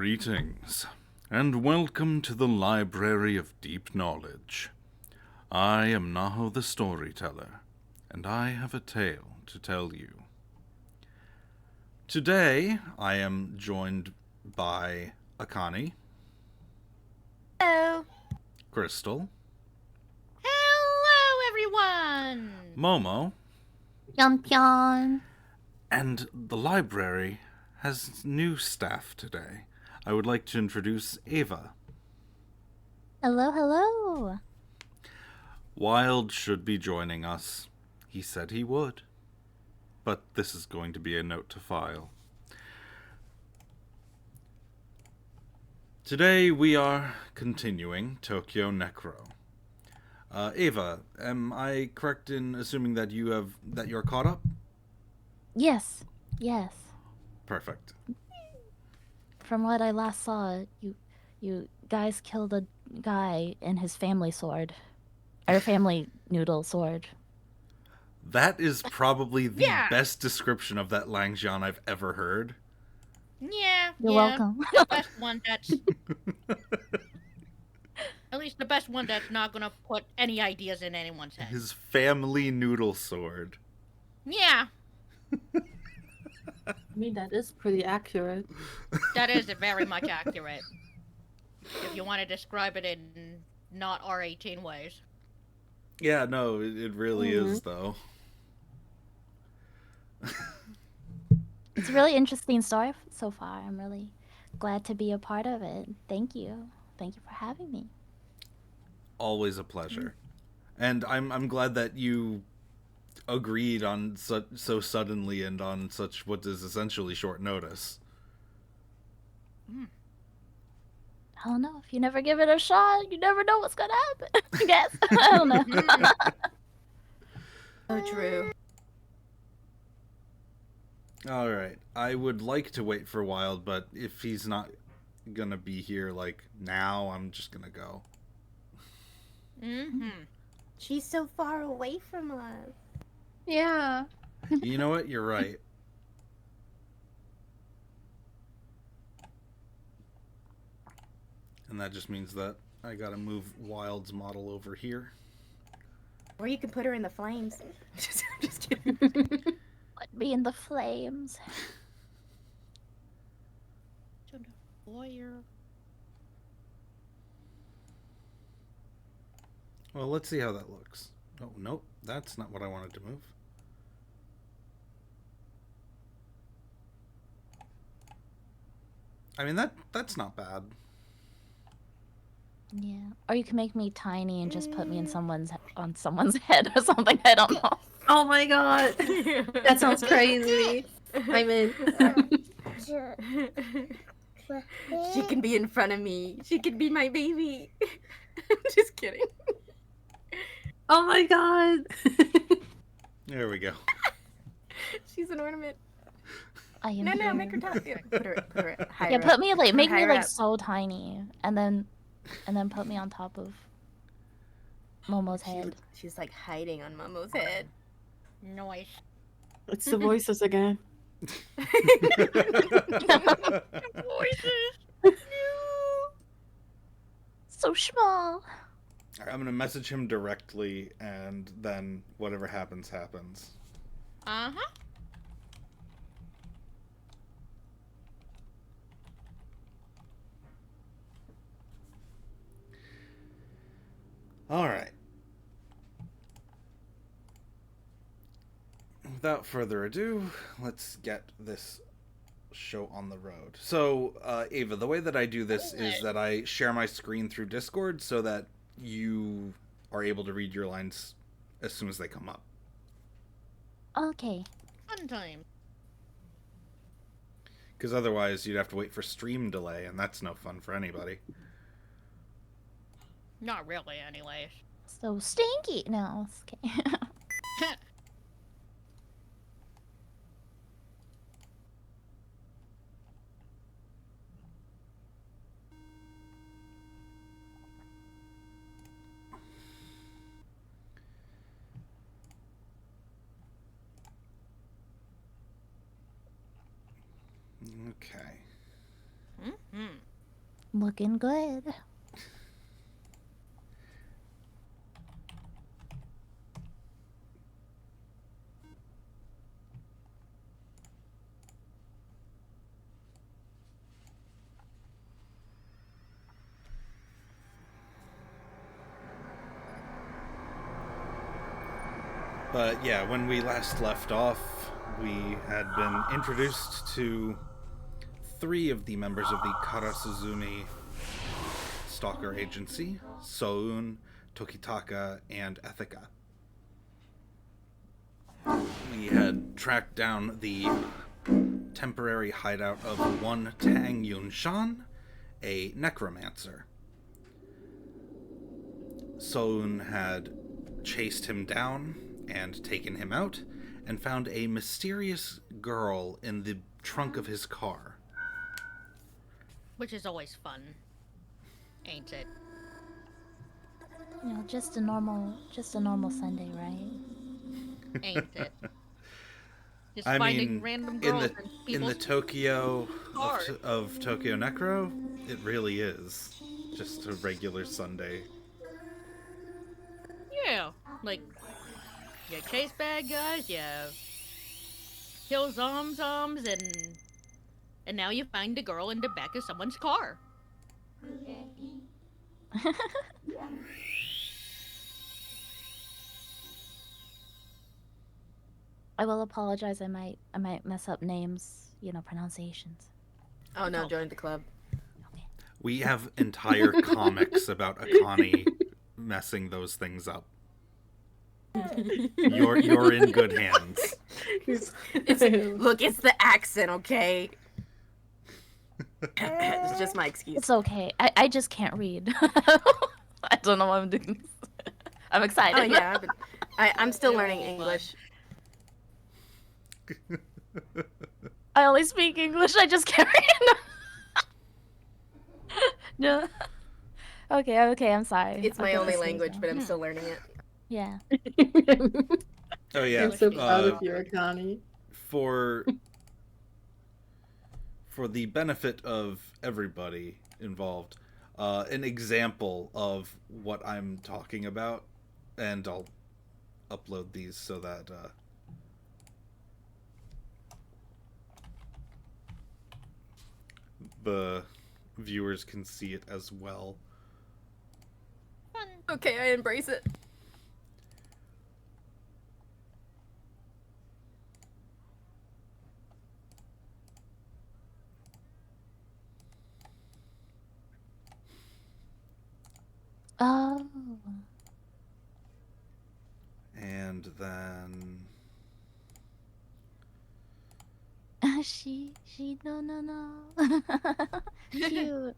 Greetings, and welcome to the Library of Deep Knowledge. I am Naho the Storyteller, and I have a tale to tell you. Today, I am joined by Akani, Hello. Crystal, Hello, everyone. Momo, Pion. and the library has new staff today. I would like to introduce Ava. Hello, hello. Wild should be joining us. He said he would. But this is going to be a note to file. Today we are continuing Tokyo Necro. Ava, am I correct in assuming that you're caught up? Yes. Perfect. From what I last saw, you guys killed a guy and his family sword. Or family noodle sword. That is probably the Yeah. best description of that Langjian I've ever heard. Yeah. You're welcome. The best one that's at least the best one that's not gonna put any ideas in anyone's head. His family noodle sword. Yeah, I mean, that is pretty accurate. that is very much accurate. If you want to describe it in not R18 ways. Yeah, no, it really is, though. It's a really interesting story so far. I'm really glad to be a part of it. Thank you. Thank you for having me. Always a pleasure. And I'm glad that you agreed on so suddenly and on such what is essentially short notice. I don't know. If you never give it a shot, you never know what's gonna happen. I guess. I don't know. So true. All right. I would like to wait for Wild, but if he's not gonna be here like now, I'm just gonna go. She's so far away from us. Yeah. You know what? You're right. And that just means that I gotta move Wild's model over here. Or you can put her in the flames. I'm just kidding. Put me in the flames. Well, let's see how that looks. Oh, nope. That's not what I wanted to move. I mean, that's not bad. Yeah. Or you can make me tiny and just put me in someone's head or something. I don't know. Oh my god. That sounds crazy. I'm in. She can be in front of me. She can be my baby. Just kidding. Oh my god. There we go. She's an ornament. I am. No, make her talk. Yeah, put her higher Yeah, up. put me like make me higher like up. so tiny, and then put me on top of Momo's head. She's like hiding on Momo's head. Noise. It's the voices again. So small. I'm gonna message him directly, and then whatever happens, happens. All right. Without further ado, let's get this show on the road. So, Ava, the way that I do this is that I share my screen through Discord so that you are able to read your lines as soon as they come up. Okay. Fun time. Because otherwise, you'd have to wait for stream delay, and that's no fun for anybody. Not really, anyways. So stinky. No. Okay. Okay. Mm-hmm. Looking good. But yeah, when we last left off, we had been introduced to 3 of the members of the Karasuzumi Stalker Agency: Soun, Tokitaka, and Ethika. We had tracked down the temporary hideout of one Tang Yunshan, a necromancer. Soun had chased him down and taken him out, and found a mysterious girl in the trunk of his car. Which is always fun, ain't it? You know, just a normal Sunday, right? Ain't it? Just I finding mean, random in girls the in in people's the Tokyo cars. of Tokyo Necro, it really is just a regular Sunday. Yeah, like you chase bad guys, you kill zoms, and now you find a girl in the back of someone's car. I will apologize. I might mess up names, you know, pronunciations. Oh no, join the club. Okay. We have entire comics about Akane messing those things up. You're in good hands. Look, it's the accent, okay? It's just my excuse. It's okay. I just can't read. I don't know why I'm doing this. I'm excited. Oh yeah, I'm still learning English. I only speak English. I just can't read. No. Okay. I'm sorry. It's I'll my get only this language, down. but I'm still learning it. Yeah. Oh yeah, I'm so proud of you, Akane. for the benefit of everybody involved, an example of what I'm talking about, and I'll upload these so that the viewers can see it as well. Fun. Okay, I embrace it. Oh. And then She no. Cute.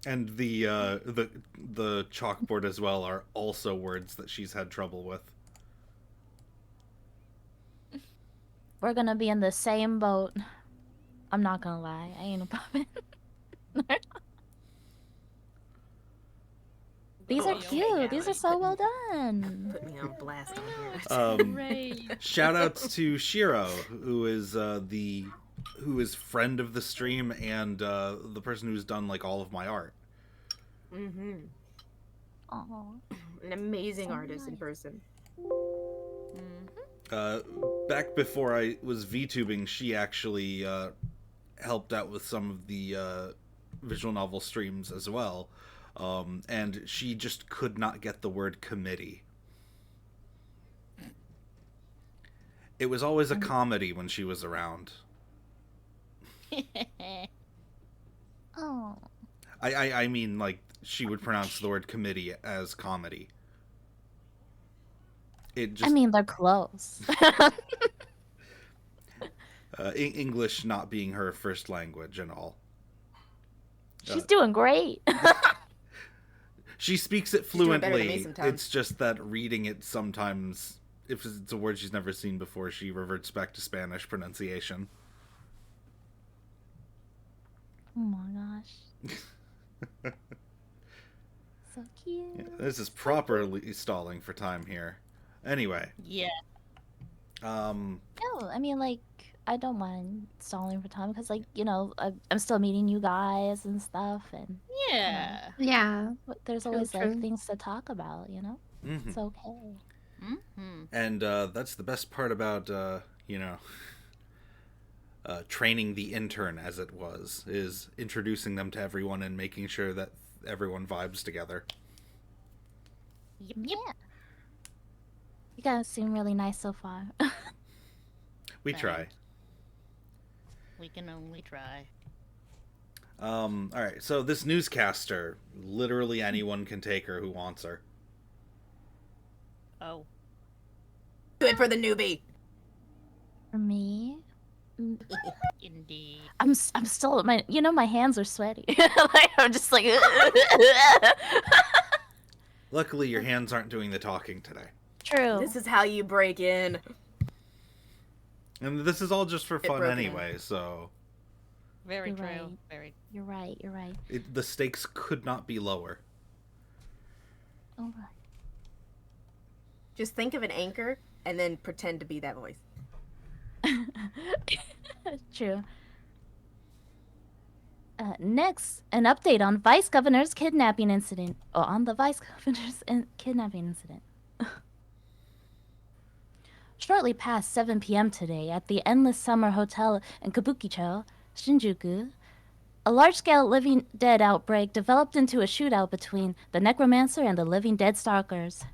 and the chalkboard as well are also words that she's had trouble with. We're gonna be in the same boat. I'm not gonna lie. I ain't a puppet. These are Oh, cute. okay, These yeah, are so well done. Put me on blast on here. Great. Shout outs to Shiro, who is friend of the stream and the person who's done like all of my art. Mm-hmm. Aw. An amazing So artist in nice. person. Back before I was VTubing, she actually helped out with some of the visual novel streams as well. And she just could not get the word committee. It was always a comedy when she was around. Oh. I mean, like, she would pronounce the word committee as comedy. It just, I mean, they're close. English not being her first language and all. She's doing great. She speaks it doing better than me fluently. sometimes. It's just that reading it sometimes, if it's a word she's never seen before, she reverts back to Spanish pronunciation. Oh my gosh. So cute. Yeah, this is properly stalling for time here. Anyway, Yeah. No, I mean, like, I don't mind stalling for time because, like, I'm still meeting you guys and stuff, and Yeah. Yeah. there's True, always like true. things to talk about. hmm It's okay. Mm-hmm. And that's the best part about, training the intern, as it was, is introducing them to everyone and making sure that everyone vibes together. Yep. Yeah. You guys seem really nice so far. We try. Thanks. We can only try. All right, so this newscaster, literally anyone can take her who wants her. Oh. Do it for the newbie. For me, Indeed. I'm still my hands are sweaty. Like I'm just like. Luckily, your hands aren't doing the talking today. True. This is how you break in. And this is all just for fun broken in. anyway, so Very You're true. right. Very. You're right. You're right. the stakes could not be lower. All right. Just think of an anchor and then pretend to be that voice. True. Next, an update on Vice Governor's kidnapping incident. Oh, on the Vice Governor's kidnapping incident. Shortly past 7 p.m. today, at the Endless Summer Hotel in Kabukicho, Shinjuku, a large-scale Living Dead outbreak developed into a shootout between the Necromancer and the Living Dead Stalkers.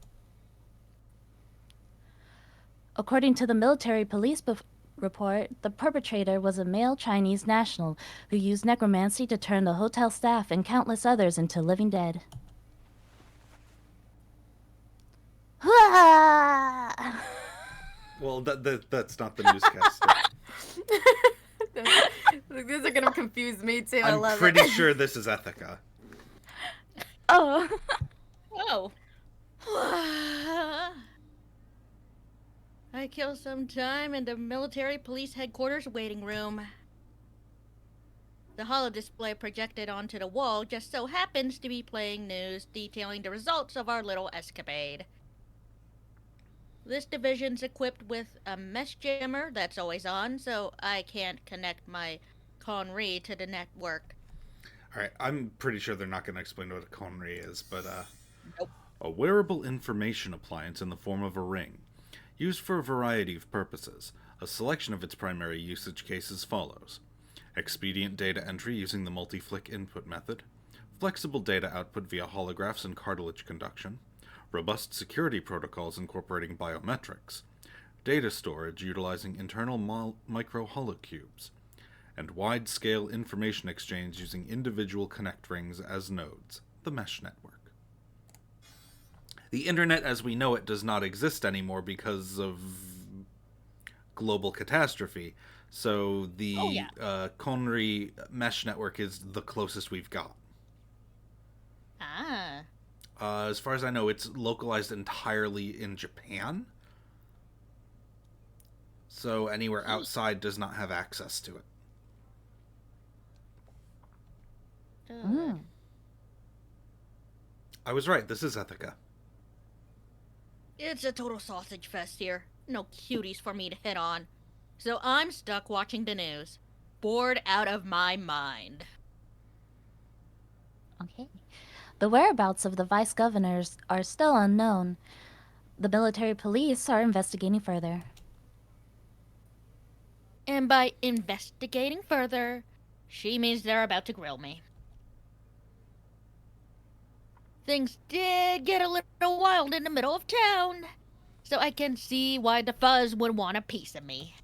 According to the military police report, the perpetrator was a male Chinese national who used necromancy to turn the hotel staff and countless others into living dead. Well, that's not the newscaster. These are gonna confuse me too. I I'm love pretty it. sure this is Ethica. Oh. Oh. I killed some time in the military police headquarters waiting room. The holodisplay projected onto the wall just so happens to be playing news detailing the results of our little escapade. This division's equipped with a mesh jammer that's always on, so I can't connect my Conry to the network. All right, I'm pretty sure they're not going to explain what a Conry is, but Nope. a wearable information appliance in the form of a ring, used for a variety of purposes. A selection of its primary usage cases follows: expedient data entry using the multi-flick input method, flexible data output via holographs and cartilage conduction, robust security protocols incorporating biometrics, data storage utilizing internal micro holocubes, and wide-scale information exchange using individual connect rings as nodes, the mesh network. The internet as we know it does not exist anymore because of global catastrophe, so the Conry mesh network is the closest we've got. Ah. As far as I know, it's localized entirely in Japan, so anywhere outside does not have access to it. Mm. I was right, this is Ethica. It's a total sausage fest here. No cuties for me to hit on. So I'm stuck watching the news. Bored out of my mind. Okay. The whereabouts of the vice governors are still unknown. The military police are investigating further. And by investigating further, she means they're about to grill me. Things did get a little wild in the middle of town, so I can see why the fuzz would want a piece of me.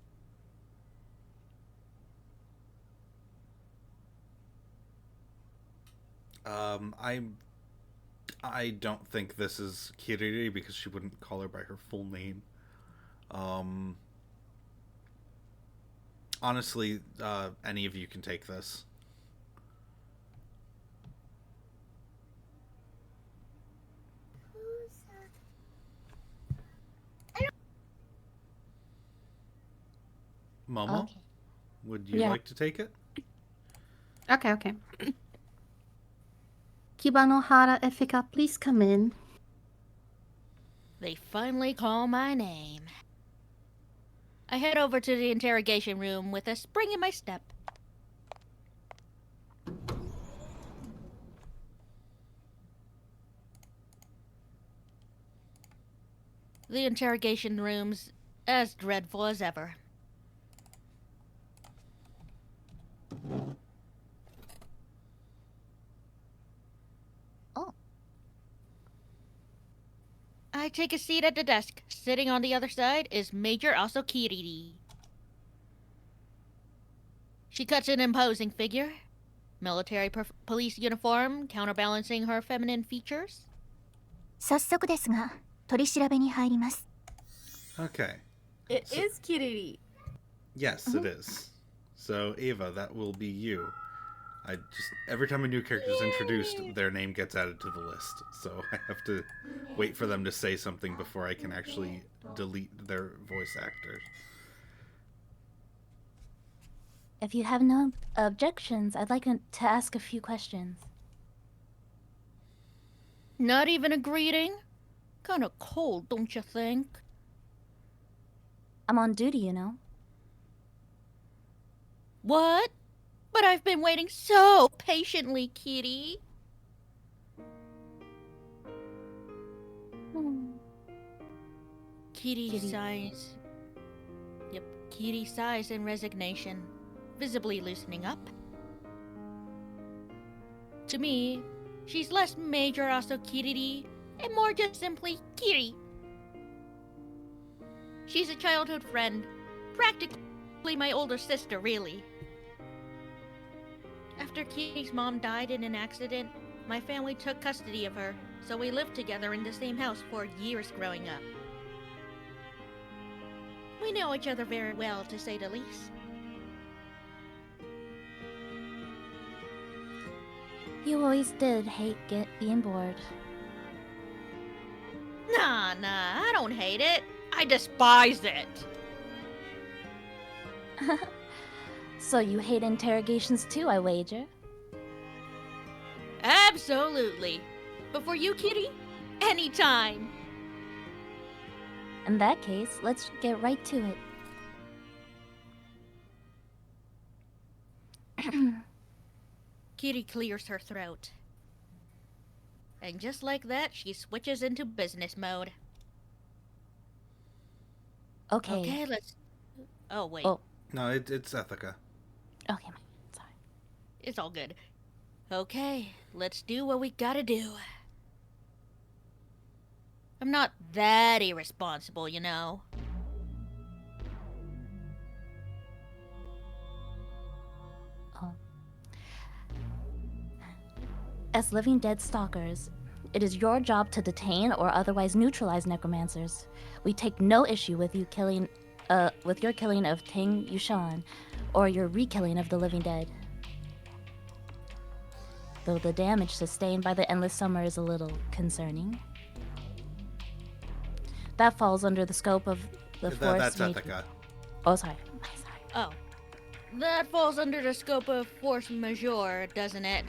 I don't think this is Kiriri because she wouldn't call her by her full name. Honestly, any of you can take this. Momo, Okay. would you Yeah. like to take it? Okay. Kibanohara Efika, please come in. They finally call my name. I head over to the interrogation room with a spring in my step. The interrogation room's as dreadful as ever. Oh. I take a seat at the desk. Sitting on the other side is Major Asokiriri. She cuts an imposing figure. Military police uniform counterbalancing her feminine features. 早速ですが、取り調べに入ります。 Okay. It So- is Kiriri. Yes, it is. So, Ava, that will be you. I just every time a new character is introduced, their name gets added to the list. So I have to wait for them to say something before I can actually delete their voice actors. If you have no objections, I'd like to ask a few questions. Not even a greeting? Kinda cold, don't you think? I'm on duty, you know. What? But I've been waiting so patiently, Kitty. Kitty Kitty. sighs. Yep, Kitty sighs in resignation, visibly loosening up. To me, she's less Major Asokiriri and more just simply Kiri. She's a childhood friend, practically my older sister, really. After Kitty's mom died in an accident, my family took custody of her, so we lived together in the same house for years growing up. We know each other very well, to say the least. You always did hate being bored. Nah, I don't hate it. I despise it. So you hate interrogations too, I wager? Absolutely. But for you, Kitty, anytime. In that case, let's get right to it. Kitty clears her throat. And just like that, she switches into business mode. Okay. Okay, let's... Oh, wait. Oh. No, it's Ethica. Okay, sorry. It's all good. Okay, let's do what we gotta do. I'm not that irresponsible, you know. As living dead stalkers, it is your job to detain or otherwise neutralize necromancers. We take no issue with you killing, with your killing of Ting Yushan, or your re-killing of the living dead. Though the damage sustained by the endless summer is a little concerning. That falls under the scope of the force. That's Ethica. Oh, sorry. Oh. That falls under the scope of force majeure, doesn't it?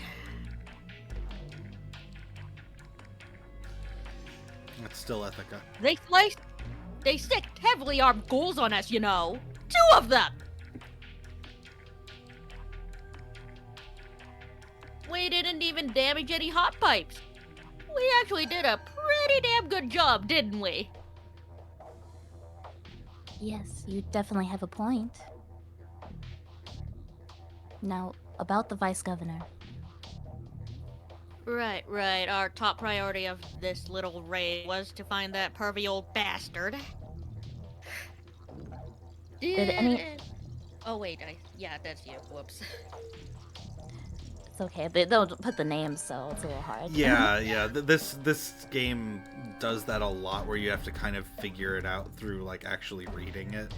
It's still Ethica. They sicked heavily armed ghouls on us, you know. 2 of them! We didn't even damage any hot pipes. We actually did a pretty damn good job, didn't we? Yes, you definitely have a point. Now, about the vice governor. Right. Our top priority of this little raid was to find that pervy old bastard. Did any- Oh, wait. Yeah, that's you. Whoops. It's okay. They don't put the names, so it's a little hard. Yeah. This game does that a lot, where you have to kind of figure it out through like actually reading it.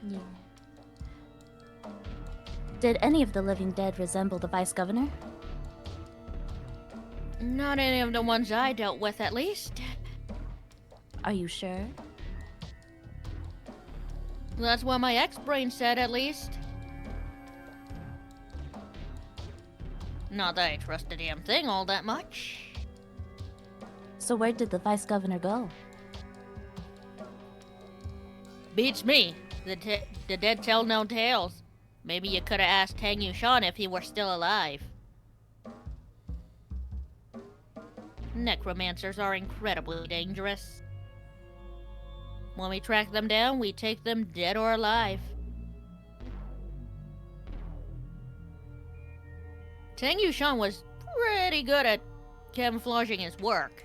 Yeah. Did any of the living dead resemble the vice governor? Not any of the ones I dealt with, at least. Are you sure? That's what my ex-brain said, at least. Not that I trust the damn thing all that much. So where did the vice governor go? Beats me. The dead tell no tales. Maybe you could have asked Tang Yushan if he were still alive. Necromancers are incredibly dangerous. When we track them down, we take them dead or alive. Tang Yushan was pretty good at camouflaging his work.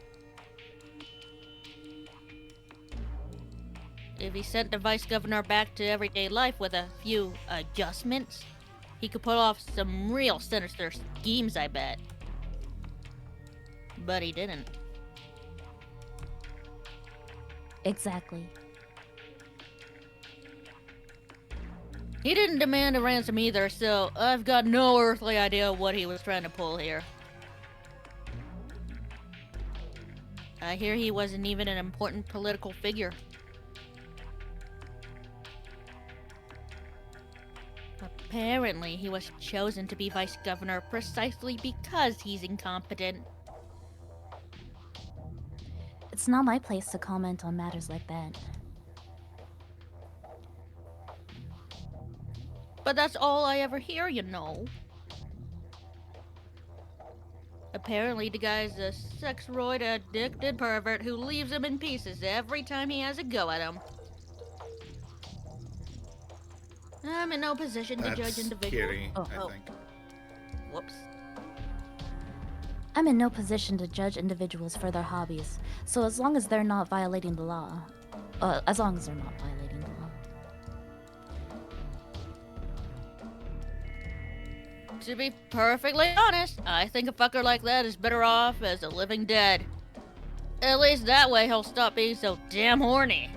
If he sent the vice governor back to everyday life with a few adjustments, he could pull off some real sinister schemes, I bet. But he didn't. Exactly. He didn't demand a ransom either, so I've got no earthly idea what he was trying to pull here. I hear he wasn't even an important political figure. Apparently, he was chosen to be vice governor precisely because he's incompetent. It's not my place to comment on matters like that. But that's all I ever hear, you know. Apparently, the guy's a sex-roid addicted pervert who leaves him in pieces every time he has a go at him. I'm in no position to judge individuals. Kitty, I Oh. think. Whoops. I'm in no position to judge individuals for their hobbies, so as long as they're not violating the law. As long as they're not violating the law. To be perfectly honest, I think a fucker like that is better off as a living dead. At least that way he'll stop being so damn horny.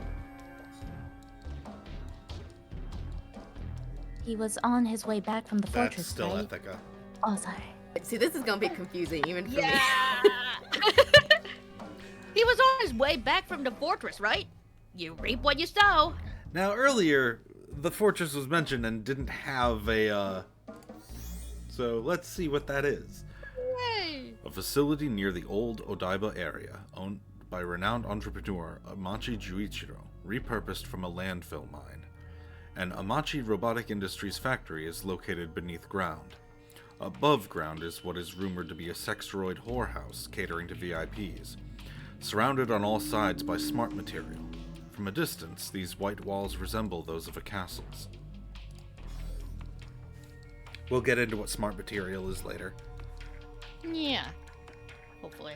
He was on his way back from the That's fortress, still right? Ithaca. Oh, sorry. See, this is gonna be confusing even for me. He was on his way back from the fortress, right? You reap what you sow. Now, earlier, the fortress was mentioned and didn't have a, So, let's see what that is. Hey. A facility near the old Odaiba area, owned by renowned entrepreneur Amachi Juichiro, repurposed from a landfill mine. An Amachi Robotic Industries factory is located beneath ground. Above ground is what is rumored to be a sexroid whorehouse catering to VIPs, surrounded on all sides by smart material. From a distance, these white walls resemble those of a castle's. We'll get into what smart material is later. Yeah. Hopefully.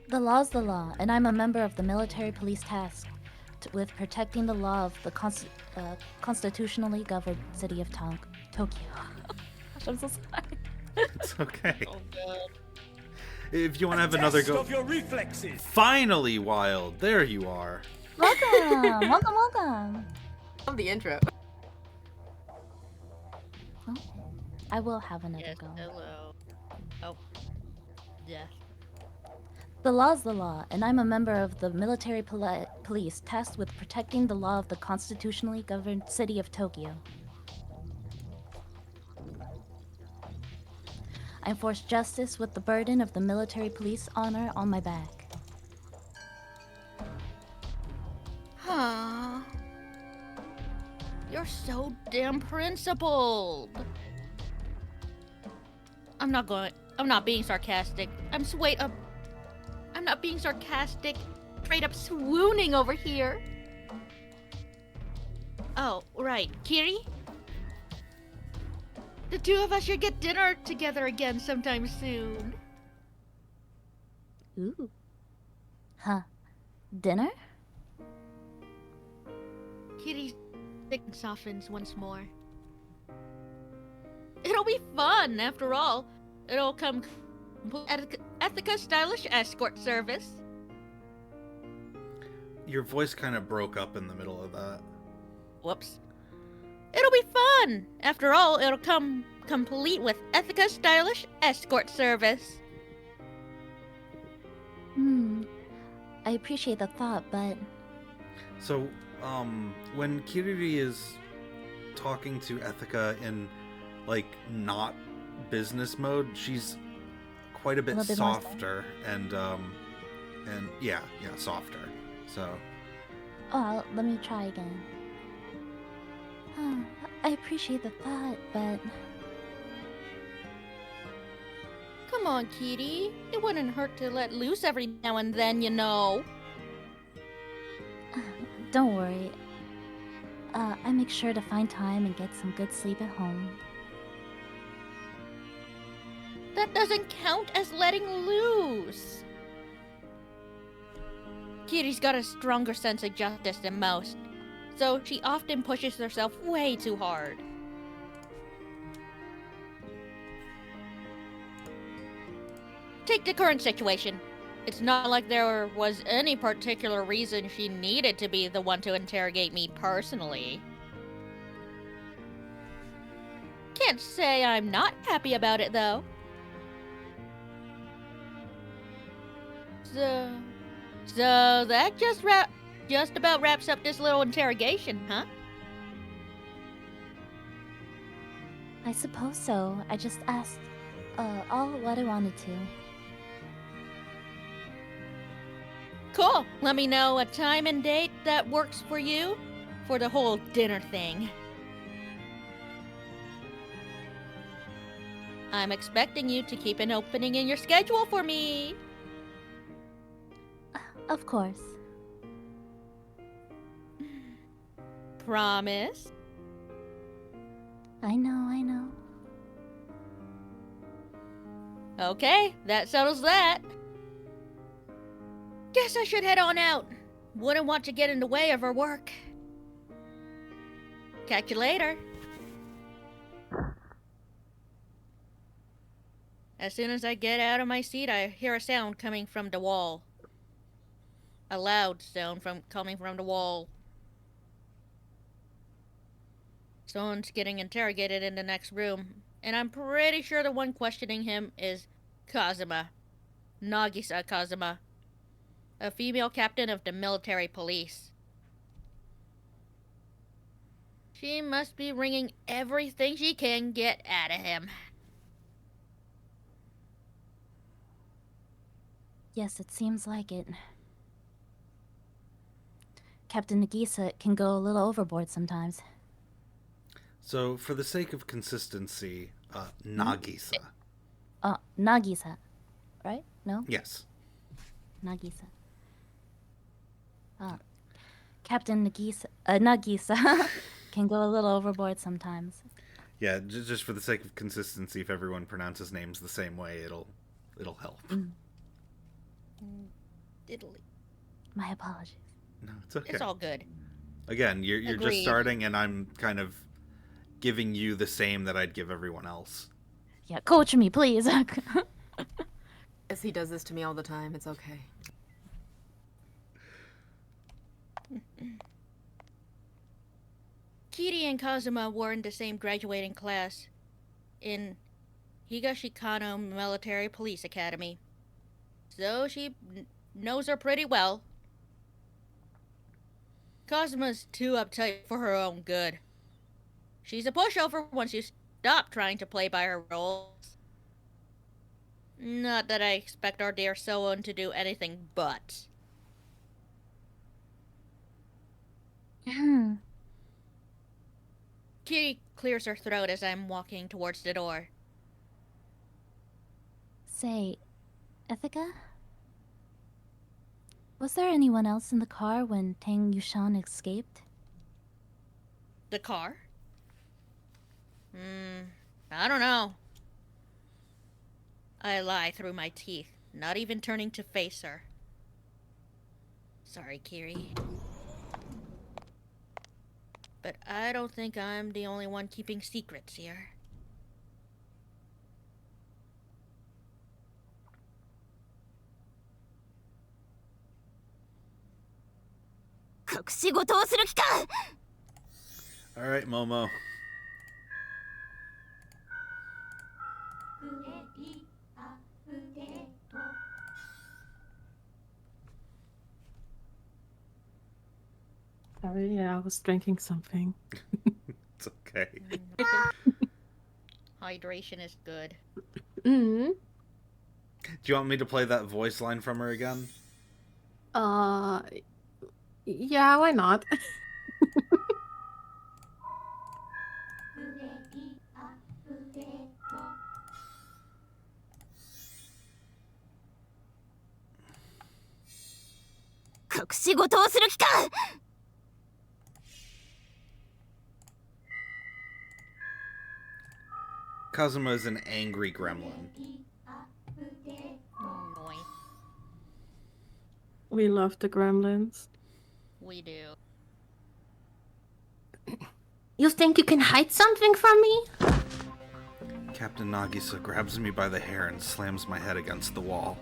The law's the law, and I'm a member of the military police tasked with protecting the law of the constitutionally governed city of Tokyo. Gosh, I'm so sorry. It's okay. Oh god. If you want to have another go. Of your reflexes. Finally, Wild, there you are. Welcome! welcome! Love the intro. Oh, I will have another Yes, go. hello. Oh. Yeah. The law's the law, and I'm a member of the military police tasked with protecting the law of the constitutionally governed city of Tokyo. I enforce justice with the burden of the military police honor on my back. Huh. You're so damn principled. I'm not being sarcastic. I'm not being sarcastic. Straight up swooning over here. Oh, right. Kiri? The two of us should get dinner together again sometime soon. Ooh. Huh. Dinner? Kiri's thick softens once more. It'll be fun, after all. It'll come Ethica stylish escort service. Your voice kind of broke up in the middle of that. Whoops. It'll be fun. After all, it'll come complete with Ethica stylish escort service. I appreciate the thought, but So, when Kiriri is talking to Ethica in, like, not business mode, she's quite a bit little bit more softer and yeah, softer. So, Let me try again. I appreciate the thought, but Come on, Kitty. It wouldn't hurt to let loose every now and then, you know. don't worry. I make sure to find time and get some good sleep at home. That doesn't count as letting loose. Kitty's got a stronger sense of justice than most, so she often pushes herself way too hard. Take the current situation. It's not like there was any particular reason she needed to be the one to interrogate me personally. Can't say I'm not happy about it, though. So that just about wraps up this little interrogation, huh? I suppose so. I just asked, all what I wanted to. Cool. Let me know a time and date that works for you for the whole dinner thing. I'm expecting you to keep an opening in your schedule for me. Of course. Promise? I know. Okay, that settles that. Guess I should head on out. Wouldn't want to get in the way of her work. Catch you later. As soon as I get out of my seat, I hear a sound coming from the wall. A loud sound coming from the wall. Someone's getting interrogated in the next room, and I'm pretty sure the one questioning him is Kazuma. Nagisa Kazuma. A female captain of the military police. She must be wringing everything she can get out of him. Yes, it seems like it. Captain Nagisa can go a little overboard sometimes. So, for the sake of consistency, Nagisa. Nagisa. Right? No? Yes. Nagisa. Captain Nagisa can go a little overboard sometimes. Yeah, just for the sake of consistency, if everyone pronounces names the same way, it'll help. Diddly. My apologies. No, it's okay. It's all good. Again, you're just Agreed. starting, and I'm kind of giving you the same that I'd give everyone else. Yeah, coach me, please. As he does this to me all the time, it's okay. Kiri and Kazuma were in the same graduating class in Higashikano Military Police Academy. So she knows her pretty well. Kazuma's too uptight for her own good. She's a pushover once you stop trying to play by her rules. Not that I expect our dear Soon to do anything but. Kiri clears her throat as I'm walking towards the door. Say, Ethica? Was there anyone else in the car when Tang Yushan escaped? The car? I don't know. I lie through my teeth, not even turning to face her. Sorry, Kiri. But I don't think I'm the only one keeping secrets here. All right, Momo. Sorry, yeah, I was drinking something. It's okay. Hydration is good. Mm-hmm. Do you want me to play that voice line from her again? Yeah, why not? Kazuma is an angry gremlin. Noise. We love the gremlins. We do. You think you can hide something from me? Captain Nagisa grabs me by the hair and slams my head against the wall.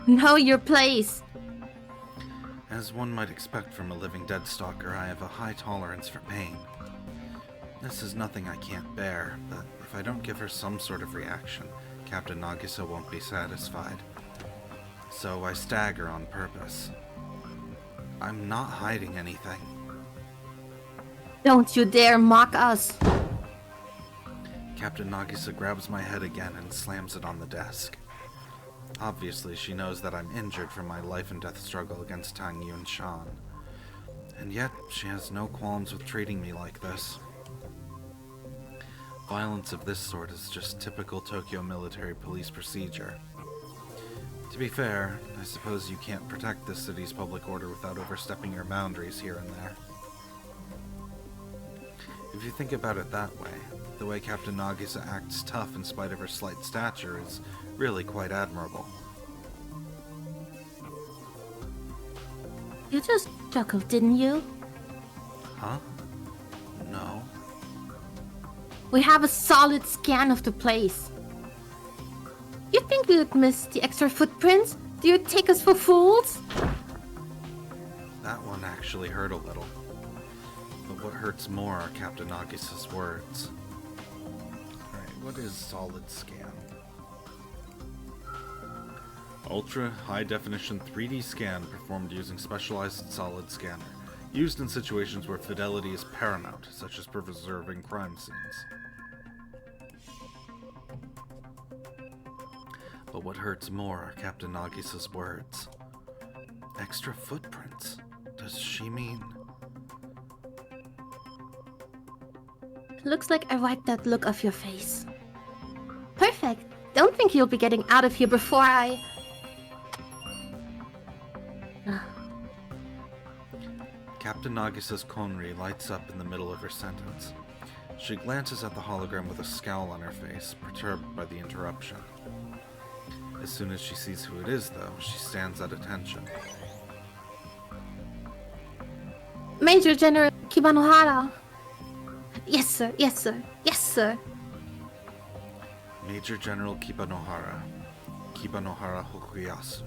Know your place. As one might expect from a living dead stalker, I have a high tolerance for pain. This is nothing I can't bear, but if I don't give her some sort of reaction, Captain Nagisa won't be satisfied. So I stagger on purpose. I'm not hiding anything. Don't you dare mock us. Captain Nagisa grabs my head again and slams it on the desk. Obviously, she knows that I'm injured from my life and death struggle against Tang Yun Shan. And yet, she has no qualms with treating me like this. Violence of this sort is just typical Tokyo military police procedure. To be fair, I suppose you can't protect this city's public order without overstepping your boundaries here and there. If you think about it that way, the way Captain Nagisa acts tough in spite of her slight stature is really quite admirable. You just chuckled, didn't you? Huh? No. We have a solid scan of the place. You think we would miss the extra footprints? Do you take us for fools? That one actually hurt a little. But what hurts more are Captain Nagisa's words. Alright, what is solid scan? Ultra high definition 3D scan performed using specialized solid scanner, used in situations where fidelity is paramount, such as preserving crime scenes. But what hurts more are Captain Nagisa's words. Extra footprints? Does she mean... Looks like I wiped that look off your face. Perfect. Don't think you'll be getting out of here before I... Captain Nagisa's Konri lights up in the middle of her sentence. She glances at the hologram with a scowl on her face, perturbed by the interruption. As soon as she sees who it is, though, she stands at attention. Major General Kibanohara. Yes, sir. Yes, sir. Yes, sir. Major General Kibanohara Hokuyasu,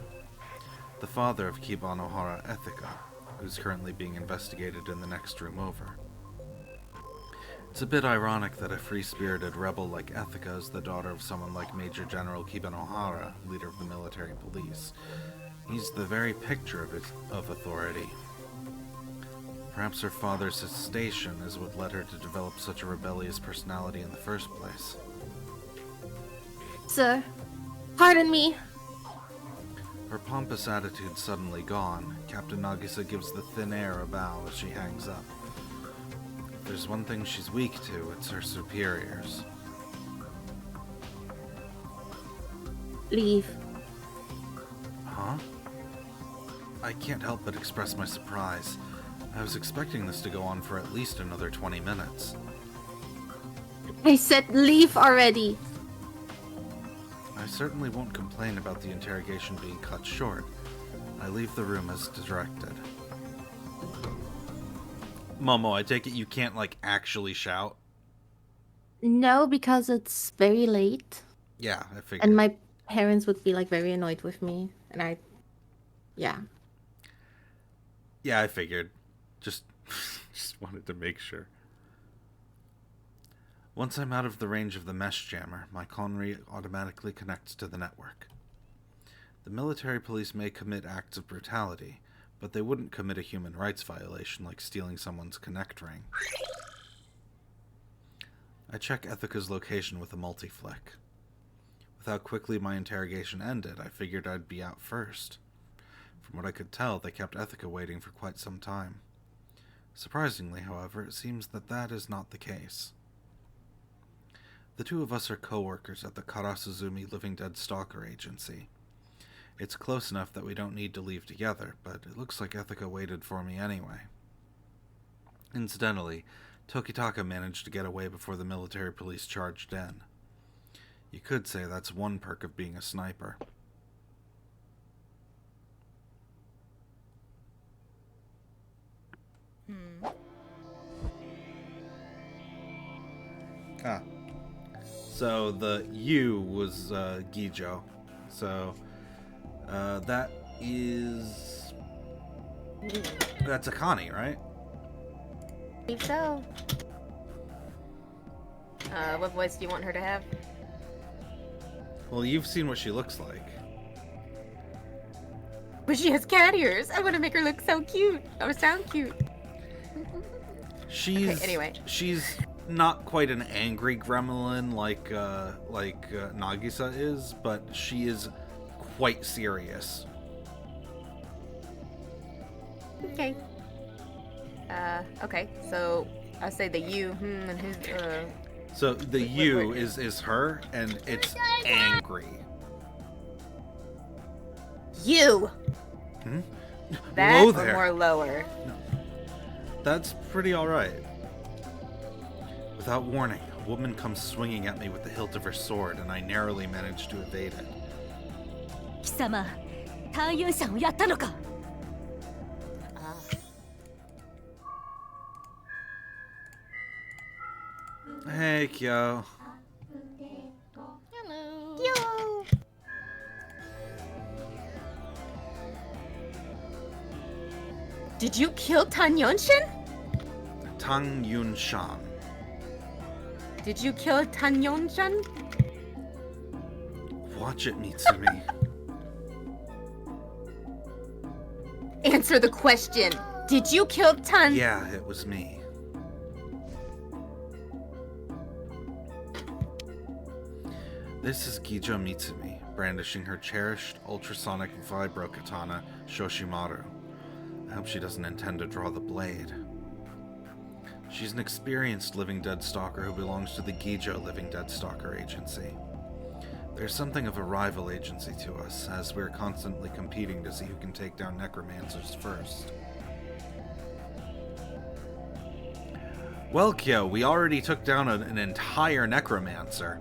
the father of Kibanohara Ethica, who's currently being investigated in the next room over. It's a bit ironic that a free-spirited rebel like Ethica is the daughter of someone like Major General Kibanohara, leader of the military police. He's the very picture of authority. Perhaps her father's station is what led her to develop such a rebellious personality in the first place. Sir, pardon me. Her pompous attitude suddenly gone, Captain Nagisa gives the thin air a bow as she hangs up. If there's one thing she's weak to, it's her superiors. Leave. Huh? I can't help but express my surprise. I was expecting this to go on for at least another 20 minutes. I said leave already. I certainly won't complain about the interrogation being cut short. I leave the room as directed. Momo, I take it you can't, actually shout? No, because it's very late. Yeah, I figured. And my parents would be, very annoyed with me. And yeah. Yeah, I figured. Just wanted to make sure. Once I'm out of the range of the mesh jammer, my Conry automatically connects to the network. The military police may commit acts of brutality, but they wouldn't commit a human rights violation like stealing someone's connect ring. I check Ethica's location with a multi-flick. With how quickly my interrogation ended, I figured I'd be out first. From what I could tell, they kept Ethica waiting for quite some time. Surprisingly, however, it seems that that is not the case. The two of us are co-workers at the Karasuzumi Living Dead Stalker Agency. It's close enough that we don't need to leave together, but it looks like Ethica waited for me anyway. Incidentally, Tokitaka managed to get away before the military police charged in. You could say that's one perk of being a sniper. Ah. So the U was Gijo. So that is... That's Akane, right? I think so. What voice do you want her to have? Well, you've seen what she looks like. But she has cat ears. I want to make her look so cute. Or sound cute. She's Okay, anyway. She's not quite an angry gremlin like Nagisa is, but she is quite serious. Okay. Okay. So I say the you, and who's So the Wait, U wait. is her, and it's angry. you. Hmm? That Whoa or there. more lower. That's pretty alright. Without warning, a woman comes swinging at me with the hilt of her sword, and I narrowly manage to evade it. 貴様ターユンさんをやったのか Hey, Kyo. Hello. Yo. Did you kill Tan Yonshin? Tang Yun Shan. Did you kill Tan Yonshin? Watch it, Mitsumi. Answer the question. Did you kill Tan? Yeah, it was me. This is Gijo Mitsumi, brandishing her cherished ultrasonic vibro katana, Shoshimaru. I hope she doesn't intend to draw the blade. She's an experienced Living Dead stalker who belongs to the Gijo Living Dead Stalker Agency. There's something of a rival agency to us, as we're constantly competing to see who can take down necromancers first. Well, Kyo, we already took down an entire necromancer.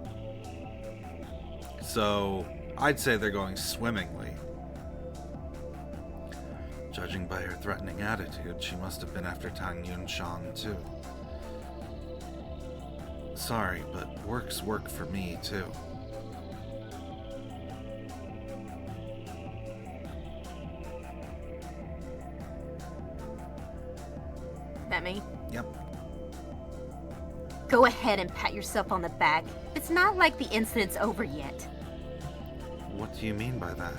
So, I'd say they're going swimmingly. Judging by her threatening attitude, she must have been after Tang Yunshan too. Sorry, but work's work for me too. That me? Yep. Go ahead and pat yourself on the back. It's not like the incident's over yet. What do you mean by that?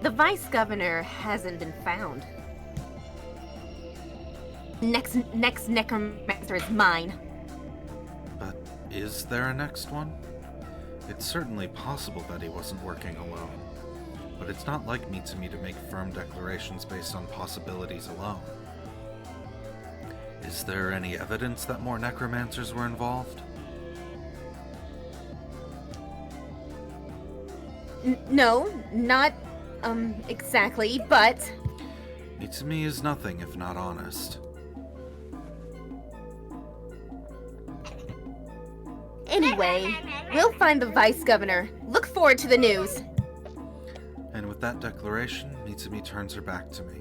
The vice governor hasn't been found. Next necromancer is mine. But is there a next one? It's certainly possible that he wasn't working alone. But it's not like Mitsumi to make firm declarations based on possibilities alone. Is there any evidence that more necromancers were involved? No, not, exactly, but... Mitsumi is nothing if not honest. Anyway, we'll find the vice governor. Look forward to the news. And with that declaration, Mitsumi turns her back to me.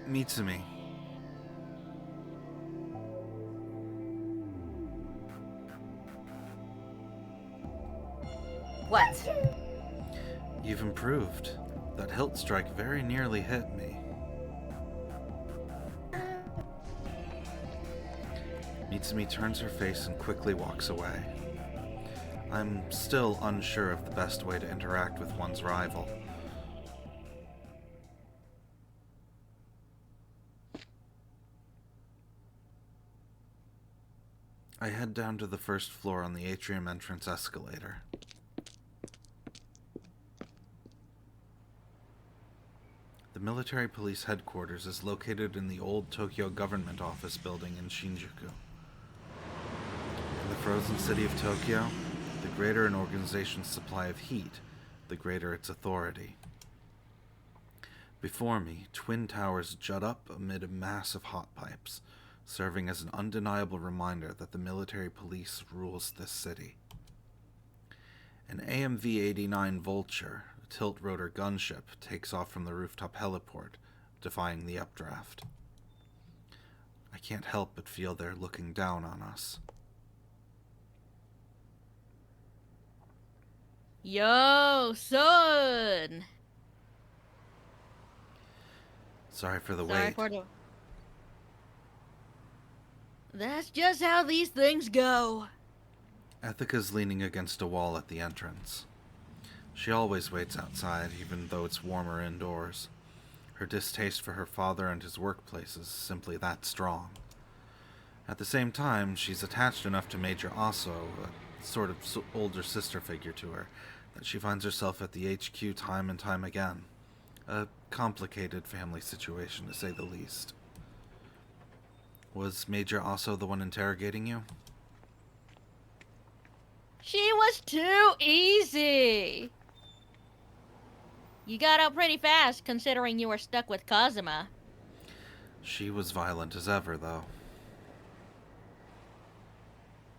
Mitsumi. What? You've improved. That hilt strike very nearly hit me. Mitsumi turns her face and quickly walks away. I'm still unsure of the best way to interact with one's rival. I head down to the first floor on the atrium entrance escalator. The military police headquarters is located in the old Tokyo government office building in Shinjuku. In the frozen city of Tokyo, the greater an organization's supply of heat, the greater its authority. Before me, twin towers jut up amid a mass of hot pipes, serving as an undeniable reminder that the military police rules this city. An AMV-89 Vulture, a tilt-rotor gunship, takes off from the rooftop heliport, defying the updraft. I can't help but feel they're looking down on us. Yo, son! Sorry for the Sorry wait. for the... That's just how these things go. Ethica's leaning against a wall at the entrance. She always waits outside, even though it's warmer indoors. Her distaste for her father and his workplace is simply that strong. At the same time, she's attached enough to Major Aso, a sort of older sister figure to her, that she finds herself at the HQ time and time again. A complicated family situation, to say the least. Was Major Aso the one interrogating you? She was too easy. You got out pretty fast, considering you were stuck with Kazuma. She was violent as ever, though.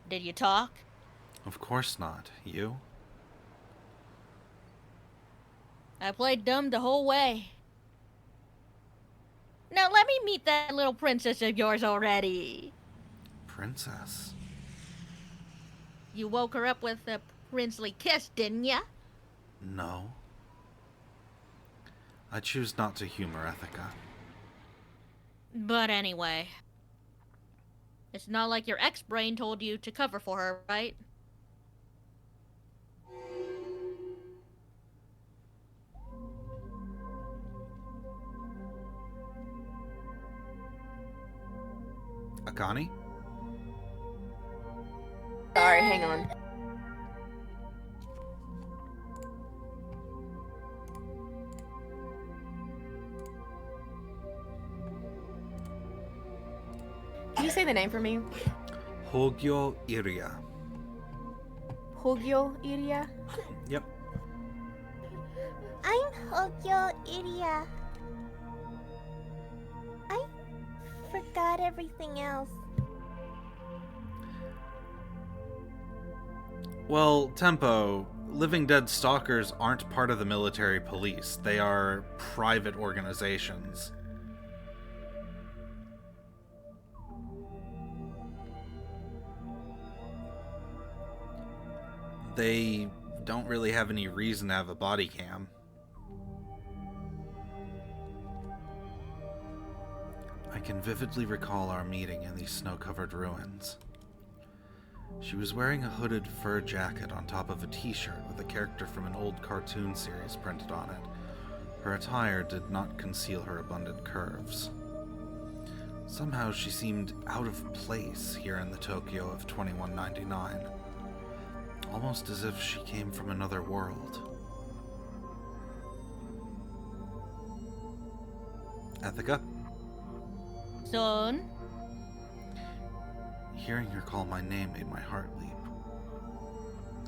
Did you talk? Of course not. You? I played dumb the whole way. Now let me meet that little princess of yours already. Princess? You woke her up with a princely kiss, didn't ya? No. I choose not to humor Ethica. But anyway. It's not like your ex-brain told you to cover for her, right? Akane? Sorry, hang on. Can you say the name for me? Hogyo Iria. Hogyo Iria? Yep. I'm Hogyo Iria. I forgot everything else. Well, Tempo, Living Dead Stalkers aren't part of the military police. They are private organizations. They don't really have any reason to have a body cam. I can vividly recall our meeting in these snow-covered ruins. She was wearing a hooded fur jacket on top of a t-shirt with a character from an old cartoon series printed on it. Her attire did not conceal her abundant curves. Somehow she seemed out of place here in the Tokyo of 2199. Almost as if she came from another world. Ethica? Son? Hearing her call my name made my heart leap.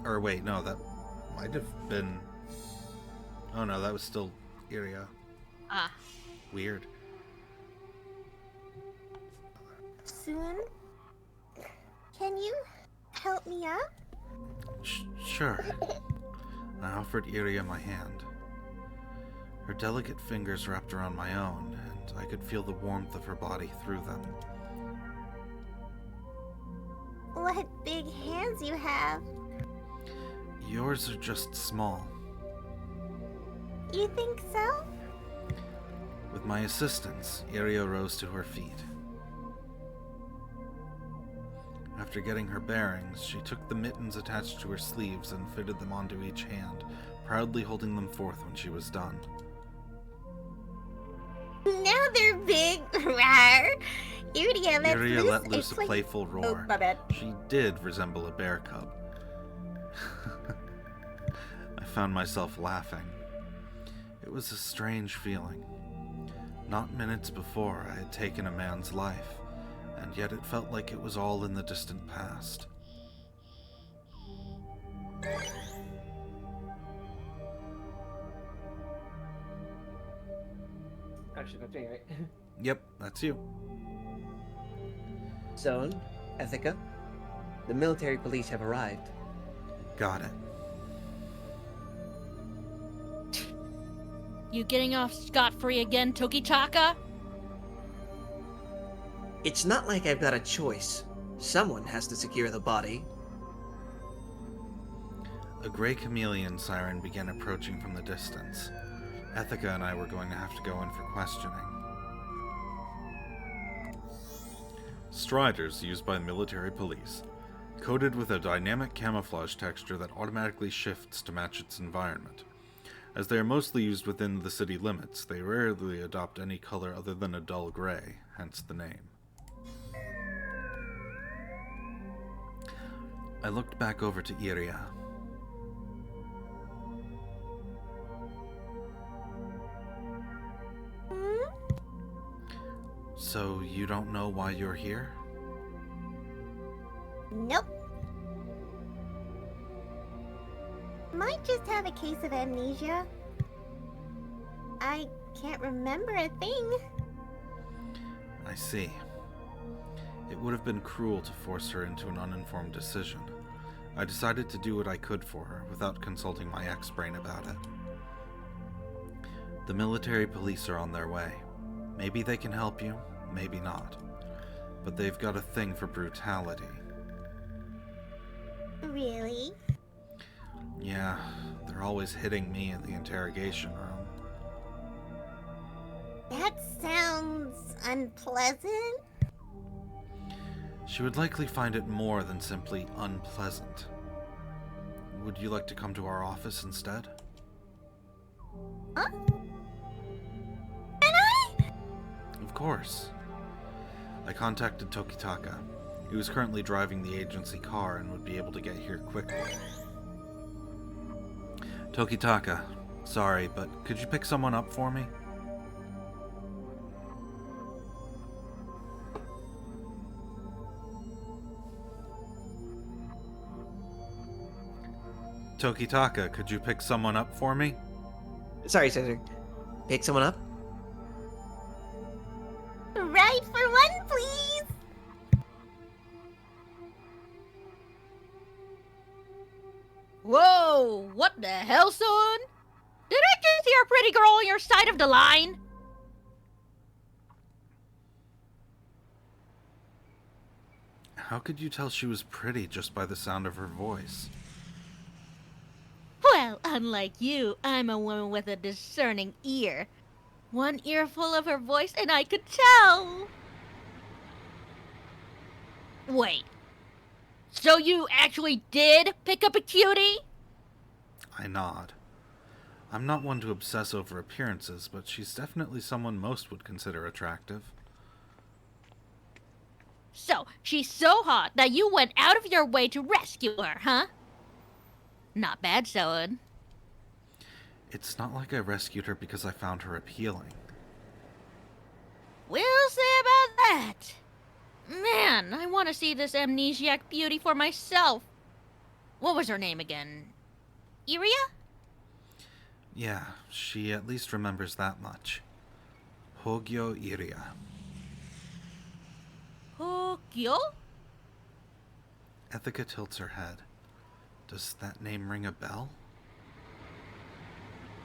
Or wait, no, that might have been... Oh no, that was still Iria. Ah. Weird. Soon? Can you help me up? Sure. I offered Iria my hand. Her delicate fingers wrapped around my own, and I could feel the warmth of her body through them. What big hands you have. Yours are just small. You think so? With my assistance, Iria rose to her feet. After getting her bearings, she took the mittens attached to her sleeves and fitted them onto each hand, proudly holding them forth when she was done. Now they're big. Rawr. Iria let loose a play- playful Oh, roar. my bad. She did resemble a bear cub. I found myself laughing. It was a strange feeling. Not minutes before, I had taken a man's life, and yet it felt like it was all in the distant past. Actually, that's me, right? Yep, that's you. Zone, Ethica, the military police have arrived. Got it. You getting off scot-free again, Tokitaka? It's not like I've got a choice. Someone has to secure the body. A gray chameleon siren began approaching from the distance. Ethica and I were going to have to go in for questioning. Striders used by military police, coated with a dynamic camouflage texture that automatically shifts to match its environment. As they are mostly used within the city limits, they rarely adopt any color other than a dull gray, hence the name. I looked back over to Iria. So, you don't know why you're here? Nope. Might just have a case of amnesia. I can't remember a thing. I see. It would have been cruel to force her into an uninformed decision. I decided to do what I could for her, without consulting my ex-brain about it. The military police are on their way. Maybe they can help you, maybe not. But they've got a thing for brutality. Really? Yeah, they're always hitting me in the interrogation room. That sounds unpleasant. She would likely find it more than simply unpleasant. Would you like to come to our office instead? Huh? Can I? Of course. I contacted Tokitaka. He was currently driving the agency car and would be able to get here quickly. Tokitaka, sorry, but could you pick someone up for me? Tokitaka, could you pick someone up for me? Sorry, Caesar. Pick someone up? Ride for one, please. Whoa, what the hell, son? Did I just hear a pretty girl on your side of the line? How could you tell she was pretty just by the sound of her voice? Well, unlike you, I'm a woman with a discerning ear. One earful of her voice and I could tell. Wait. So you actually did pick up a cutie? I nod. I'm not one to obsess over appearances, but she's definitely someone most would consider attractive. So, she's so hot that you went out of your way to rescue her, huh? Not bad, son. It's not like I rescued her because I found her appealing. We'll see about that. Man, I want to see this amnesiac beauty for myself. What was her name again? Iria? Yeah, she at least remembers that much. Hogyo Iria. Hogyo? Ethica tilts her head. Does that name ring a bell?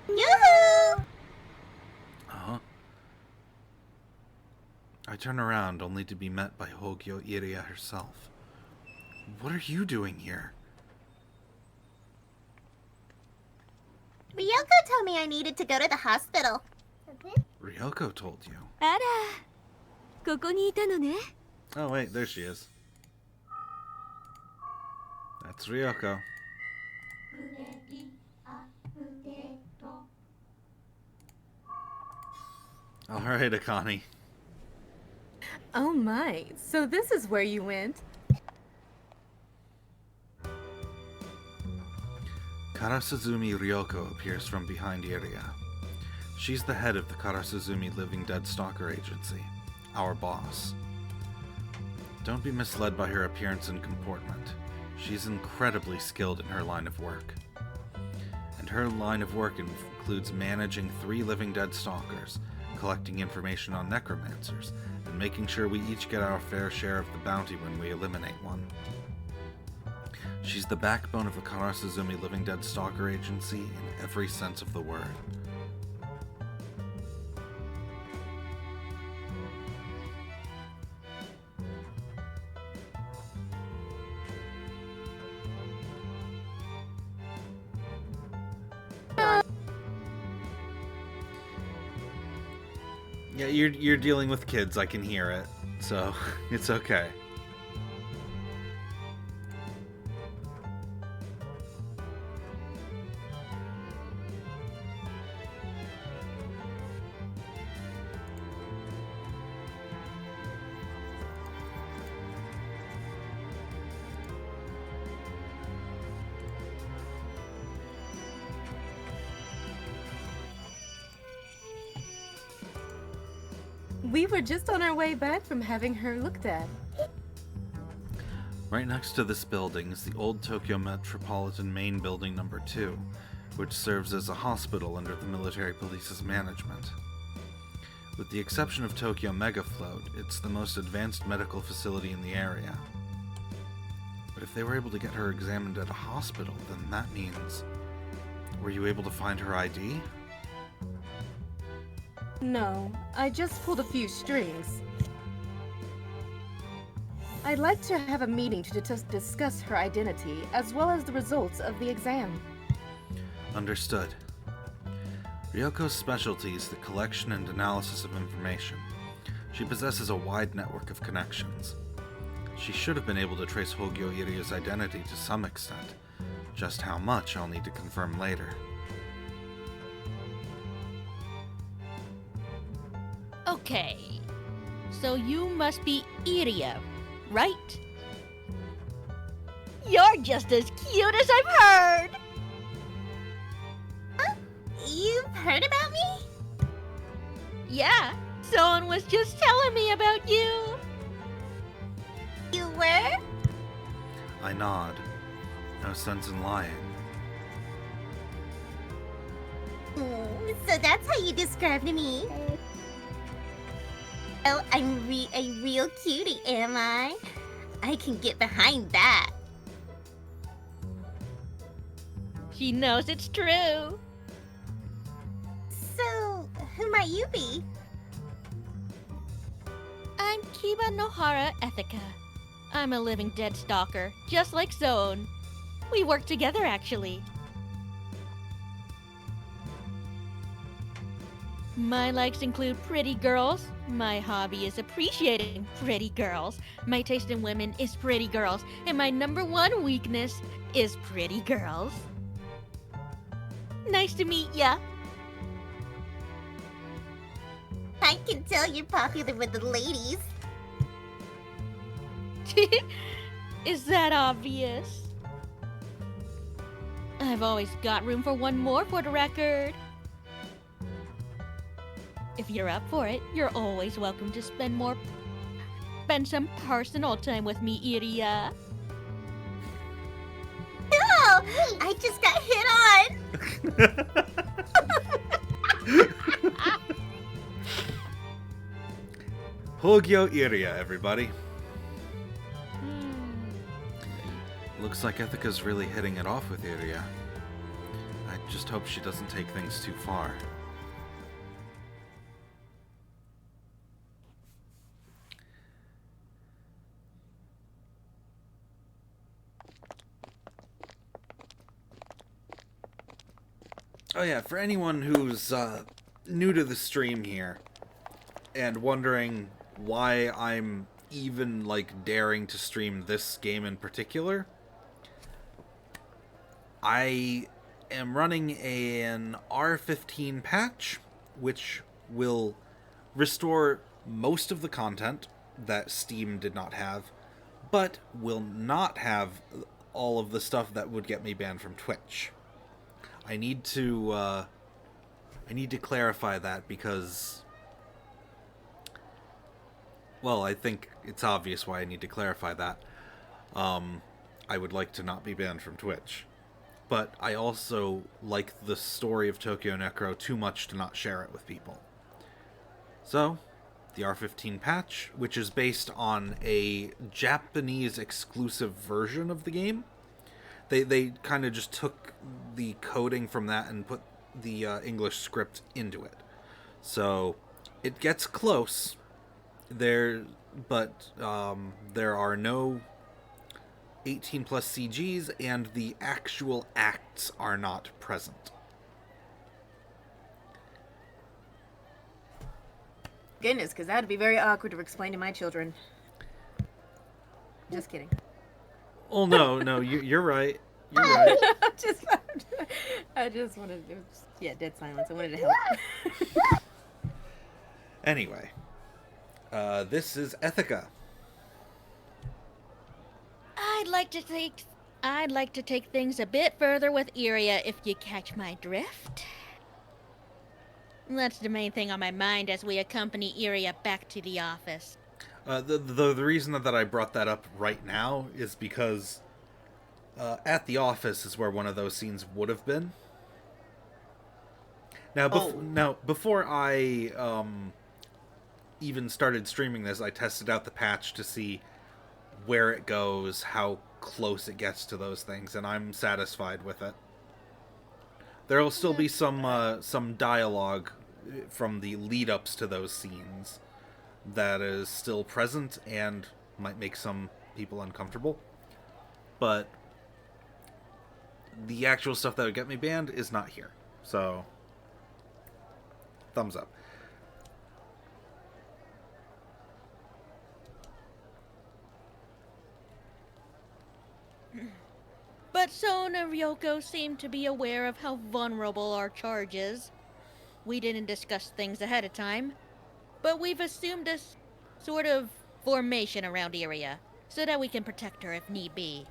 Yoo-hoo! Uh-huh. I turn around only to be met by Hogyo Iria herself. What are you doing here? Ryoko told me I needed to go to the hospital. Ryoko told you. あら、ここにいたのね。 Oh wait, there she is. That's Ryoko. Alright, Akane. Oh my, so this is where you went. Karasuzumi Ryoko appears from behind Iria. She's the head of the Karasuzumi Living Dead Stalker Agency, our boss. Don't be misled by her appearance and comportment. She's incredibly skilled in her line of work. And her line of work includes managing 3 living dead stalkers, collecting information on necromancers, and making sure we each get our fair share of the bounty when we eliminate one. She's the backbone of the Karasuzumi Living Dead Stalker Agency in every sense of the word. Yeah, you're dealing with kids, I can hear it, so it's okay. We were just on our way back from having her looked at. Right next to this building is the old Tokyo Metropolitan Main Building number 2, which serves as a hospital under the military police's management. With the exception of Tokyo Megafloat, it's the most advanced medical facility in the area. But if they were able to get her examined at a hospital, then that means... Were you able to find her ID? No, I just pulled a few strings. I'd like to have a meeting to discuss her identity, as well as the results of the exam. Understood. Ryoko's specialty is the collection and analysis of information. She possesses a wide network of connections. She should have been able to trace Hogyo Irya's identity to some extent. Just how much I'll need to confirm later. Okay, so you must be Iria, right? You're just as cute as I've heard! You've heard about me? Yeah, someone was just telling me about you. You were? I nod. No sense in lying. So that's how you described me. Oh, I'm a real cutie, am I? I can get behind that. She knows it's true. So, who might you be? I'm Kiba Nohara Ethica. I'm a living dead stalker, just like Zone. We work together, actually. My likes include pretty girls. My hobby is appreciating pretty girls. My taste in women is pretty girls. And my #1 weakness is pretty girls. Nice to meet ya. I can tell you're popular with the ladies. Is that obvious? I've always got room for one more for the record. If you're up for it, you're always welcome to spend some personal time with me, Iria. No! I just got hit on! Hogyo Iria, everybody. Looks like Ethica's really hitting it off with Iria. I just hope she doesn't take things too far. Oh yeah, for anyone who's new to the stream here and wondering why I'm even daring to stream this game in particular, I am running an R15 patch which will restore most of the content that Steam did not have, but will not have all of the stuff that would get me banned from Twitch. I need to I need to clarify that because, well, I think it's obvious why I need to clarify that. I would like to not be banned from Twitch. But I also like the story of Tokyo Necro too much to not share it with people. So, the R15 patch, which is based on a Japanese exclusive version of the game. They kind of just took the coding from that and put the English script into it. So, it gets close. But there are no 18 plus CGs, and the actual acts are not present. Goodness, because that would be very awkward to explain to my children. Just kidding. Oh no, you're right. You're right. I just wanted to, dead silence. I wanted to help. Anyway, this is Ethica. I'd like to take things a bit further with Iria, if you catch my drift. That's the main thing on my mind as we accompany Iria back to the office. The reason that I brought that up right now is because at the office is where one of those scenes would have been. Now, before I even started streaming this, I tested out the patch to see where it goes, how close it gets to those things, and I'm satisfied with it. There will still be some dialogue from the lead-ups to those scenes that is still present and might make some people uncomfortable. But the actual stuff that would get me banned is not here. So, thumbs up. But Sona and Ryoko seem to be aware of how vulnerable our charge is. We didn't discuss things ahead of time, but we've assumed a sort of formation around Iria, so that we can protect her if need be.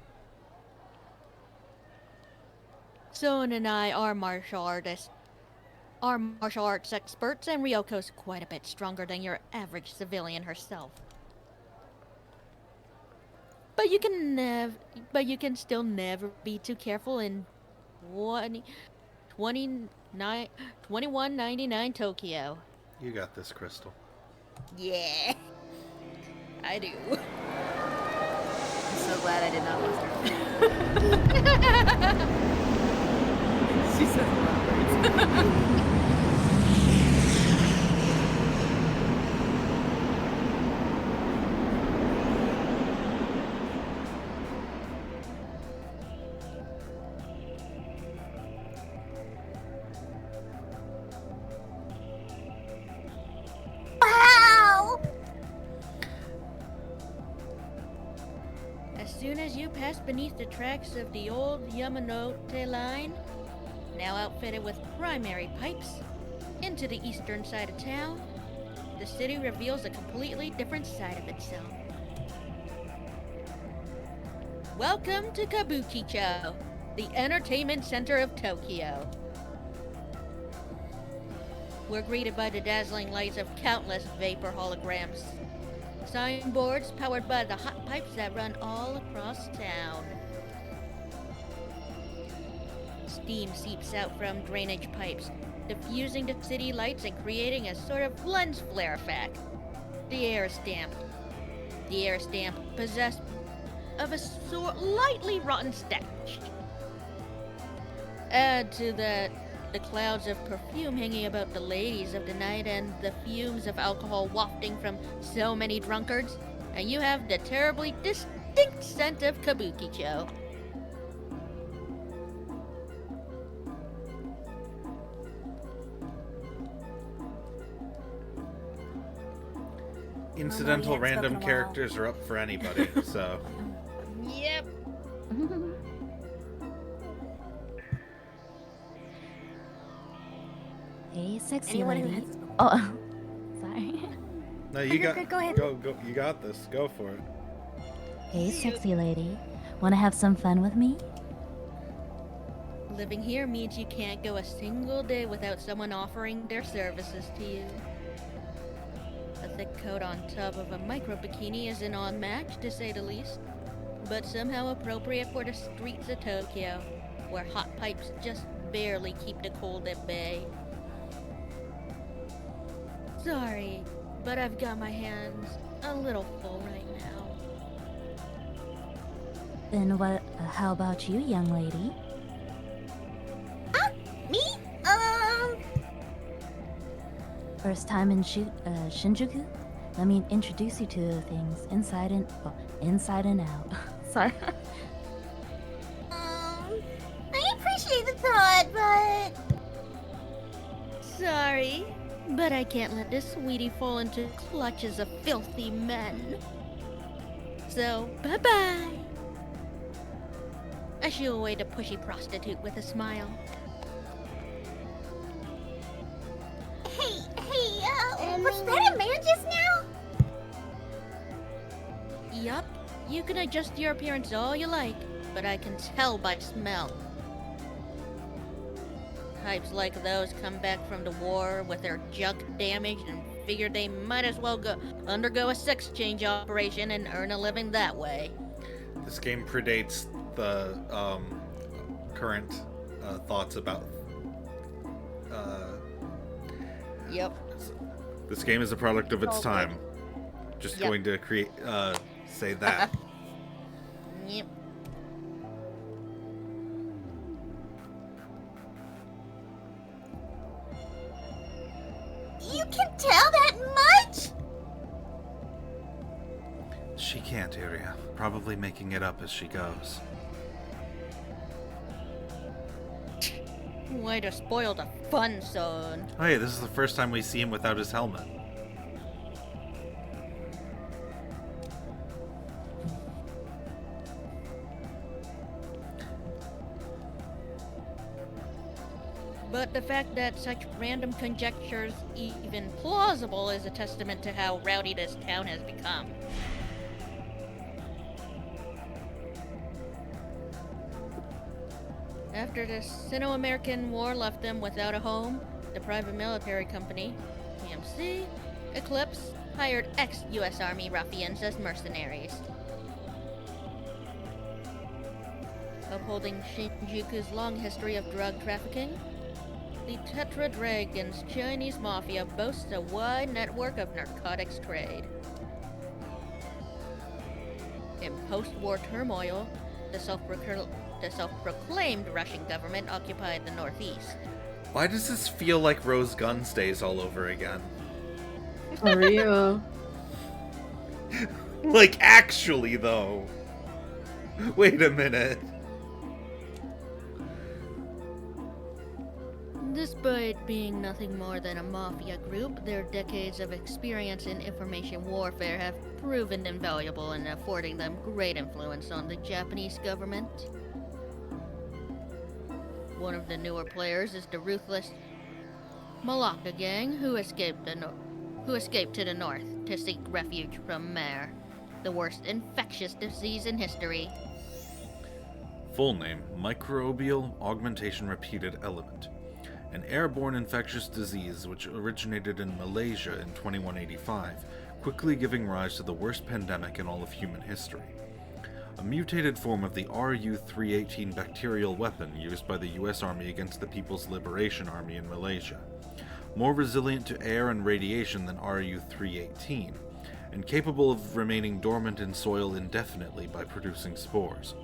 Sona and I are martial artists. Are martial arts experts, and Ryoko's quite a bit stronger than your average civilian herself. But you can still never be too careful in 2199 Tokyo. You got this, Crystal. Yeah, I do. I'm so glad I did not lose her. She says a lot of words. Wow! As soon as you pass beneath the tracks of the old Yamanote line, now outfitted with primary pipes, into the eastern side of town, the city reveals a completely different side of itself. Welcome to Kabukicho, the entertainment center of Tokyo. We're greeted by the dazzling lights of countless vapor holograms. Signboards powered by the hot pipes that run all across town. Steam seeps out from drainage pipes, diffusing the city lights and creating a sort of lens flare effect. The air is damp. The air is damp, possessed of a lightly rotten stench. Add to that the clouds of perfume hanging about the ladies of the night and the fumes of alcohol wafting from so many drunkards, and you have the terribly distinct scent of Kabukicho. Incidental random characters are up for anybody, so. Yep. Hey, sexy Anyone who lady. has- Oh, sorry. No, you got. Go ahead. Go. You got this. Go for it. Hey, sexy lady. Want to have some fun with me? Living here means you can't go a single day without someone offering their services to you. A thick coat on top of a micro bikini is an odd match, to say the least, but somehow appropriate for the streets of Tokyo, where hot pipes just barely keep the cold at bay. Sorry, but I've got my hands a little full right now. Then what? How about you, young lady? Me? First time in Shinjuku? Let me introduce you to things inside and out. Sorry. I appreciate the thought, but Sorry, but I can't let this sweetie fall into clutches of filthy men. So, bye-bye. I shoo away the pushy prostitute with a smile. hey, was that a man just now? Yup, you can adjust your appearance all you like, but I can tell by smell. Types like those come back from the war with their junk damaged and figure they might as well undergo a sex change operation and earn a living that way. This game predates the current thoughts about. Yep. This game is a product of its Oh, time. Just Yep. going to say that. Yep. You can tell that much? She can't, Iria. Probably making it up as she goes. Way to spoil the fun, son. Oh, hey, this is the first time we see him without his helmet. But the fact that such random conjectures even plausible is a testament to how rowdy this town has become. After the Sino-American War left them without a home, the private military company, PMC, Eclipse, hired ex-US Army ruffians as mercenaries. Upholding Shinjuku's long history of drug trafficking, the Tetradragon's Chinese mafia boasts a wide network of narcotics trade. In post-war turmoil, the self-proclaimed Russian government occupied the northeast. Why does this feel like Rose Guns Days all over again? For real. Like, actually, though. Wait a minute. Despite being nothing more than a mafia group, their decades of experience in information warfare have proven invaluable in affording them great influence on the Japanese government. One of the newer players is the ruthless Malacca gang, who escaped to the north to seek refuge from Mare, the worst infectious disease in history. Full name, Microbial Augmentation Repeated Element. An airborne infectious disease which originated in Malaysia in 2185, quickly giving rise to the worst pandemic in all of human history. A mutated form of the RU-318 bacterial weapon used by the US Army against the People's Liberation Army in Malaysia. More resilient to air and radiation than RU-318, and capable of remaining dormant in soil indefinitely by producing spores.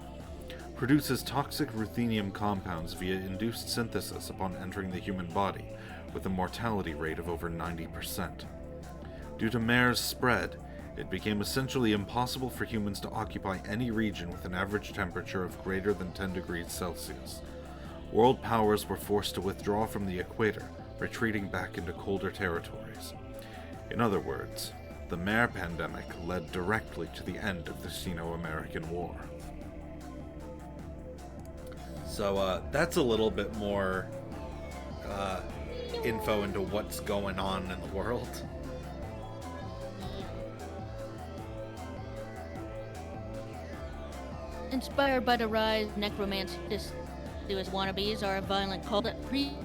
Produces toxic ruthenium compounds via induced synthesis upon entering the human body, with a mortality rate of over 90%. Due to Mare's spread, it became essentially impossible for humans to occupy any region with an average temperature of greater than 10 degrees Celsius. World powers were forced to withdraw from the equator, retreating back into colder territories. In other words, the Mare pandemic led directly to the end of the Sino-American War. So that's a little bit more info into what's going on in the world. Inspired by the rise of Sue's wannabes are a violent cult that preaches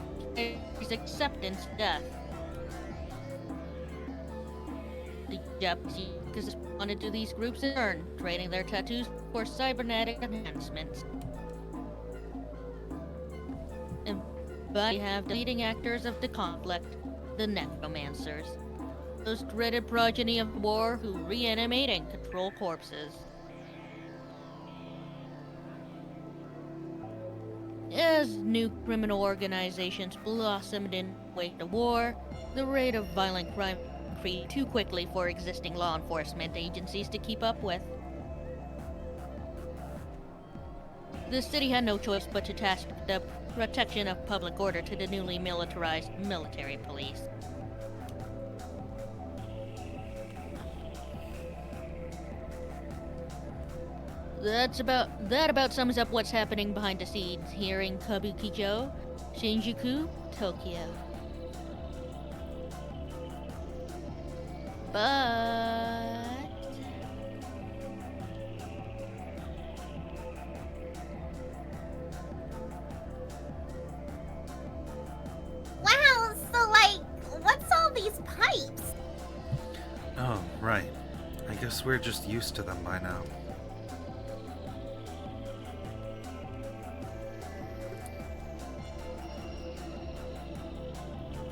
acceptance death. The Japanese wanted to these groups in turn, trading their tattoos for cybernetic enhancements. But we have the leading actors of the conflict, the Necromancers. Those dreaded progeny of war who reanimate and control corpses. As new criminal organizations blossomed in the wake of war, the rate of violent crime increased too quickly for existing law enforcement agencies to keep up with. The city had no choice but to task the protection of public order to the newly militarized military police. That about sums up what's happening behind the scenes here in Kabukicho, Shinjuku, Tokyo. But Wow, so like, what's all these pipes? Oh, right. I guess we're just used to them by now.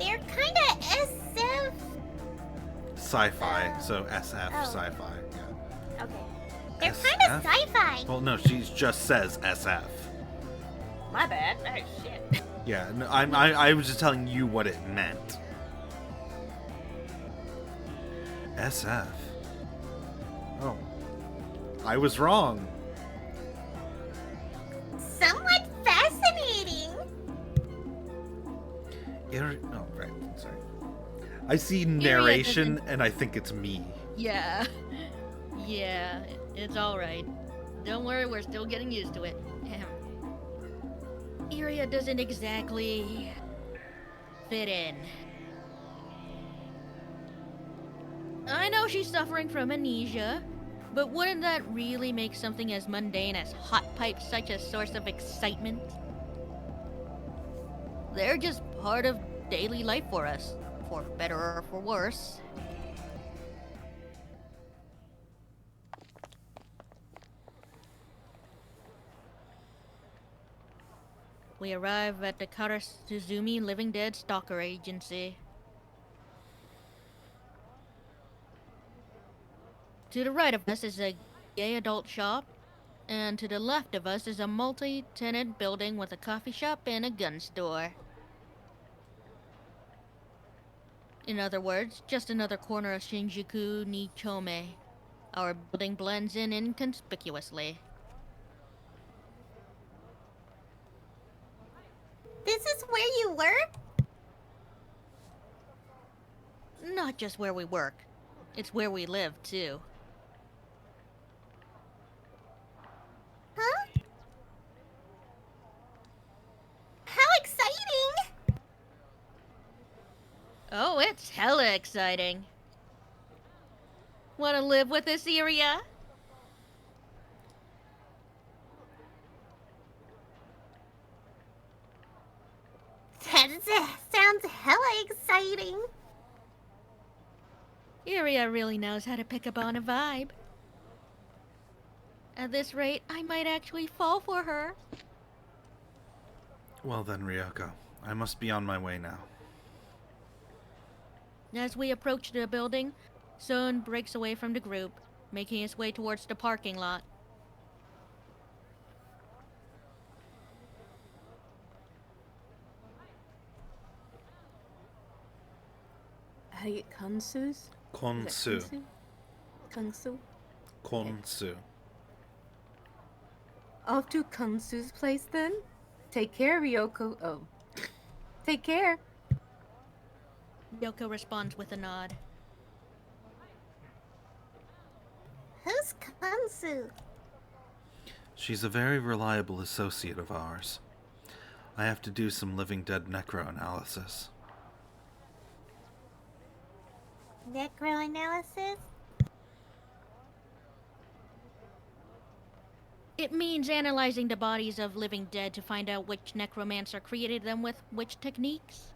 They're kinda SF. Sci-fi, so SF, Oh. sci-fi, yeah. Okay. They're SF? kinda sci-fi. Well, no, she just says SF. my bad. Oh shit. Yeah, no, I was just telling you what it meant. SF. Oh. I was wrong. Somewhat fascinating. Oh, right, sorry. I see narration and I think it's me. Yeah. Yeah, it's alright. Don't worry, we're still getting used to it. Iria doesn't exactly fit in. I know she's suffering from amnesia, but wouldn't that really make something as mundane as hot pipes such a source of excitement? They're just part of daily life for us, for better or for worse. We arrive at the Karasuzumi Living Dead Stalker Agency. To the right of us is a gay adult shop, and to the left of us is a multi-tenant building with a coffee shop and a gun store. In other words, just another corner of Shinjuku Nichome. Our building blends in inconspicuously. This is where you work? Not just where we work, it's where we live, too. Huh? How exciting! Oh, it's hella exciting. Wanna live with this Iria? That sounds hella exciting. Iria really knows how to pick up on a vibe. At this rate, I might actually fall for her. Well then, Ryoko, I must be on my way now. As we approach the building, Son breaks away from the group, making his way towards the parking lot. Hey, Kansu's? Konsu. Kansu? Konsu. Off to Kansu's place then? Take care, Ryoko. Oh. Take care. Yoko responds with a nod. Who's Kansu? She's a very reliable associate of ours. I have to do some living dead necro analysis. Necroanalysis? It means analyzing the bodies of living dead to find out which necromancer created them with which techniques.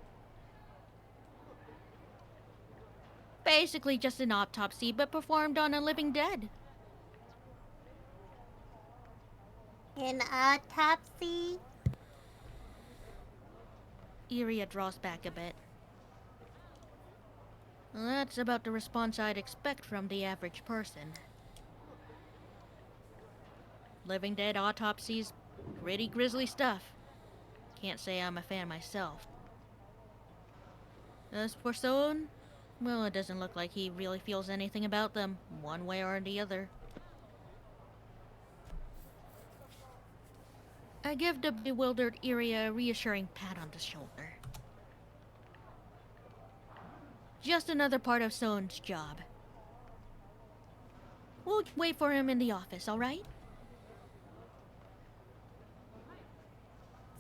Basically just an autopsy, but performed on a living dead. An autopsy? Iria draws back a bit. That's about the response I'd expect from the average person. Living dead autopsies, pretty grisly stuff. Can't say I'm a fan myself. As for Sohn, well, it doesn't look like he really feels anything about them, one way or the other. I give the bewildered Iria a reassuring pat on the shoulder. Just another part of Sohn's job. We'll wait for him in the office, alright?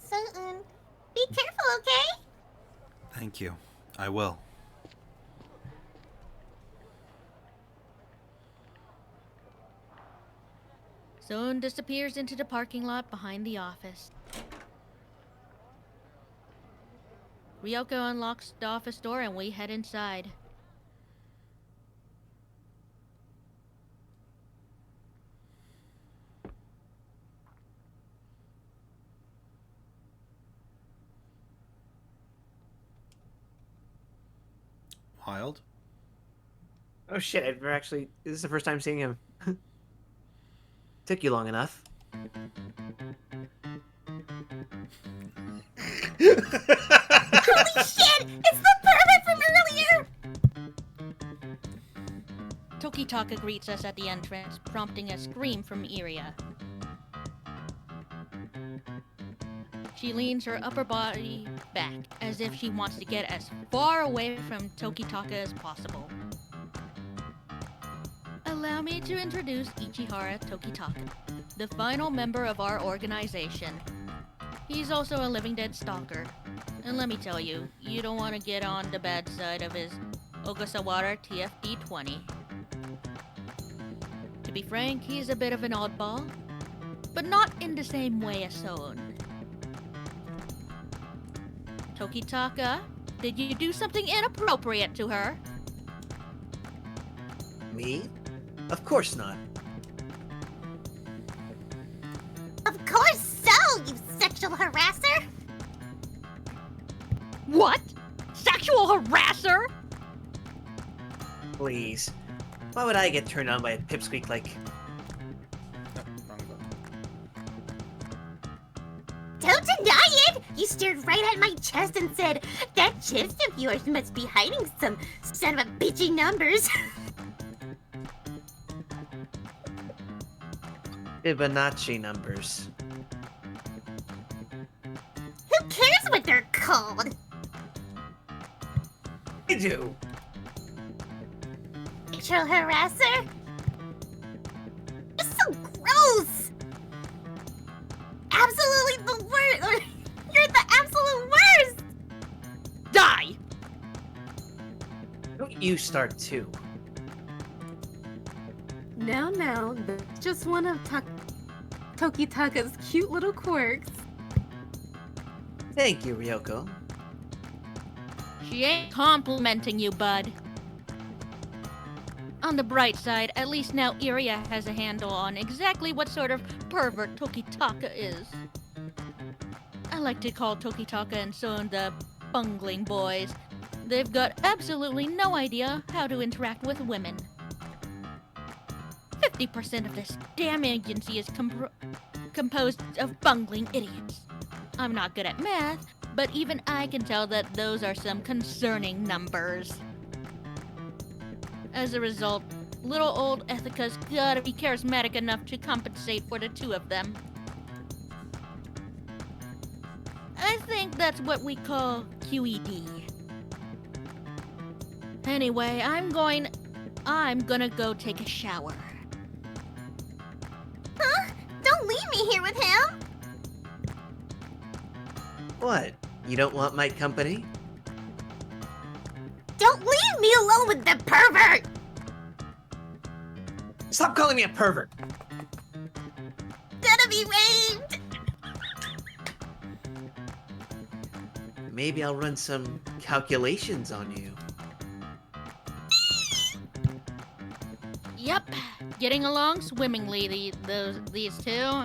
Soon. Be careful, okay? Thank you. I will. Sohn disappears into the parking lot behind the office. Ryoko unlocks the office door and we head inside. Wild? Oh shit, I've never actually... This is the first time seeing him. Took you long enough. Holy shit! It's the pervert from earlier! Tokitaka greets us at the entrance, prompting a scream from Iria. She leans her upper body back, as if she wants to get as far away from Tokitaka as possible. Allow me to introduce Ichihara Tokitaka, the final member of our organization. He's also a living dead stalker. And let me tell you, you don't want to get on the bad side of his Ogasawara TFD-20. To be frank, he's a bit of an oddball, but not in the same way as Sohn. Tokitaka, did you do something inappropriate to her? Me? Of course not. Of course so, you sexual harasser! What? Sexual harasser? Please. Why would I get turned on by a pipsqueak like... Nope, wrong button. Don't deny it! You stared right at my chest and said, that chest of yours must be hiding some son of a bitchy numbers. Fibonacci numbers. Who cares what they're called? I do. Sexual harasser? You're so gross! Absolutely the worst! You're the absolute worst! Die! Don't you start too. No, that's just one of Tokitaka's cute little quirks. Thank you, Ryoko. She ain't complimenting you, bud. On the bright side, at least now Iria has a handle on exactly what sort of pervert Tokitaka is. I like to call Tokitaka and Sohn the bungling boys. They've got absolutely no idea how to interact with women. 50% of this damn agency is composed of bungling idiots. I'm not good at math, but even I can tell that those are some concerning numbers. As a result, little old Ethica's gotta be charismatic enough to compensate for the two of them. I think that's what we call QED. Anyway, I'm gonna go take a shower. Huh? Don't leave me here with him! What? You don't want my company? Don't leave me alone with the pervert! Stop calling me a pervert! Then be raped! Maybe I'll run some calculations on you. Yep, getting along swimmingly, these two.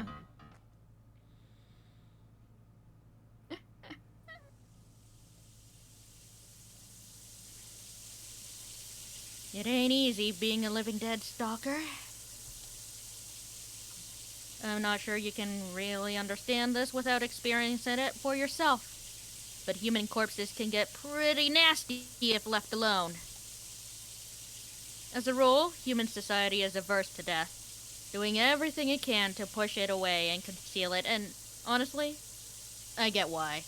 It ain't easy being a living dead stalker. I'm not sure you can really understand this without experiencing it for yourself. But human corpses can get pretty nasty if left alone. As a rule, human society is averse to death, doing everything it can to push it away and conceal it, and honestly, I get why.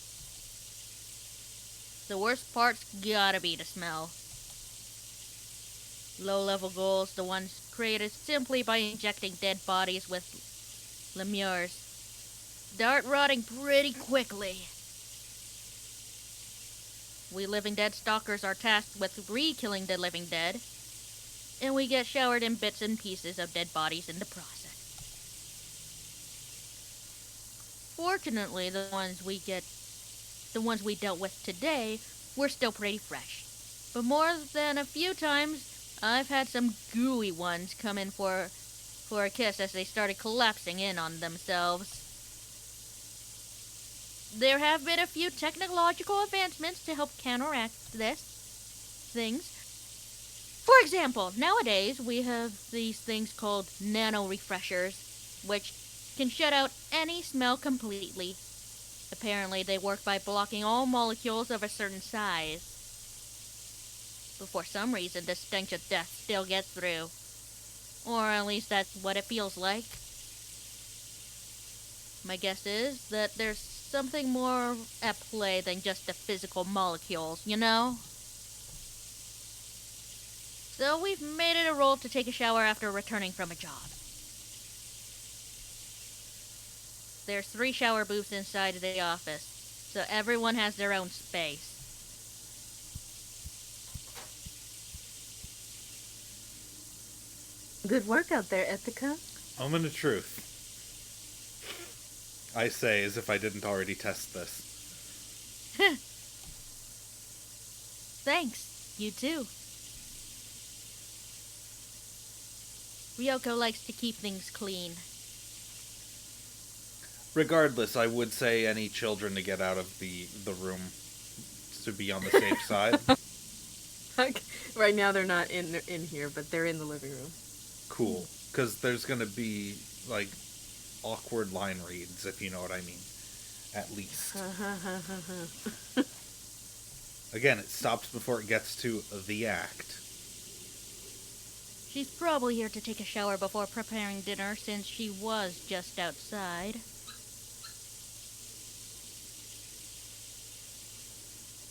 The worst part's gotta be the smell. Low-level ghouls, the ones created simply by injecting dead bodies with lemures, start rotting pretty quickly. We living dead stalkers are tasked with re-killing the living dead, and we get showered in bits and pieces of dead bodies in the process. Fortunately, the ones we dealt with today were still pretty fresh. But more than a few times, I've had some gooey ones come in for a kiss as they started collapsing in on themselves. There have been a few technological advancements to help counteract things. For example, nowadays we have these things called nano refreshers, which can shut out any smell completely. Apparently, they work by blocking all molecules of a certain size. But for some reason, the stench of death still gets through. Or at least that's what it feels like. My guess is that there's something more at play than just the physical molecules, you know? So we've made it a rule to take a shower after returning from a job. There's 3 shower booths inside the office, so everyone has their own space. Good work out there, Ethica. Moment of truth. I say as if I didn't already test this. Thanks. You too. Ryoko likes to keep things clean. Regardless, I would say any children to get out of the room to be on the safe side. Right now they're not in here, but they're in the living room. Cool. Because there's going to be, like, awkward line reads, if you know what I mean. At least. Again, it stops before it gets to the act. She's probably here to take a shower before preparing dinner since she was just outside.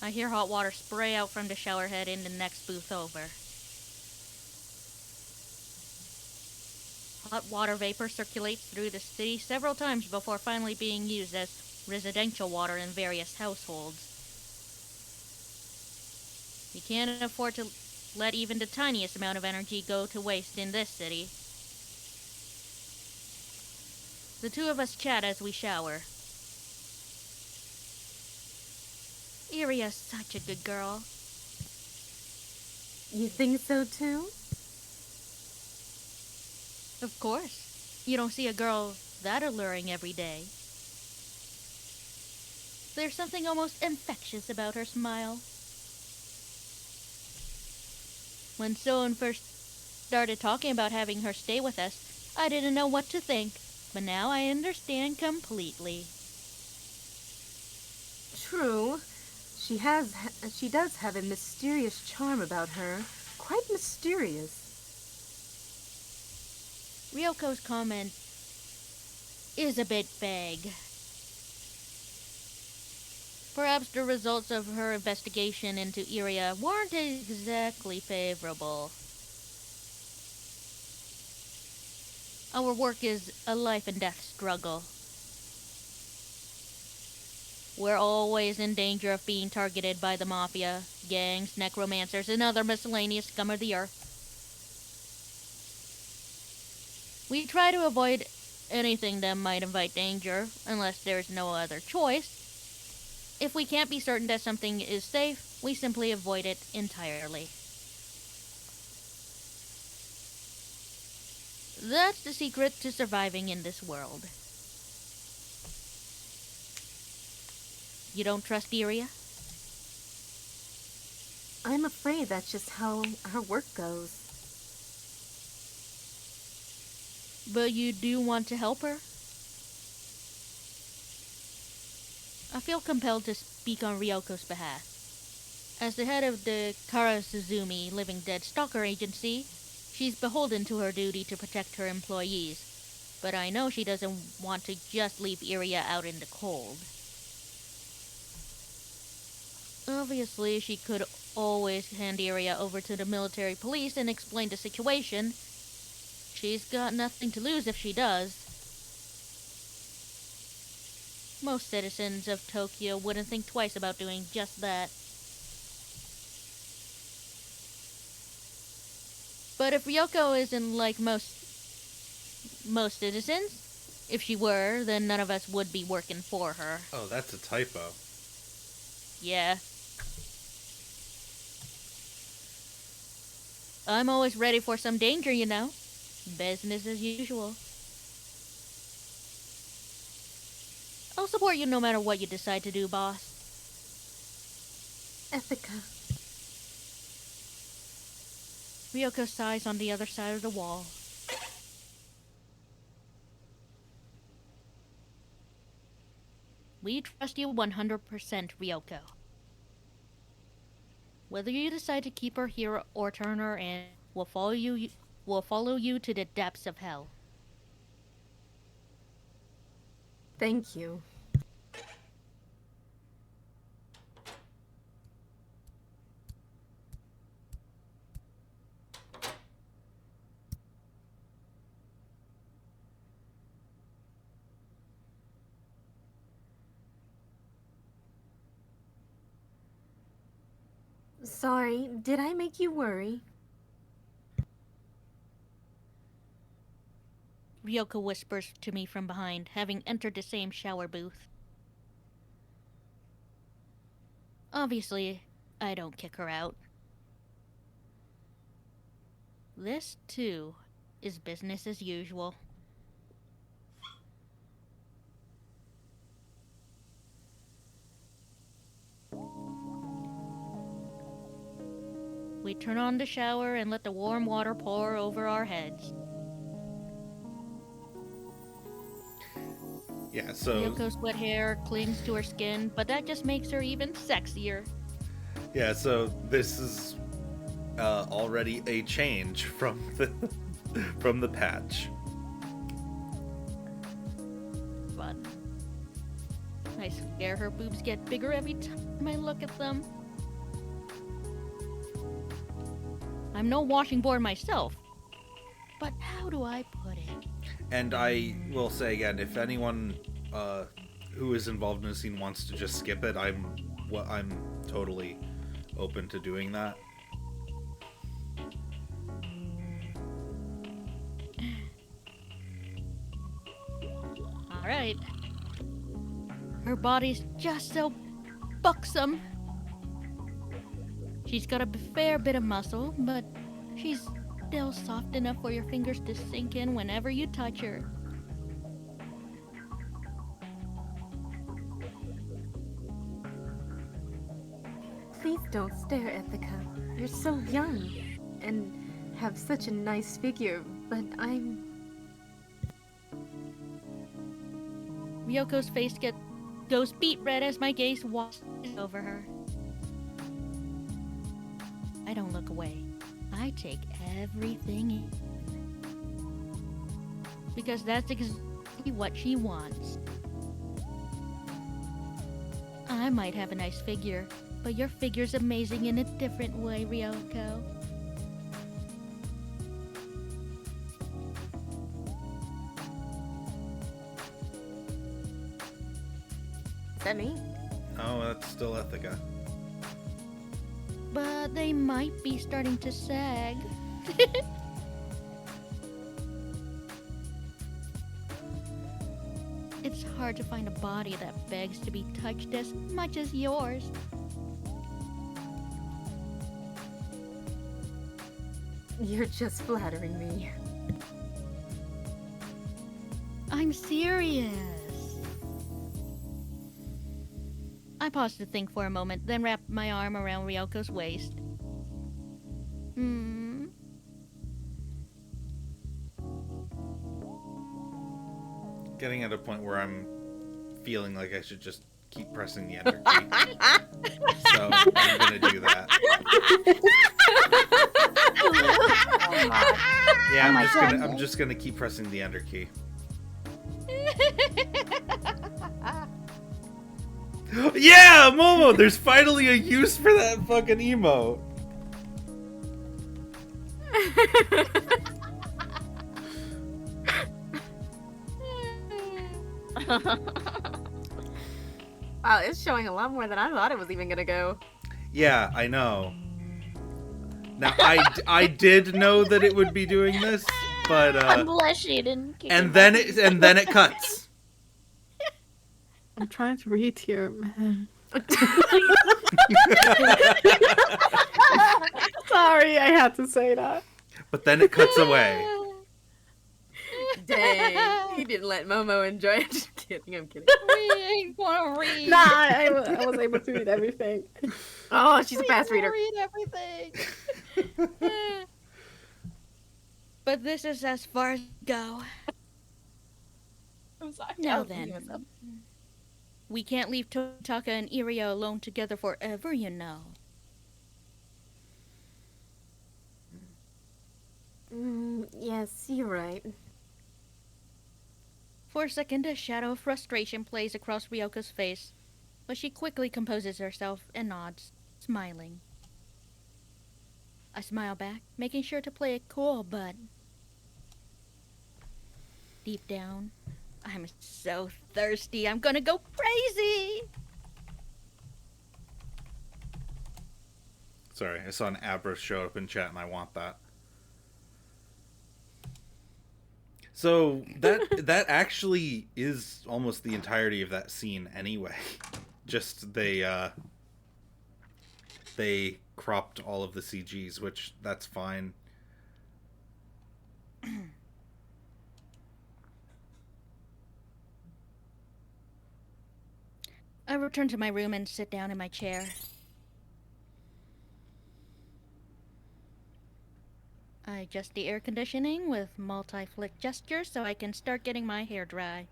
I hear hot water spray out from the shower head in the next booth over. Hot water vapor circulates through the city several times before finally being used as residential water in various households. You can't afford to let even the tiniest amount of energy go to waste in this city. The two of us chat as we shower. Iria's such a good girl. You think so too? Of course. You don't see a girl that alluring every day. There's something almost infectious about her smile. When Soen first started talking about having her stay with us, I didn't know what to think, but now I understand completely. True. She does have a mysterious charm about her. Quite mysterious. Ryoko's comment is a bit vague. Perhaps the results of her investigation into Iria weren't exactly favorable. Our work is a life and death struggle. We're always in danger of being targeted by the mafia, gangs, necromancers, and other miscellaneous scum of the earth. We try to avoid anything that might invite danger, unless there's no other choice. If we can't be certain that something is safe, we simply avoid it entirely. That's the secret to surviving in this world. You don't trust Iria? I'm afraid that's just how her work goes. But you do want to help her? I feel compelled to speak on Ryoko's behalf. As the head of the Kara Suzumi Living Dead Stalker Agency, she's beholden to her duty to protect her employees. But I know she doesn't want to just leave Iria out in the cold. Obviously, she could always hand Iria over to the military police and explain the situation. She's got nothing to lose if she does. Most citizens of Tokyo wouldn't think twice about doing just that. But if Ryoko isn't like most citizens, if she were, then none of us would be working for her. Oh, that's a typo. Yeah. I'm always ready for some danger, you know. Business as usual. I'll support you no matter what you decide to do, boss. Ethica. Ryoko sighs on the other side of the wall. We trust you 100%, Ryoko. Whether you decide to keep her here or turn her in, we'll follow you to the depths of hell. Thank you. Sorry, did I make you worry? Ryoko whispers to me from behind, having entered the same shower booth. Obviously, I don't kick her out. This, too, is business as usual. We turn on the shower and let the warm water pour over our heads. Yeah, so... Ryoko's wet hair clings to her skin, but that just makes her even sexier. Yeah, so this is already a change from the patch. Fun. I swear her boobs get bigger every time I look at them. I'm no washing board myself, but how do I put it? And I will say again, if anyone who is involved in the scene wants to just skip it, I'm totally open to doing that. Alright. Her body's just so buxom. She's got a fair bit of muscle, but she's still soft enough for your fingers to sink in whenever you touch her. Please don't stare, Ethica. You're so young and have such a nice figure, but I'm... Ryoko's face goes beet red as my gaze washes over her. I don't look away. I take everything in. Because that's exactly what she wants. I might have a nice figure, but your figure's amazing in a different way, Ryoko. Is that me? Oh, that's still Ethica. But they might be starting to sag. hard to find a body that begs to be touched as much as yours. You're just flattering me. I'm serious. I paused to think for a moment, then wrapped my arm around Ryoko's waist. Getting at a point where I'm feeling like I should just keep pressing the enter key. So I'm gonna do that. Yeah, I'm just gonna keep pressing the enter key. Yeah, Momo, there's finally a use for that fucking emote. Wow, it's showing a lot more than I thought it was even gonna go. Yeah, I know. Now I did know that it would be doing this, but I'm blushing and then it cuts. I'm trying to read here, man. Sorry, I had to say that. But then it cuts away. Dang, he didn't let Momo enjoy it. Just kidding, I'm kidding. We ain't gonna read. Nah, I was able to read everything. Oh, she's a fast reader. Read everything. But this is as far as I go. I'm sorry. Now then, we can't leave Totaka and Irio alone together forever, you know. Yes, you're right. For a second, a shadow of frustration plays across Ryoko's face, but she quickly composes herself and nods, smiling. I smile back, making sure to play it cool, but deep down, I'm so thirsty, I'm gonna go crazy! Sorry, I saw an Abra show up in chat and I want that. So that actually is almost the entirety of that scene anyway. Just they cropped all of the CGs, which that's fine. I return to my room and sit down in my chair. I adjust the air conditioning with multi-flick gestures so I can start getting my hair dry.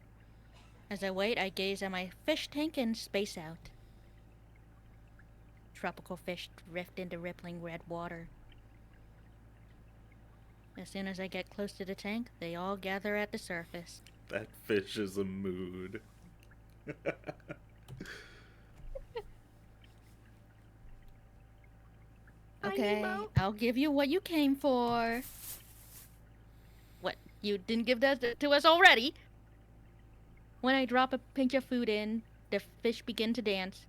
As I wait, I gaze at my fish tank and space out. Tropical fish drift into rippling red water. As soon as I get close to the tank, they all gather at the surface. That fish is a mood. Okay, I'll give you what you came for. What, you didn't give that to us already? When I drop a pinch of food in, the fish begin to dance,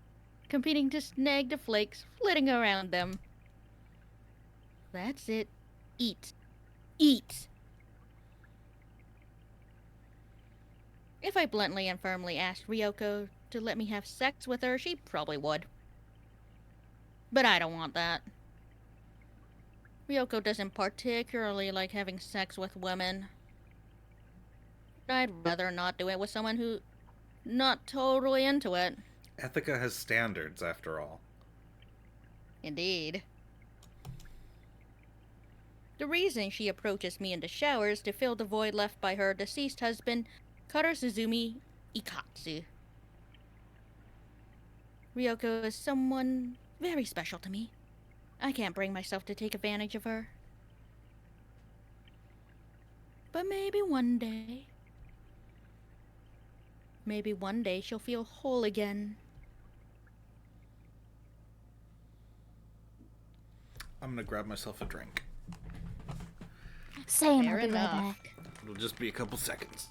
competing to snag the flakes flitting around them. That's it. Eat. Eat! If I bluntly and firmly asked Ryoko to let me have sex with her, she probably would. But I don't want that. Ryoko doesn't particularly like having sex with women. I'd rather not do it with someone who's not totally into it. Ethica has standards, after all. Indeed. The reason she approaches me in the shower is to fill the void left by her deceased husband, Karasuzumi Ikatsu. Ryoko is someone very special to me. I can't bring myself to take advantage of her. But maybe one day she'll feel whole again. I'm gonna grab myself a drink. Same, Fair I'll be right enough. back. It'll just be a couple seconds.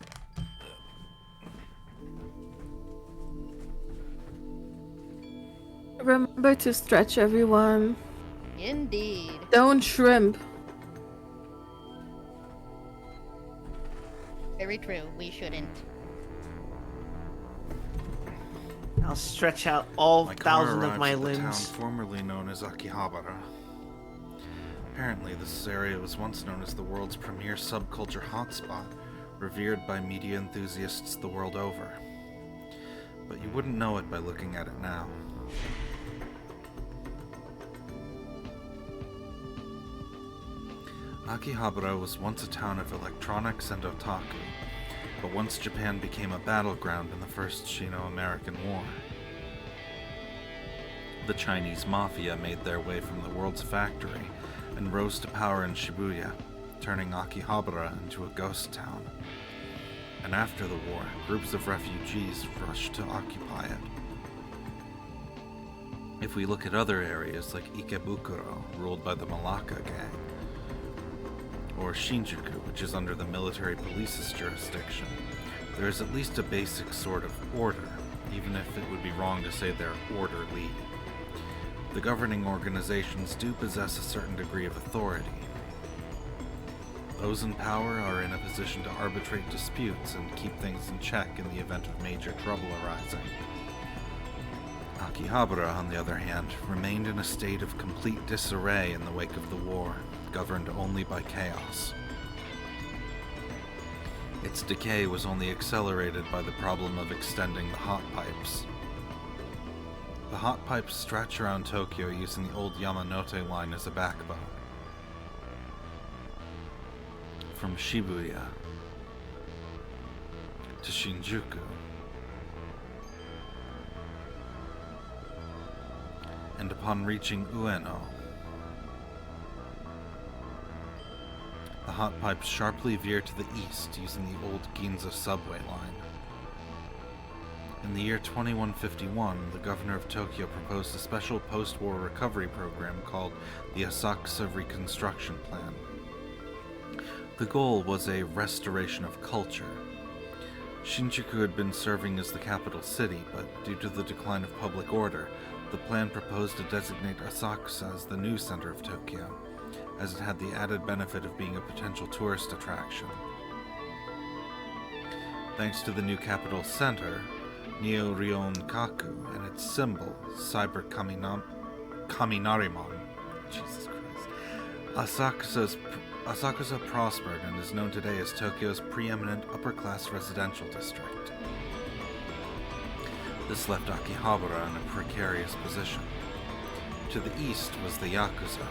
Remember to stretch, everyone. Indeed. Don't shrimp. Very true. We shouldn't. I'll stretch out all My car 1,000 of arrives my at the town limbs. formerly known as Akihabara. Apparently, this area was once known as the world's premier subculture hotspot, revered by media enthusiasts the world over. But you wouldn't know it by looking at it now. Akihabara was once a town of electronics and otaku, but once Japan became a battleground in the First Sino-American War. The Chinese mafia made their way from the world's factory and rose to power in Shibuya, turning Akihabara into a ghost town. And after the war, groups of refugees rushed to occupy it. If we look at other areas like Ikebukuro, ruled by the Malacca gang, or Shinjuku, which is under the military police's jurisdiction, there is at least a basic sort of order, even if it would be wrong to say they're orderly. The governing organizations do possess a certain degree of authority. Those in power are in a position to arbitrate disputes and keep things in check in the event of major trouble arising. Akihabara, on the other hand, remained in a state of complete disarray in the wake of the war, governed only by chaos. Its decay was only accelerated by the problem of extending the hot pipes. The hot pipes stretch around Tokyo using the old Yamanote line as a backbone. From Shibuya to Shinjuku, and upon reaching Ueno, the hot pipes sharply veer to the east using the old Ginza subway line. In the year 2151, the governor of Tokyo proposed a special post-war recovery program called the Asakusa Reconstruction Plan. The goal was a restoration of culture. Shinjuku had been serving as the capital city, but due to the decline of public order, the plan proposed to designate Asakusa as the new center of Tokyo, as it had the added benefit of being a potential tourist attraction. Thanks to the new capital center, Neo-Ryon Kaku, and its symbol, Cyber Kaminarimon, Jesus Christ, Asakusa prospered and is known today as Tokyo's preeminent upper-class residential district. This left Akihabara in a precarious position. To the east was the Yakuza.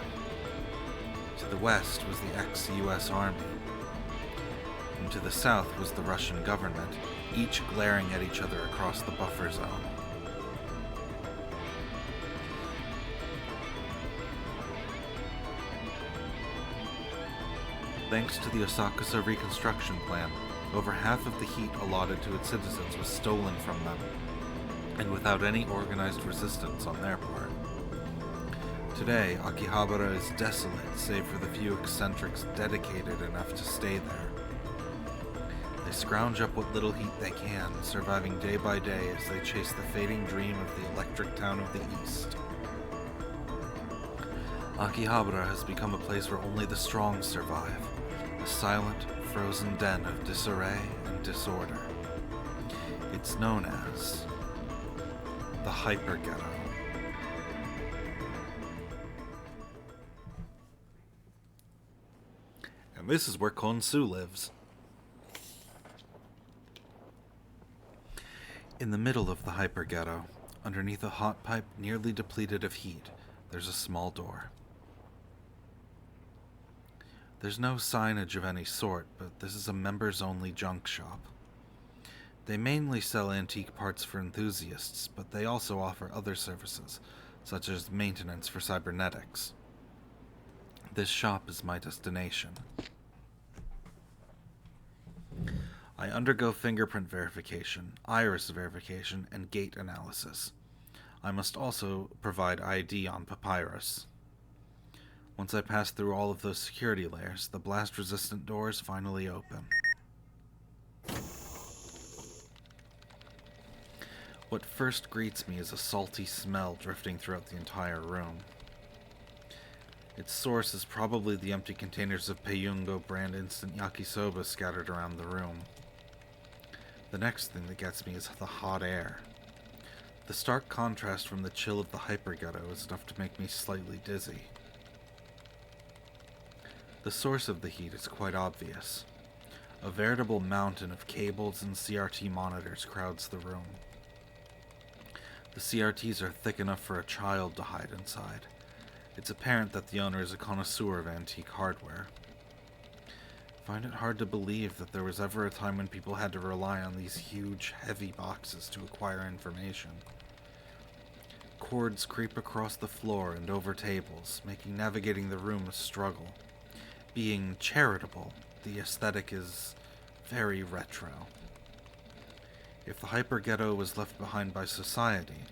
To the west was the ex-US Army. And to the south was the Russian government, each glaring at each other across the buffer zone. Thanks to the Asakusa Reconstruction Plan, over half of the heat allotted to its citizens was stolen from them, and without any organized resistance on their part. Today, Akihabara is desolate save for the few eccentrics dedicated enough to stay there. They scrounge up what little heat they can, surviving day by day as they chase the fading dream of the electric town of the East. Akihabara has become a place where only the strong survive, a silent, frozen den of disarray and disorder. It's known as the Hyper Ghetto. And this is where Konsu lives. In the middle of the Hyper Ghetto, underneath a hot pipe nearly depleted of heat, there's a small door. There's no signage of any sort, but this is a members-only junk shop. They mainly sell antique parts for enthusiasts, but they also offer other services, such as maintenance for cybernetics. This shop is my destination. I undergo fingerprint verification, iris verification, and gait analysis. I must also provide ID on Papyrus. Once I pass through all of those security layers, the blast-resistant doors finally open. What first greets me is a salty smell drifting throughout the entire room. Its source is probably the empty containers of Peiyungo brand instant yakisoba scattered around the room. The next thing that gets me is the hot air. The stark contrast from the chill of the hyper-ghetto is enough to make me slightly dizzy. The source of the heat is quite obvious. A veritable mountain of cables and CRT monitors crowds the room. The CRTs are thick enough for a child to hide inside. It's apparent that the owner is a connoisseur of antique hardware. I find it hard to believe that there was ever a time when people had to rely on these huge, heavy boxes to acquire information. Cords creep across the floor and over tables, making navigating the room a struggle. Being charitable, the aesthetic is very retro. If the hyper-ghetto was left behind by society,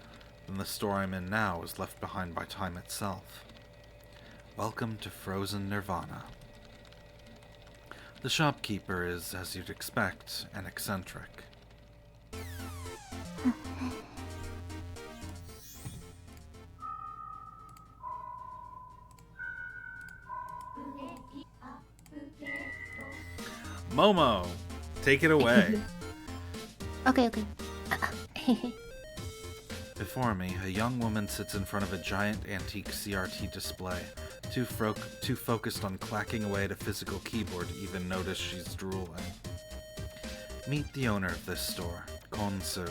then the store I'm in now is left behind by time itself. Welcome to frozen nirvana. The shopkeeper is, as you'd expect, an eccentric. Momo, take it away. Okay. Before me, a young woman sits in front of a giant antique CRT display, too focused on clacking away at a physical keyboard to even notice she's drooling. Meet the owner of this store, Konsu.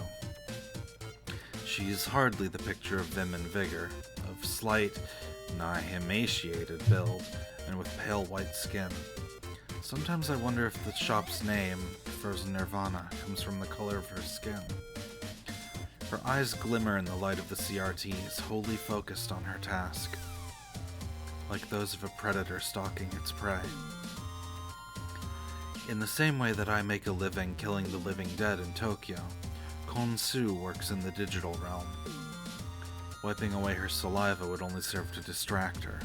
She's hardly the picture of vim and vigor, of slight, nigh emaciated build, and with pale white skin. Sometimes I wonder if the shop's name, Frozen Nirvana, comes from the color of her skin. Her eyes glimmer in the light of the CRTs, wholly focused on her task, like those of a predator stalking its prey. In the same way that I make a living killing the living dead in Tokyo, Konsu works in the digital realm. Wiping away her saliva would only serve to distract her.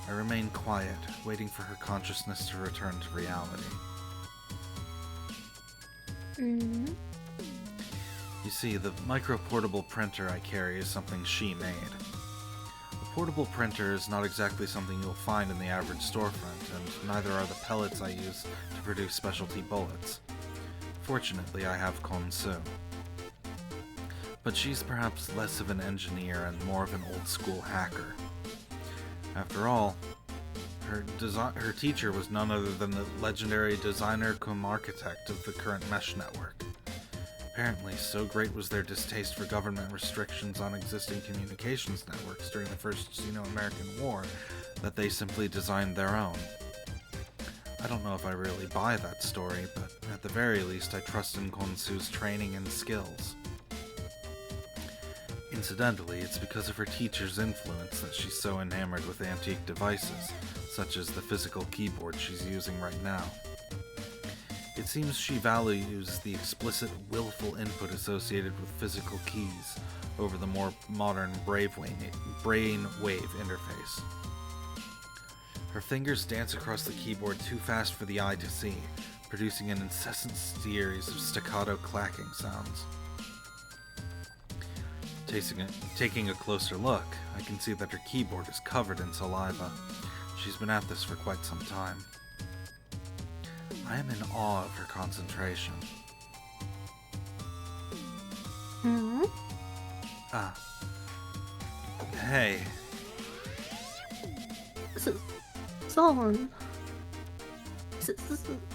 I remain quiet, waiting for her consciousness to return to reality. Mm. You see, the micro-portable printer I carry is something she made. A portable printer is not exactly something you'll find in the average storefront, and neither are the pellets I use to produce specialty bullets. Fortunately, I have Konsu. But she's perhaps less of an engineer and more of an old-school hacker. After all, her teacher was none other than the legendary designer cum architect of the current mesh network. Apparently, so great was their distaste for government restrictions on existing communications networks during the First Sino-American War that they simply designed their own. I don't know if I really buy that story, but at the very least I trust in Konsu's training and skills. Incidentally, it's because of her teacher's influence that she's so enamored with antique devices, such as the physical keyboard she's using right now. It seems she values the explicit, willful input associated with physical keys over the more modern brainwave interface. Her fingers dance across the keyboard too fast for the eye to see, producing an incessant series of staccato clacking sounds. Taking a closer look, I can see that her keyboard is covered in saliva. She's been at this for quite some time. I am in awe of her concentration. Hmm? Ah. Hey. Solon.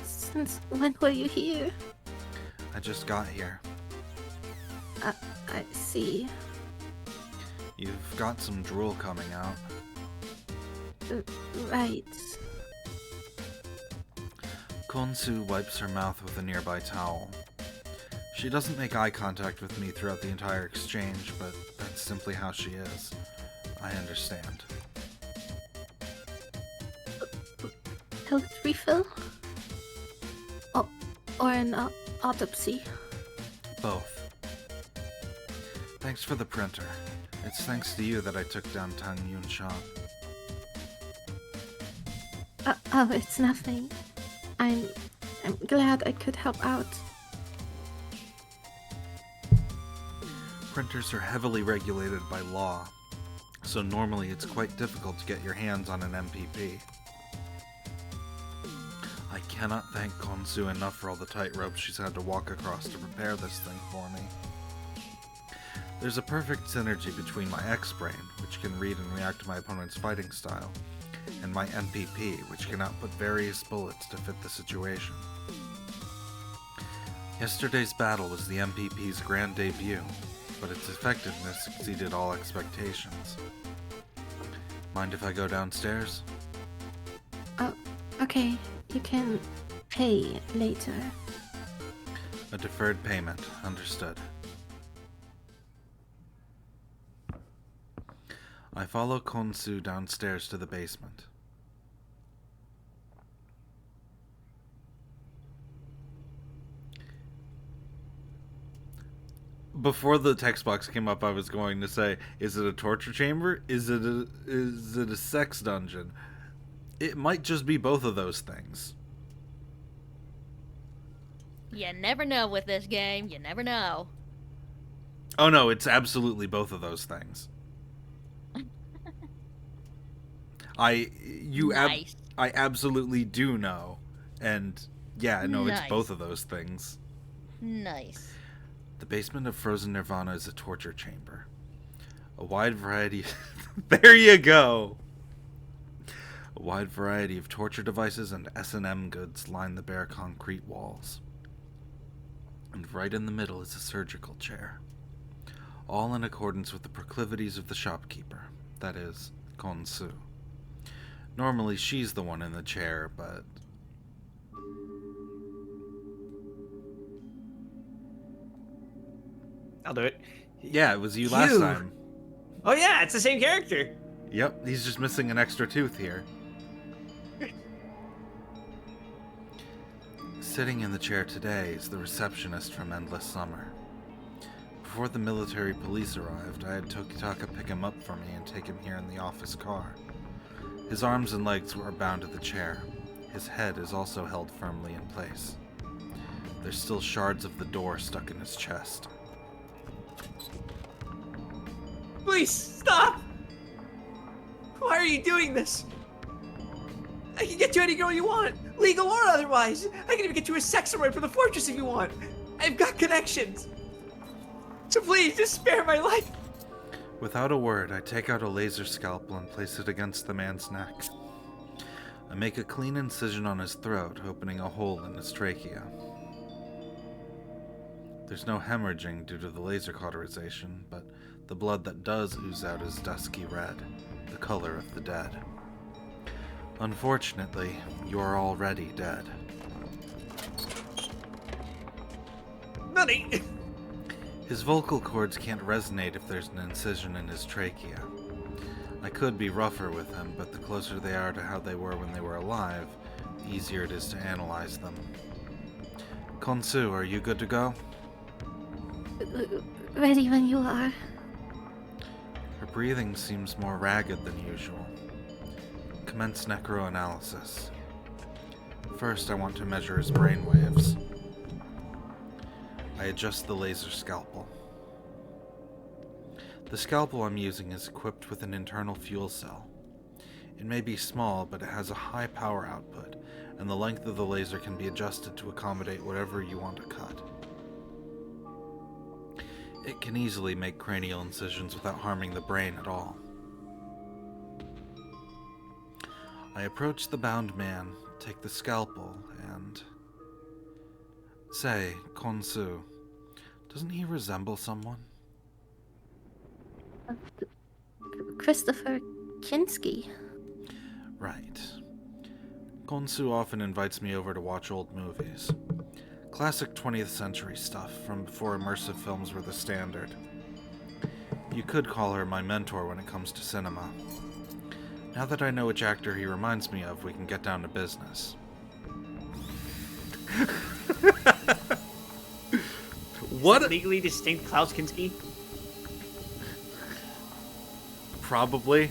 Since when were you here? I just got here. I see. You've got some drool coming out. Right. Konsu wipes her mouth with a nearby towel. She doesn't make eye contact with me throughout the entire exchange, but that's simply how she is. I understand. Pellet refill? Or an autopsy? Both. Thanks for the printer. It's thanks to you that I took down Tang Yunshan. Oh, it's nothing. I'm glad I could help out. Printers are heavily regulated by law, so normally it's quite difficult to get your hands on an MPP. I cannot thank Konsu enough for all the tightrope she's had to walk across to prepare this thing for me. There's a perfect synergy between my X-Brain, which can read and react to my opponent's fighting style, and my MPP, which can output various bullets to fit the situation. Yesterday's battle was the MPP's grand debut, but its effectiveness exceeded all expectations. Mind if I go downstairs? Oh, okay. You can pay later. A deferred payment, understood. I follow Konsu downstairs to the basement. Before the text box came up, I was going to say, is it a torture chamber? Is it a sex dungeon? It might just be both of those things. You never know with this game. You never know. Oh no, it's absolutely both of those things. Nice. I absolutely do know. And yeah, no, Nice. it's both of those things. Nice. The basement of Frozen Nirvana is a torture chamber. A wide variety... There you go! A wide variety of torture devices and S&M goods line the bare concrete walls. And right in the middle is a surgical chair. All in accordance with the proclivities of the shopkeeper. That is, Konsu. Normally she's the one in the chair, but... I'll do it. Yeah, it was you last time. Oh yeah, it's the same character. Yep, he's just missing an extra tooth here. Sitting in the chair today is the receptionist from Endless Summer. Before the military police arrived, I had Tokitaka pick him up for me and take him here in the office car. His arms and legs are bound to the chair. His head is also held firmly in place. There's still shards of the door stuck in his chest. Please, stop! Why are you doing this? I can get you any girl you want, legal or otherwise. I can even get you a sex ride for the fortress if you want. I've got connections. So please, just spare my life. Without a word, I take out a laser scalpel and place it against the man's neck. I make a clean incision on his throat, opening a hole in his trachea. There's no hemorrhaging due to the laser cauterization, but the blood that does ooze out is dusky red, the color of the dead. Unfortunately, you are already dead. Nani! His vocal cords can't resonate if there's an incision in his trachea. I could be rougher with him, but the closer they are to how they were when they were alive, the easier it is to analyze them. Konsu, are you good to go? Ready when you are. Her breathing seems more ragged than usual. Commence Necro analysis. First, I want to measure his brainwaves. I adjust the laser scalpel. The scalpel I'm using is equipped with an internal fuel cell. It may be small, but it has a high power output, and the length of the laser can be adjusted to accommodate whatever you want to cut. It can easily make cranial incisions without harming the brain at all. I approach the bound man, take the scalpel, and... Say, Konsu, doesn't he resemble someone? Christopher Kinski. Right. Konsu often invites me over to watch old movies. Classic 20th century stuff from before immersive films were the standard. You could call her my mentor when it comes to cinema. Now that I know which actor he reminds me of, we can get down to business. What? Legally distinct Klaus Kinski? Probably.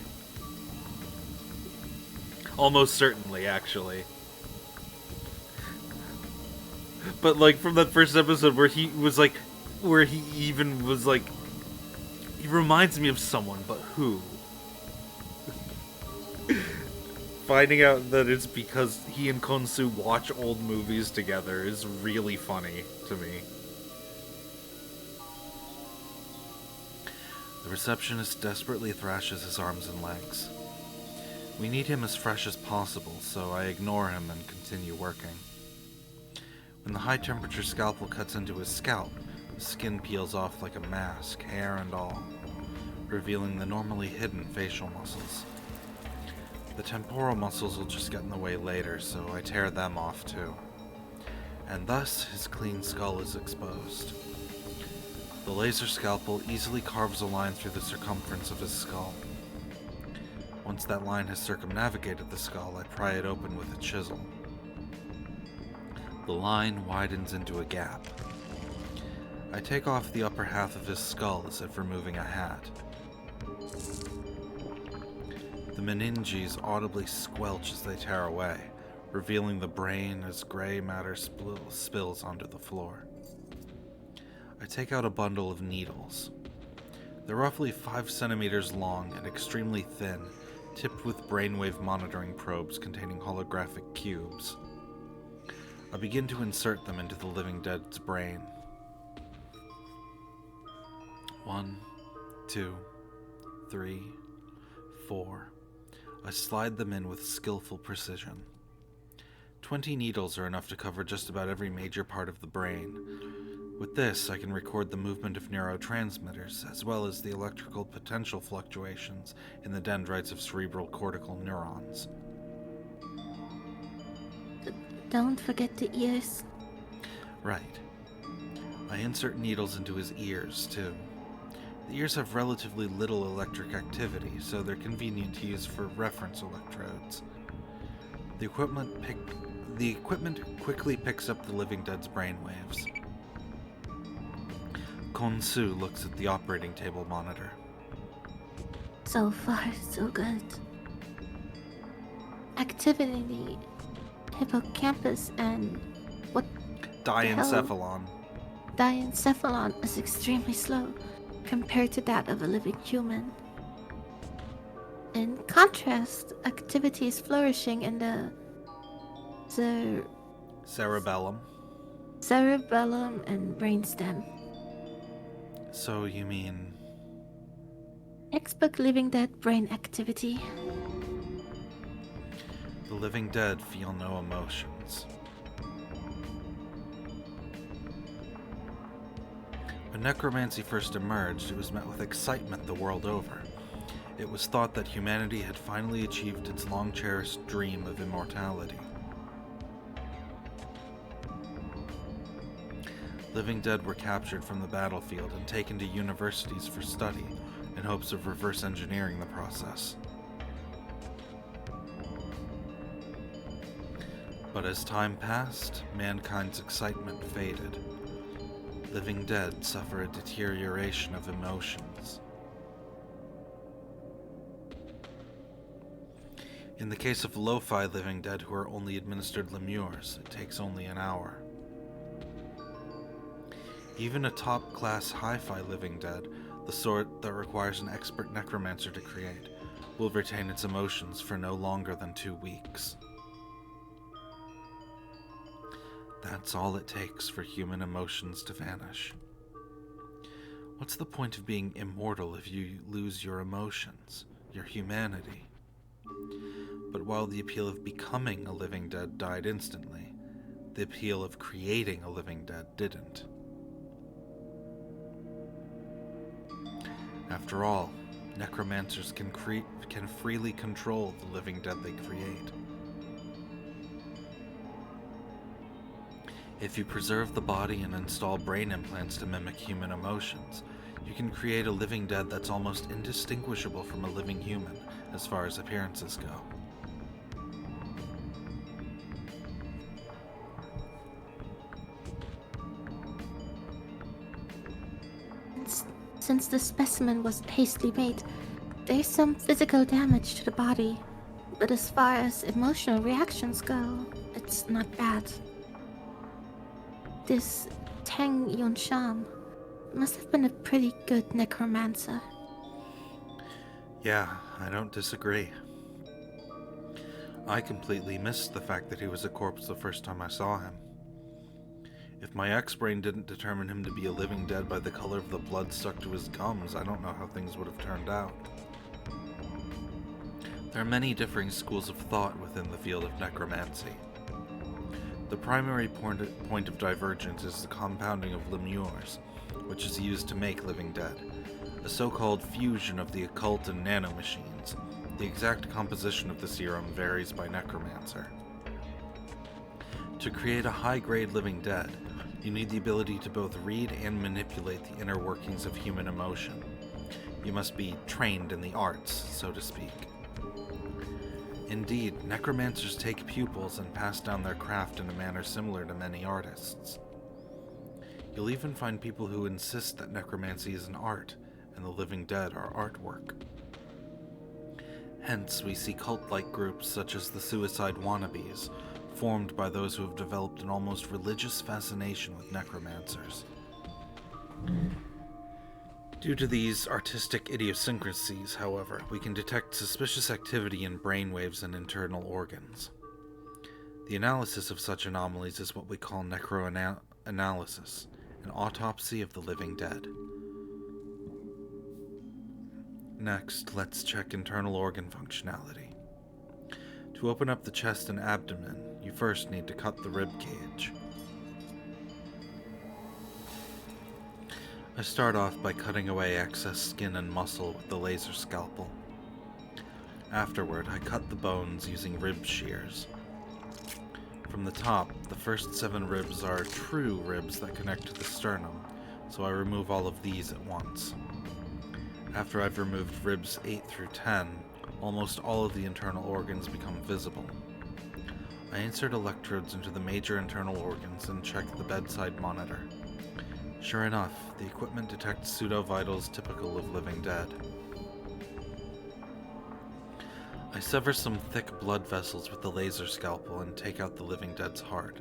Almost certainly, actually. But, like, from that first episode where he was, like, where he even was, like, he reminds me of someone, but who? Finding out that it's because he and Konsu watch old movies together is really funny to me. The receptionist desperately thrashes his arms and legs. We need him as fresh as possible, so I ignore him and continue working. When the high-temperature scalpel cuts into his scalp, the skin peels off like a mask, hair and all, revealing the normally hidden facial muscles. The temporal muscles will just get in the way later, so I tear them off too. And thus, his clean skull is exposed. The laser scalpel easily carves a line through the circumference of his skull. Once that line has circumnavigated the skull, I pry it open with a chisel. The line widens into a gap. I take off the upper half of his skull as if removing a hat. The meninges audibly squelch as they tear away, revealing the brain as gray matter spills onto the floor. I take out a bundle of needles. They're roughly 5 centimeters long and extremely thin, tipped with brainwave monitoring probes containing holographic cubes. I begin to insert them into the living dead's brain. 1, 2, 3, 4. I slide them in with skillful precision. 20 needles are enough to cover just about every major part of the brain. With this, I can record the movement of neurotransmitters, as well as the electrical potential fluctuations in the dendrites of cerebral cortical neurons. Don't forget the ears. Right. I insert needles into his ears, too. The ears have relatively little electric activity, so they're convenient to use for reference electrodes. The equipment quickly picks up the living dead's brainwaves. Konsu looks at the operating table monitor. So far, so good. Activity in the hippocampus and what Diencephalon. diencephalon is extremely slow compared to that of a living human. In contrast, activity is flourishing in the Cerebellum. cerebellum and brainstem. So you mean... Textbook living dead brain activity. The living dead feel no emotions. When necromancy first emerged, it was met with excitement the world over. It was thought that humanity had finally achieved its long-cherished dream of immortality. Living dead were captured from the battlefield and taken to universities for study, in hopes of reverse engineering the process. But as time passed, mankind's excitement faded. Living dead suffer a deterioration of emotions. In the case of lo-fi living dead who are only administered lemures, it takes only an hour. Even a top-class hi-fi living dead, the sort that requires an expert necromancer to create, will retain its emotions for no longer than 2 weeks. That's all it takes for human emotions to vanish. What's the point of being immortal if you lose your emotions, your humanity? But while the appeal of becoming a living dead died instantly, the appeal of creating a living dead didn't. After all, necromancers can freely control the living dead they create. If you preserve the body and install brain implants to mimic human emotions, you can create a living dead that's almost indistinguishable from a living human, as far as appearances go. Since the specimen was hastily made, there's some physical damage to the body. But as far as emotional reactions go, it's not bad. This Tang Yunshan must have been a pretty good necromancer. Yeah, I don't disagree. I completely missed the fact that he was a corpse the first time I saw him. If my X-brain didn't determine him to be a living dead by the color of the blood stuck to his gums, I don't know how things would have turned out. There are many differing schools of thought within the field of necromancy. The primary point of divergence is the compounding of lemures, which is used to make living dead, a so-called fusion of the occult and nanomachines. The exact composition of the serum varies by necromancer. To create a high-grade living dead, you need the ability to both read and manipulate the inner workings of human emotion. You must be trained in the arts, so to speak. Indeed, necromancers take pupils and pass down their craft in a manner similar to many artists. You'll even find people who insist that necromancy is an art, and the living dead are artwork. Hence, we see cult-like groups such as the Suicide Wannabes, formed by those who have developed an almost religious fascination with necromancers. Due to these artistic idiosyncrasies, however, we can detect suspicious activity in brainwaves and internal organs. The analysis of such anomalies is what we call necroanalysis, an autopsy of the living dead. Next, let's check internal organ functionality. To open up the chest and abdomen, you first need to cut the rib cage. I start off by cutting away excess skin and muscle with the laser scalpel. Afterward, I cut the bones using rib shears. From the top, the first 7 ribs are true ribs that connect to the sternum, so I remove all of these at once. After I've removed ribs 8 through 10, almost all of the internal organs become visible. I insert electrodes into the major internal organs and check the bedside monitor. Sure enough, the equipment detects pseudo-vitals typical of living dead. I sever some thick blood vessels with the laser scalpel and take out the living dead's heart.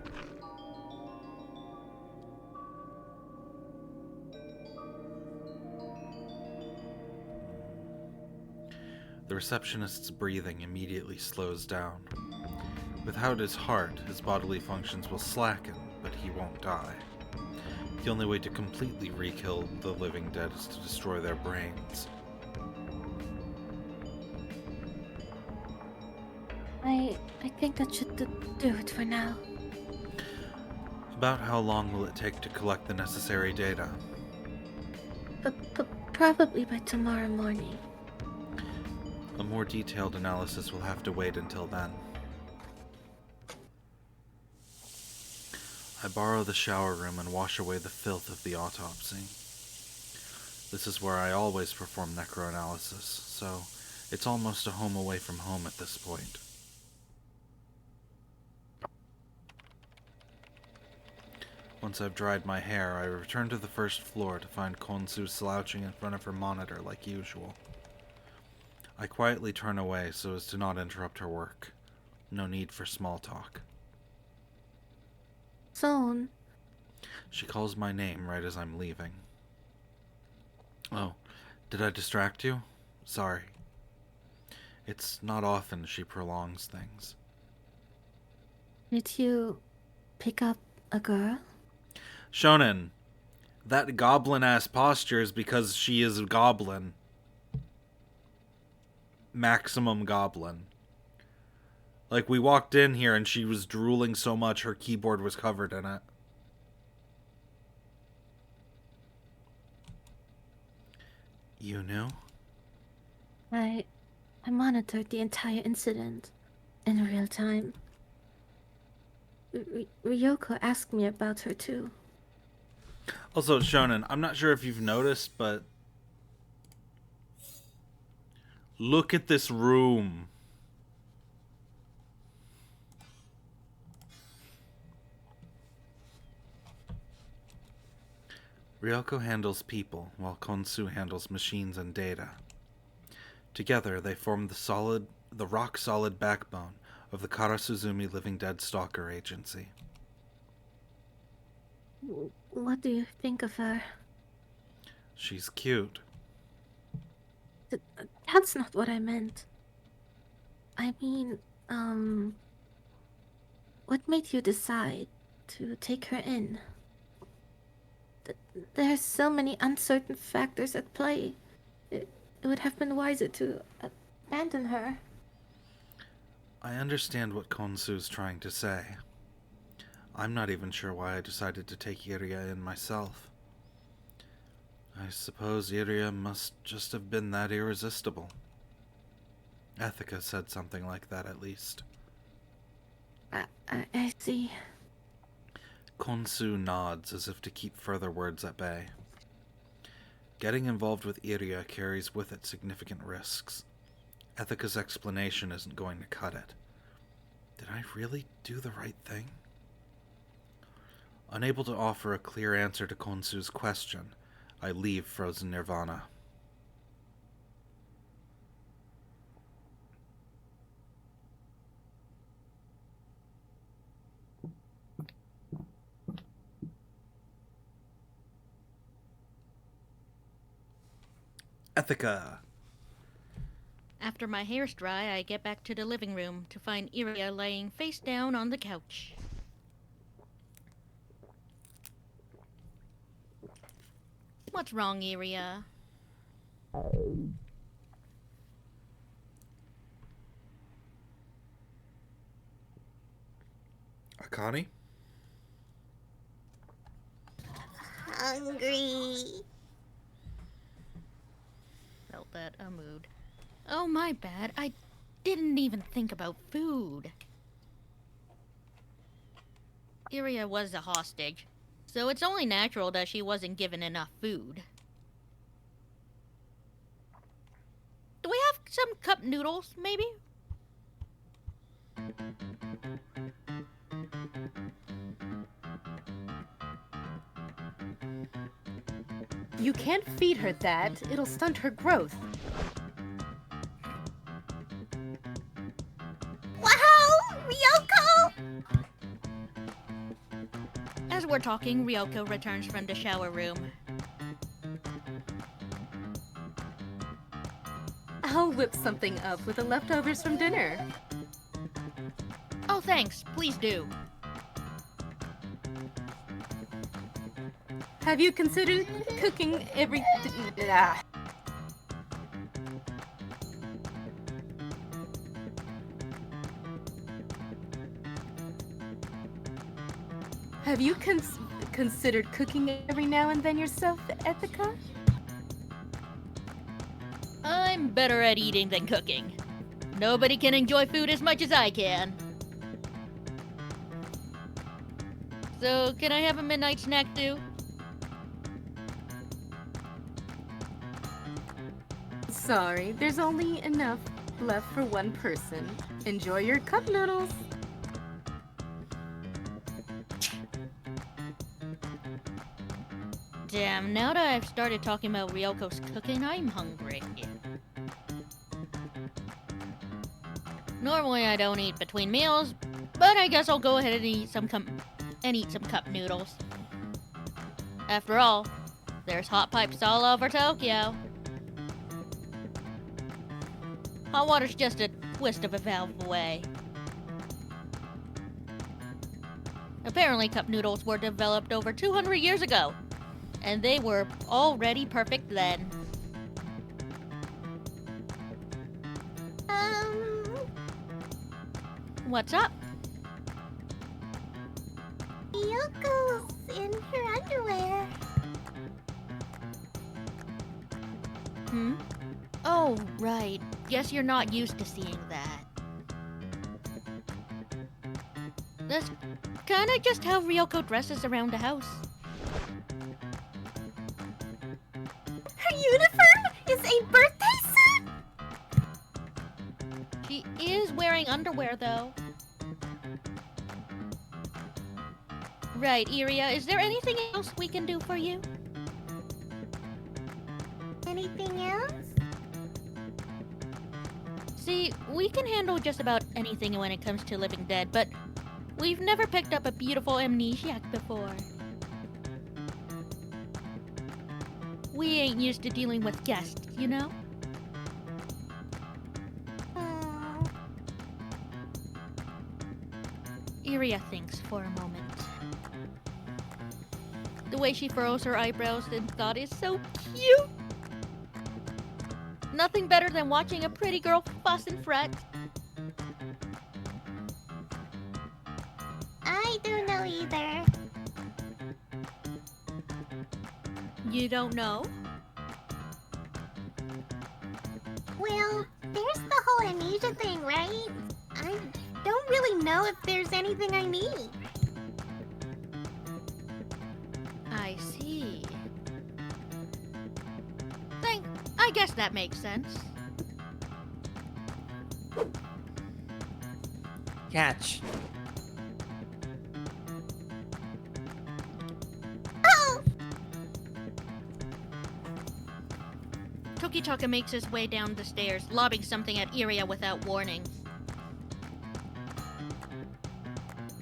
The receptionist's breathing immediately slows down. Without his heart, his bodily functions will slacken, but he won't die. The only way to completely re-kill the living dead is to destroy their brains. I think that should do it for now. About how long will it take to collect the necessary data? Probably by tomorrow morning. A more detailed analysis will have to wait until then. I borrow the shower room and wash away the filth of the autopsy. This is where I always perform necroanalysis, so it's almost a home away from home at this point. Once I've dried my hair, I return to the first floor to find Konsu slouching in front of her monitor like usual. I quietly turn away so as to not interrupt her work. No need for small talk. Zone. She calls my name right as I'm leaving. Oh, did I distract you? Sorry. It's not often she prolongs things. Did you pick up a girl? Shonen, that goblin-ass posture is because she is a goblin. Maximum goblin. Like, we walked in here and she was drooling so much her keyboard was covered in it. You knew? I monitored the entire incident in real time. Ryoko asked me about her too. Also, Shonen, I'm not sure if you've noticed, but look at this room. Ryoko handles people, while Konsu handles machines and data. Together, they form the rock-solid backbone of the Karasuzumi Living Dead Stalker Agency. What do you think of her? She's cute. That's not what I meant. I mean, what made you decide to take her in? There's so many uncertain factors at play. It would have been wiser to abandon her. I understand what Konsu's trying to say. I'm not even sure why I decided to take Iria in myself. I suppose Iria must just have been that irresistible. Ethica said something like that, at least. I see. Konsu nods as if to keep further words at bay. Getting involved with Iria carries with it significant risks. Ethica's explanation isn't going to cut it. Did I really do the right thing? Unable to offer a clear answer to Konsu's question, I leave Frozen Nirvana. Ethica. After my hair's dry, I get back to the living room to find Iria laying face down on the couch. What's wrong, Iria? Akani? Hungry. Felt that a mood. Oh, my bad. I didn't even think about food. Iria was a hostage, so it's only natural that she wasn't given enough food. Do we have some cup noodles, maybe? You can't feed her that. It'll stunt her growth. Wow! Ryoko! As we're talking, Ryoko returns from the shower room. I'll whip something up with the leftovers from dinner. Oh, thanks. Please do. Have you considered cooking every... Have you considered cooking every now and then yourself, Ethica? I'm better at eating than cooking. Nobody can enjoy food as much as I can. So, can I have a midnight snack too? Sorry, there's only enough left for one person. Enjoy your cup noodles. Damn, now that I've started talking about Ryoko's cooking, I'm hungry. Normally I don't eat between meals, but I guess I'll go ahead and eat some cup noodles. After all, there's hot pipes all over Tokyo. Hot water's just a twist of a valve away. Apparently cup noodles were developed over 200 years ago, and they were already perfect then. What's up? Ryoko's in her underwear. Hmm? Oh, right. Guess you're not used to seeing that. That's kinda just how Ryoko dresses around the house. Her uniform is a birthday suit? She is wearing underwear, though. Right, Iria, is there anything else we can do for you? Anything else? See, we can handle just about anything when it comes to living dead, but we've never picked up a beautiful amnesiac before. We ain't used to dealing with guests, you know? Iria thinks for a moment. The way she furrows her eyebrows in thought is so cute. Nothing better than watching a pretty girl fuss and fret. I don't know either. You don't know? Well, there's the whole amnesia thing, right? I don't really know if there's anything I need. I see. I guess that makes sense. Catch. Oh! Tokitaka makes his way down the stairs, lobbing something at Iria without warning.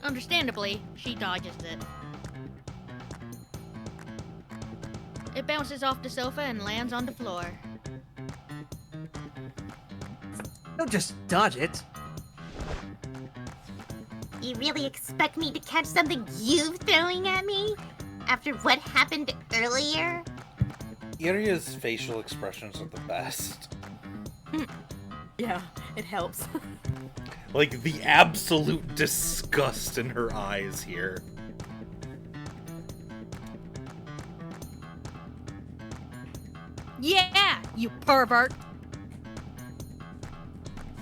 Understandably, she dodges it. It bounces off the sofa and lands on the floor. Don't just dodge it. You really expect me to catch something you've throwing at me? After what happened earlier? Iria's facial expressions are the best. Yeah, it helps. Like, the absolute disgust in her eyes here. Yeah, you pervert!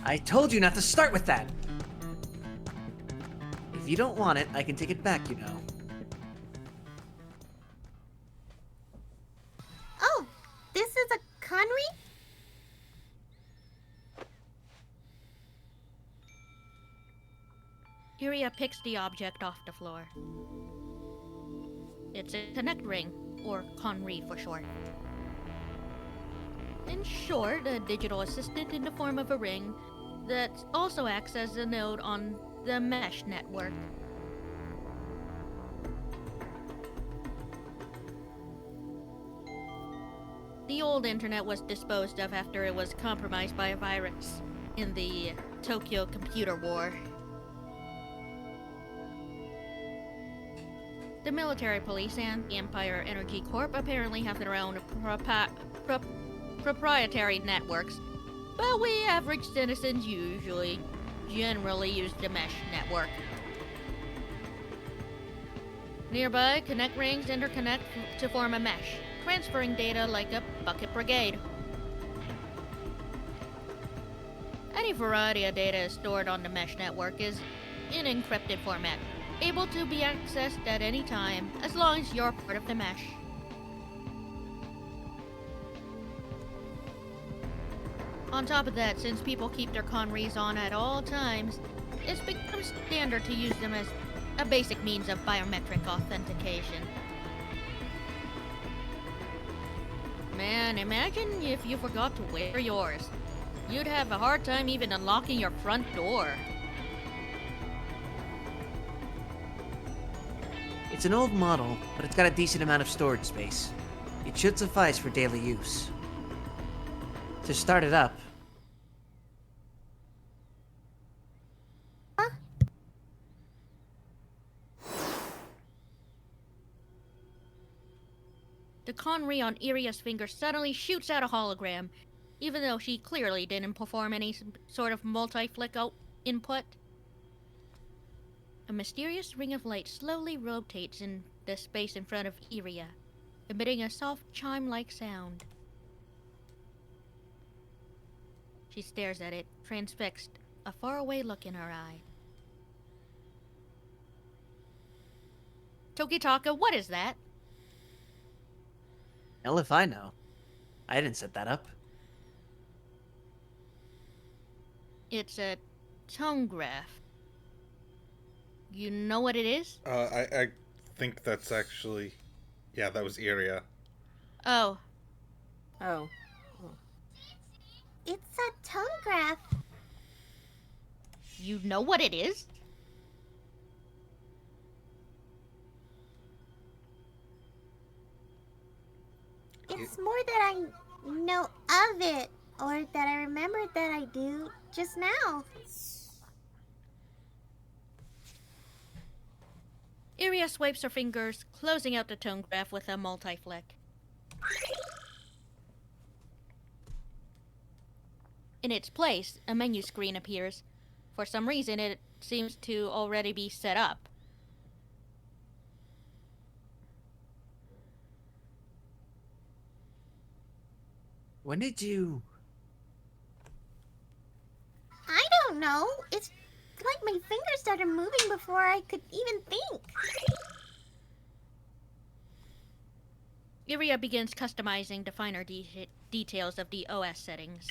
I told you not to start with that. If you don't want it, I can take it back, you know. Oh, this is a Conry? Iria picks the object off the floor. It's a connect ring, or Conry for short. In short, a digital assistant in the form of a ring that also acts as a node on the mesh network. The old internet was disposed of after it was compromised by a virus in the Tokyo Computer War. The military police and the Empire Energy Corp apparently have their own proprietary networks, but we average citizens generally use the mesh network. Nearby, connect rings interconnect to form a mesh, transferring data like a bucket brigade. Any variety of data stored on the mesh network is in encrypted format, able to be accessed at any time as long as you're part of the mesh. On top of that, since people keep their Conrys on at all times, it's become standard to use them as a basic means of biometric authentication. Man, imagine if you forgot to wear yours. You'd have a hard time even unlocking your front door. It's an old model, but it's got a decent amount of storage space. It should suffice for daily use. To start it up... Huh? The Conry on Iria's finger suddenly shoots out a hologram, even though she clearly didn't perform any sort of multi-flick input. A mysterious ring of light slowly rotates in the space in front of Iria, emitting a soft chime-like sound. She stares at it, transfixed, a faraway look in her eye. Tokitaka, what is that? Hell if I know. I didn't set that up. It's a tone graph. You know what it is? I think that's actually... Yeah, that was Iria. Oh. Oh. It's a tone graph. You know what it is? It's more that I know of it, or that I remember that I do just now. Iria swipes her fingers, closing out the tone graph with a multi-flick. In its place, a menu screen appears. For some reason, it seems to already be set up. When did you... I don't know. It's like my fingers started moving before I could even think. Iria begins customizing the finer details of the OS settings.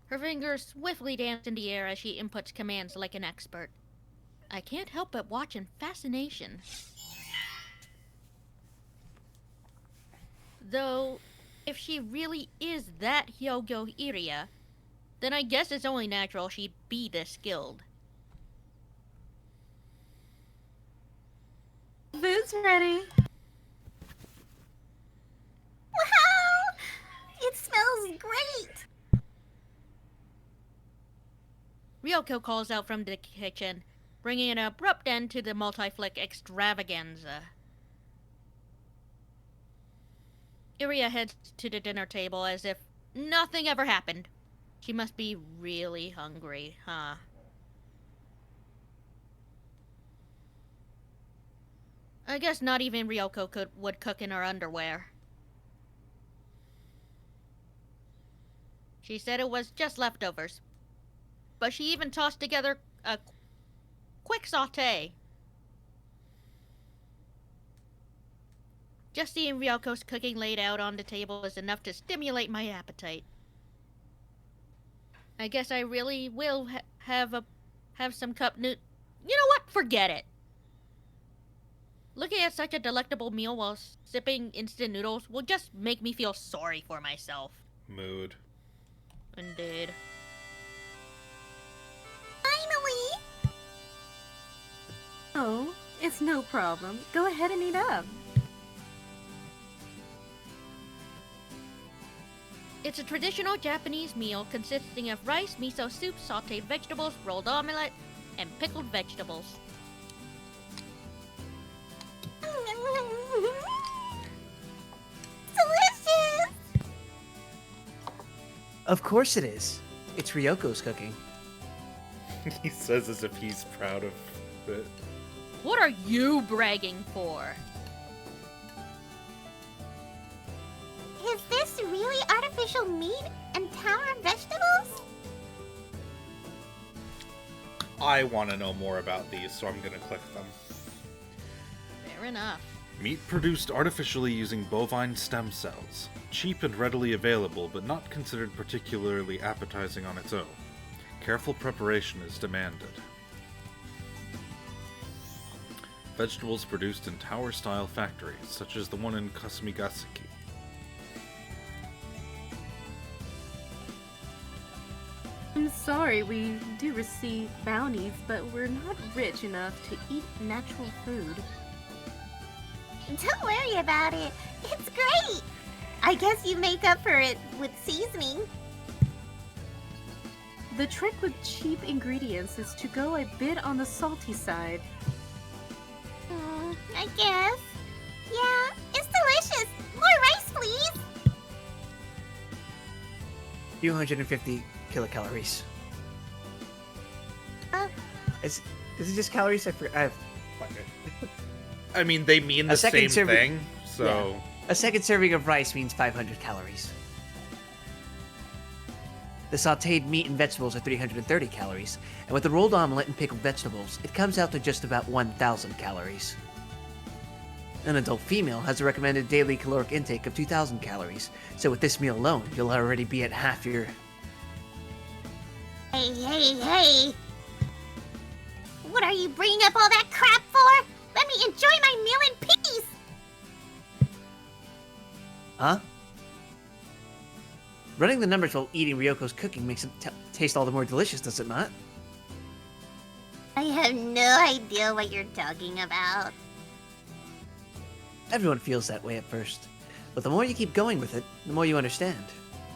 Her fingers swiftly dance in the air as she inputs commands like an expert. I can't help but watch in fascination. Though, if she really is that Hyogo Iria, then I guess it's only natural she'd be this skilled. Food's ready. Wow! It smells great! Ryoko calls out from the kitchen, bringing an abrupt end to the multi-flick extravaganza. Iria heads to the dinner table as if nothing ever happened. She must be really hungry, huh? I guess not even Ryoko would cook in her underwear. She said it was just leftovers. But she even tossed together a quick sauté. Just seeing Ryoko's cooking laid out on the table is enough to stimulate my appetite. I guess I really will have some cup noodle. You know what? Forget it. Looking at such a delectable meal while sipping instant noodles will just make me feel sorry for myself. Mood. Indeed. Finally! Oh, it's no problem. Go ahead and eat up. It's a traditional Japanese meal consisting of rice, miso soup, sauteed vegetables, rolled omelette, and pickled vegetables. Delicious! Of course it is. It's Ryoko's cooking. He says as if he's proud of it. What are you bragging for? Is this really artificial meat and tower vegetables? I want to know more about these, so I'm going to click them. Fair enough. Meat produced artificially using bovine stem cells. Cheap and readily available, but not considered particularly appetizing on its own. Careful preparation is demanded. Vegetables produced in tower-style factories, such as the one in Kasumigaseki. I'm sorry, we do receive bounties, but we're not rich enough to eat natural food. Don't worry about it. It's great. I guess you make up for it with seasoning. The trick with cheap ingredients is to go a bit on the salty side. I guess. Yeah, it's delicious. More rice, please. 250 kilocalories. Uh. Is it just calories? I mean, they mean the same thing, so... Yeah. A second serving of rice means 500 calories. The sautéed meat and vegetables are 330 calories, and with the rolled omelette and pickled vegetables, it comes out to just about 1,000 calories. An adult female has a recommended daily caloric intake of 2,000 calories, so with this meal alone, you'll already be at half your... Hey. What are you bringing up all that crap for? Let me enjoy my meal in peace. Huh? Running the numbers while eating Ryoko's cooking makes it taste all the more delicious, does it not? I have no idea what you're talking about. Everyone feels that way at first, but the more you keep going with it, the more you understand.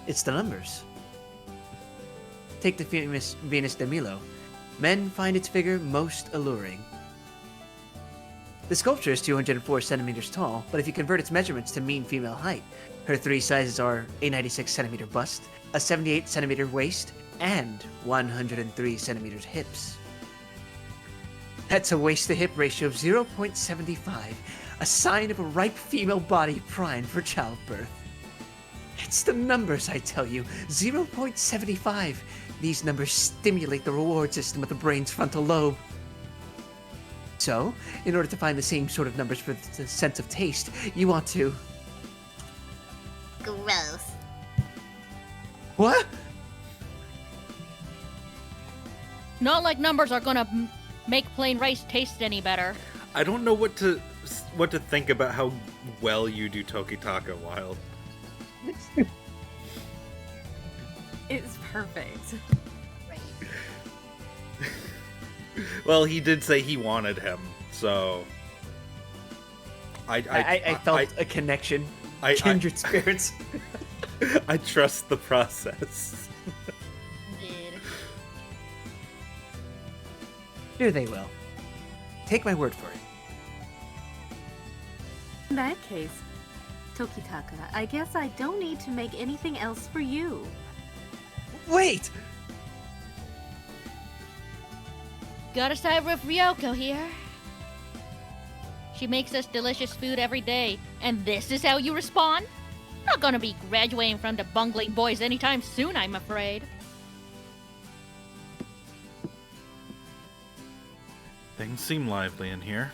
It's the numbers. Take the famous Venus de Milo. men find its figure most alluring. The sculpture is 204 centimeters tall, but if you convert its measurements to mean female height, her three sizes are a 96 centimeter bust, a 78 centimeter waist, and 103 centimeters hips. That's a waist-to-hip ratio of 0.75, a sign of a ripe female body primed for childbirth. It's the numbers, I tell you, 0.75. These numbers stimulate the reward system of the brain's frontal lobe. So, in order to find the same sort of numbers for the sense of taste, you want to... Gross. What? Not like numbers are gonna make plain rice taste any better. I don't know what to think about how well you do Tokitaka, Wild. It's perfect. Well, he did say he wanted him, so I felt a connection. Kindred spirits. I trust the process. Did. Here they will. Take my word for it. In that case, Tokitaka, I guess I don't need to make anything else for you. Wait! Gotta side with Ryoko here. She makes us delicious food every day, and this is how you respond? Not gonna be graduating from the bungling boys anytime soon, I'm afraid. Things seem lively in here.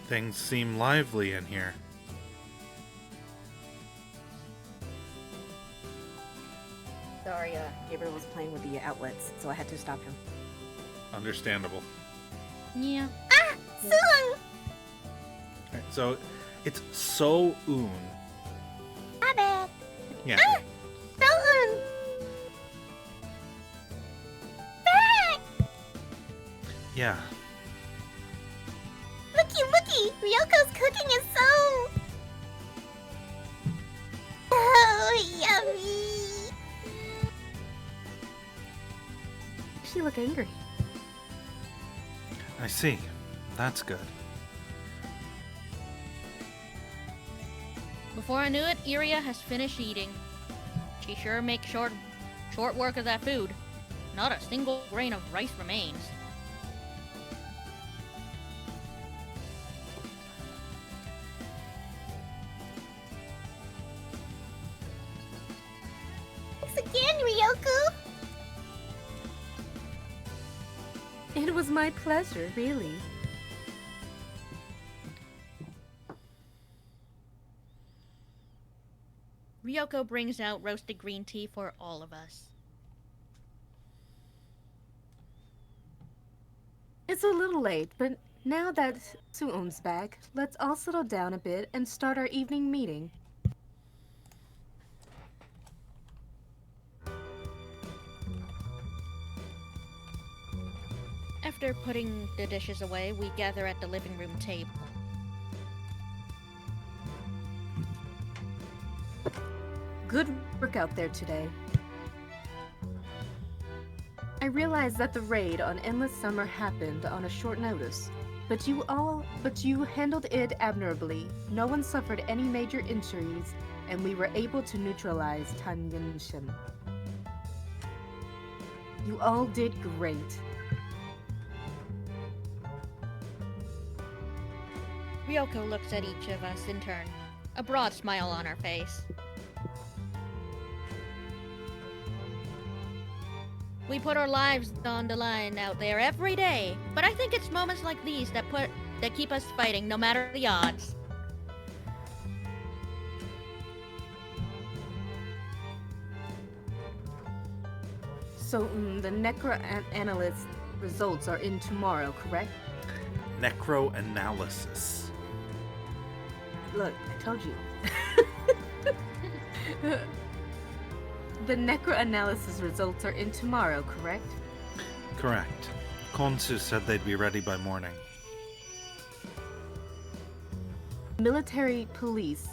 Things seem lively in here. Sorry, Gabriel was playing with the outlets, so I had to stop him. Understandable. Yeah. Ah! Soon! Alright, so it's So-un. My bad. Yeah. Ah! Soon! Back! Yeah. Looky! Ryoko's cooking is so... Oh, yummy! She look angry. I see. That's good. Before I knew it, Iria has finished eating. She sure makes short work of that food. Not a single grain of rice remains. Thanks again, Ryoko! It was my pleasure, really. Ryoko brings out roasted green tea for all of us. It's a little late, but now that Suun's back, let's all settle down a bit and start our evening meeting. After putting the dishes away, we gather at the living room table. Good work out there today. I realize that the raid on Endless Summer happened on a short notice, but you handled it admirably. No one suffered any major injuries, and we were able to neutralize Tangenshin. You all did great. Ryoko looks at each of us in turn, a broad smile on her face. We put our lives on the line out there every day, but I think it's moments like these that keep us fighting no matter the odds. So, the Necro analyst results are in tomorrow, correct? Necro analysis. Look, I told you. The necroanalysis results are in tomorrow, correct? Correct. Konsu said they'd be ready by morning. Military police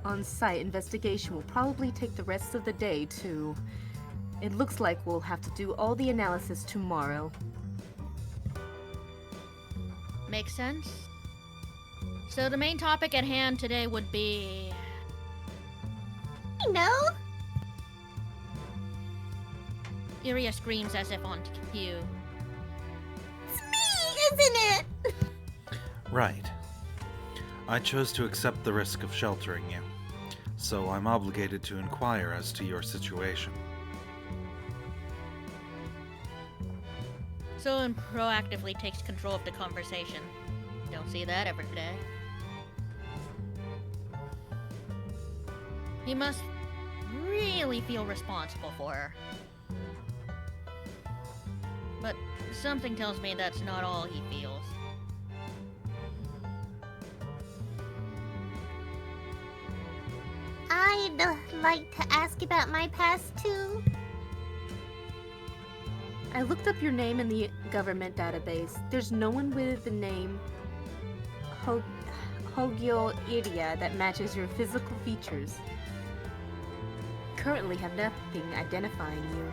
on-site investigation will probably take the rest of the day, too. It looks like we'll have to do all the analysis tomorrow. Makes sense. So the main topic at hand today would be... I know. Iria screams as if on cue. It's me, isn't it? Right. I chose to accept the risk of sheltering you, so I'm obligated to inquire as to your situation. Someone proactively takes control of the conversation. Don't see that every day. He must really feel responsible for her. But something tells me that's not all he feels. I'd like to ask about my past, too. I looked up your name in the government database. There's no one with the name Hogyo Iria that matches your physical features. Currently have nothing identifying you.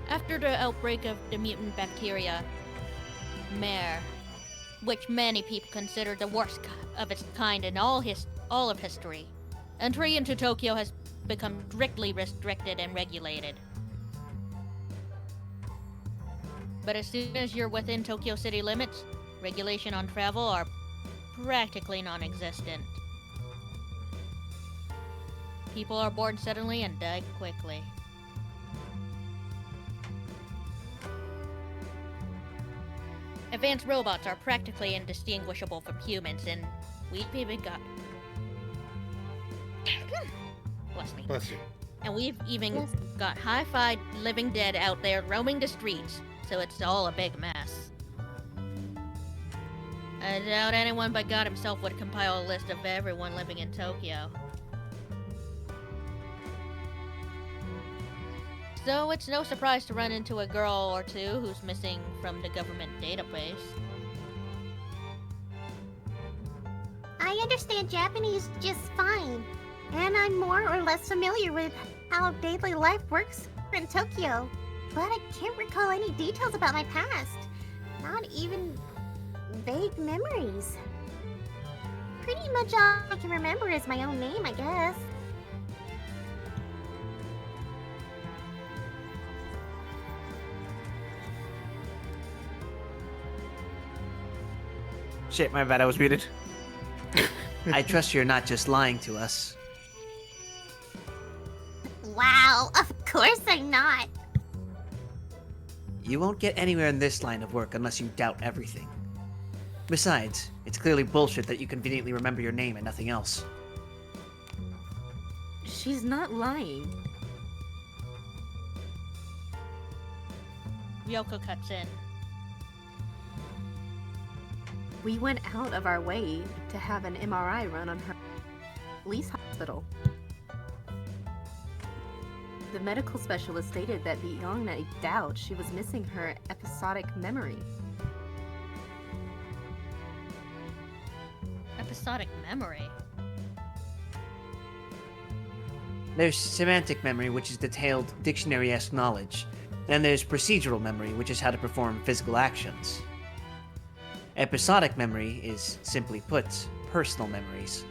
After the outbreak of the mutant bacteria, Mare, which many people consider the worst of its kind in all of history, entry into Tokyo has become strictly restricted and regulated. But as soon as you're within Tokyo city limits, regulation on travel are practically non-existent. People are born suddenly and die quickly. Advanced robots are practically indistinguishable from humans, and we've even got... Bless me. Bless you. And we've even got hi-fi living dead out there roaming the streets, so it's all a big mess. I doubt anyone but God himself would compile a list of everyone living in Tokyo. So it's no surprise to run into a girl or two who's missing from the government database. I understand Japanese just fine, and I'm more or less familiar with how daily life works in Tokyo, but I can't recall any details about my past. Not even vague memories. Pretty much all I can remember is my own name, I guess. Shit, my bad, I was muted. I trust you're not just lying to us. Wow, of course I'm not. You won't get anywhere in this line of work unless you doubt everything. Besides, it's clearly bullshit that you conveniently remember your name and nothing else. She's not lying. Ryoko cuts in. We went out of our way to have an MRI run on her police hospital. The medical specialist stated that beyond a doubt, she was missing her episodic memory. Episodic memory? There's semantic memory, which is detailed dictionary-esque knowledge. And there's procedural memory, which is how to perform physical actions. Episodic memory is, simply put, personal memories.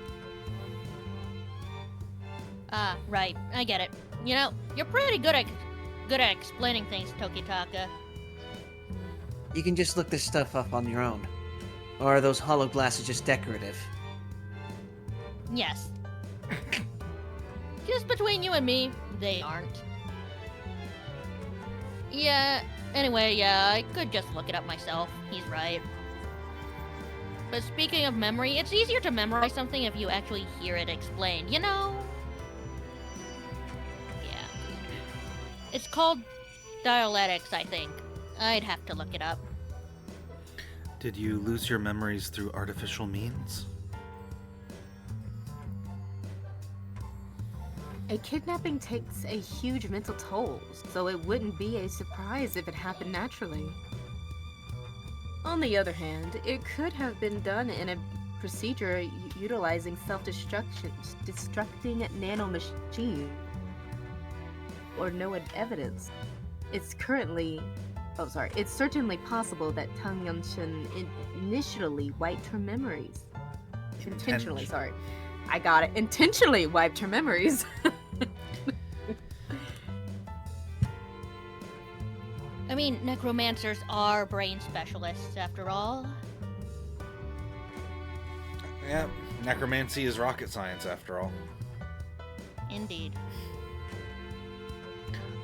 Ah, right. I get it. You know, you're pretty good at explaining things, Tokitaka. You can just look this stuff up on your own. Or are those hollow glasses just decorative? Yes. Just between you and me, they aren't. Yeah, anyway, yeah, I could just look it up myself. He's right. But speaking of memory, it's easier to memorize something if you actually hear it explained, you know? Yeah. It's called dialectics, I think. I'd have to look it up. Did you lose your memories through artificial means? A kidnapping takes a huge mental toll, so it wouldn't be a surprise if it happened naturally. On the other hand, it could have been done in a procedure utilizing destructing nanomachine or no evidence. It's certainly possible that Tang Yunshin initially wiped her memories. Intentionally, sorry. I got it. Intentionally wiped her memories. I mean, necromancers are brain specialists, after all. Yeah, necromancy is rocket science, after all. Indeed.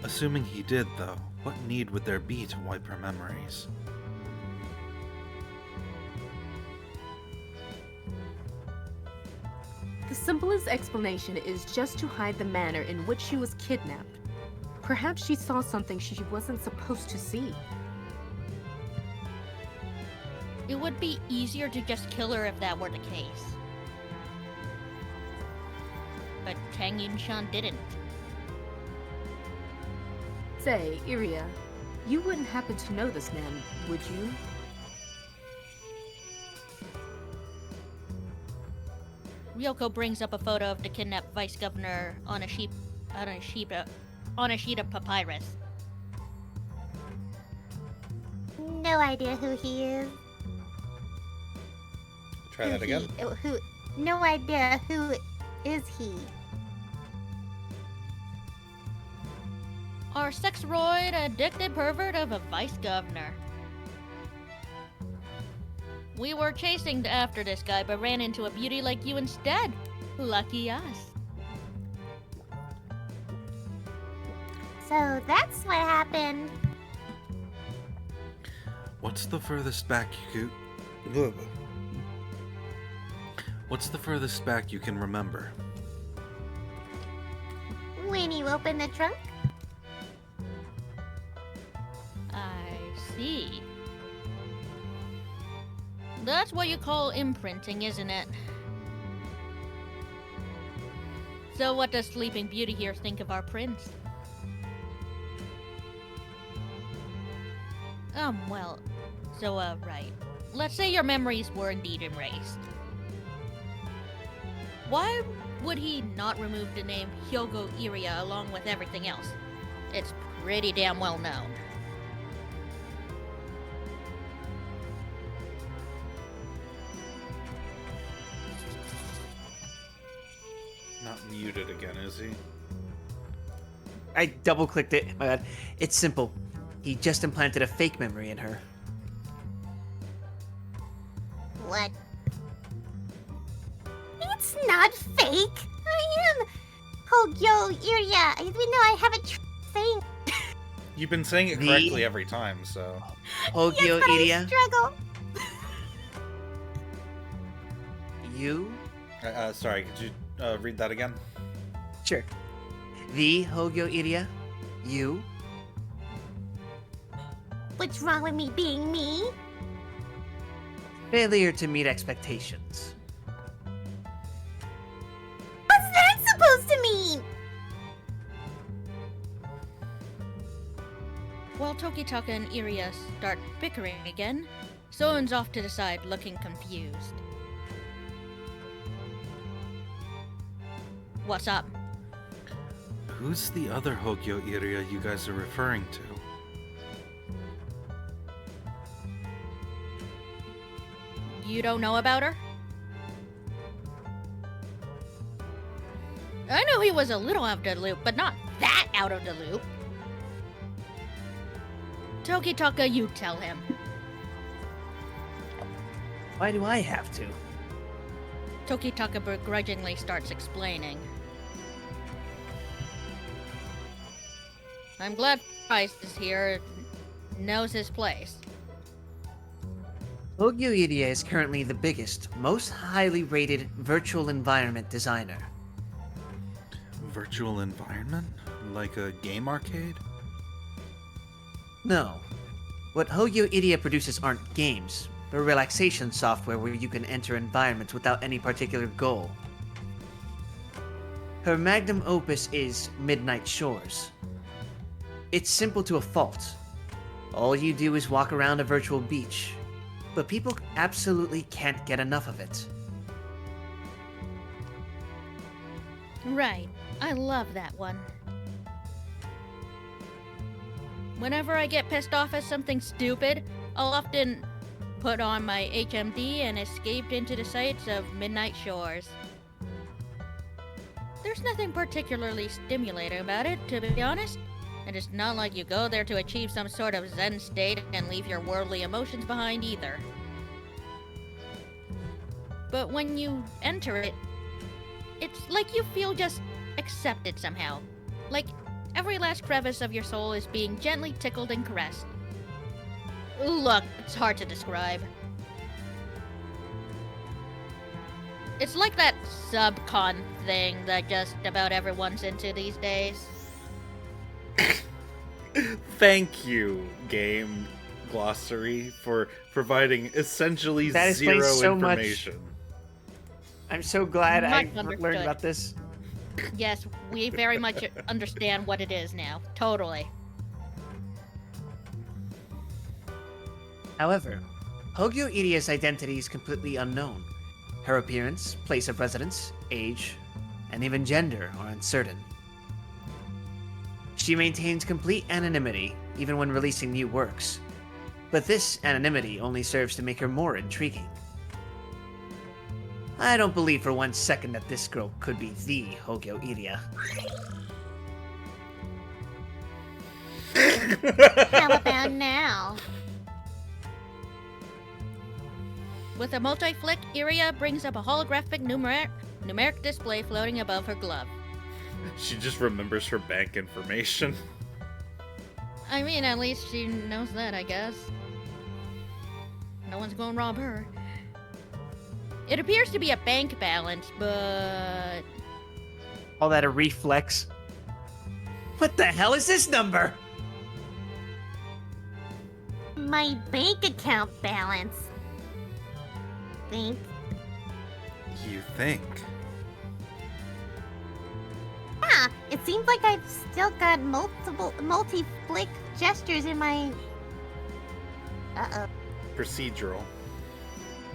Assuming he did, though, what need would there be to wipe her memories? The simplest explanation is just to hide the manner in which she was kidnapped. Perhaps she saw something she wasn't supposed to see. It would be easier to just kill her if that were the case. But Tang Yunshan didn't. Say, Iria, you wouldn't happen to know this man, would you? Ryoko brings up a photo of the kidnapped vice governor on a sheet of papyrus. No idea who he is. Try that again. No idea who is he. Our sexroid addicted pervert of a vice governor. We were chasing after this guy, but ran into a beauty like you instead. Lucky us. So that's what happened. What's the furthest back you can remember? When you opened the trunk? I see. That's what you call imprinting, isn't it? So what does Sleeping Beauty here think of our prince? Well, so, right. Let's say your memories were indeed erased. Why would he not remove the name Hyogo Iria along with everything else? It's pretty damn well known. Not muted again, is he? I double-clicked it. My bad. It's simple. He just implanted a fake memory in her. What? It's not fake. I am Hogyo Iria. Even though I have a thing. You've been saying it correctly every time, so... Hogyo Yes, but Iria, I struggle. you? Sorry, could you read that again? Sure. The Hogyo Iria, you? What's wrong with me being me? Failure to meet expectations. What's that supposed to mean? While Tokitaka and Iria start bickering again, Soen's off to the side looking confused. What's up? Who's the other Hogyo Iria you guys are referring to? You don't know about her? I know he was a little out of the loop, but not that out of the loop. Tokitaka, you tell him. Why do I have to? Tokitaka begrudgingly starts explaining. I'm glad Price is here, knows his place. Hogyo Iria is currently the biggest, most highly rated virtual environment designer. Virtual environment? Like a game arcade? No. What Hogyo Iria produces aren't games, but relaxation software where you can enter environments without any particular goal. Her magnum opus is Midnight Shores. It's simple to a fault. All you do is walk around a virtual beach, but people absolutely can't get enough of it. Right. I love that one. Whenever I get pissed off at something stupid, I'll often put on my HMD and escape into the sights of Midnight Shores. There's nothing particularly stimulating about it, to be honest. And it's not like you go there to achieve some sort of zen state and leave your worldly emotions behind either. But when you enter it, it's like you feel just accepted somehow. Like every last crevice of your soul is being gently tickled and caressed. Look, it's hard to describe. It's like that subcon thing that just about everyone's into these days. Thank you, Game Glossary, for providing essentially That zero explains so much. information. I'm so glad Much I understood. learned about this. Yes, we very much understand what it is now. Totally. However, Hogyo Iria's identity is completely unknown. Her appearance, place of residence, age, and even gender are uncertain. She maintains complete anonymity even when releasing new works, but this anonymity only serves to make her more intriguing. I don't believe for 1 second that this girl could be the Hogyo Iria. How about now? With a multi-flick, Iria brings up a holographic numeric display floating above her glove. She just remembers her bank information. I mean, at least she knows that, I guess. No one's gonna rob her. It appears to be a bank balance, but... All that a reflex? What the hell is this number? My bank account balance. Think. You think? Yeah, it seems like I've still got multi-flick gestures in my... Procedural.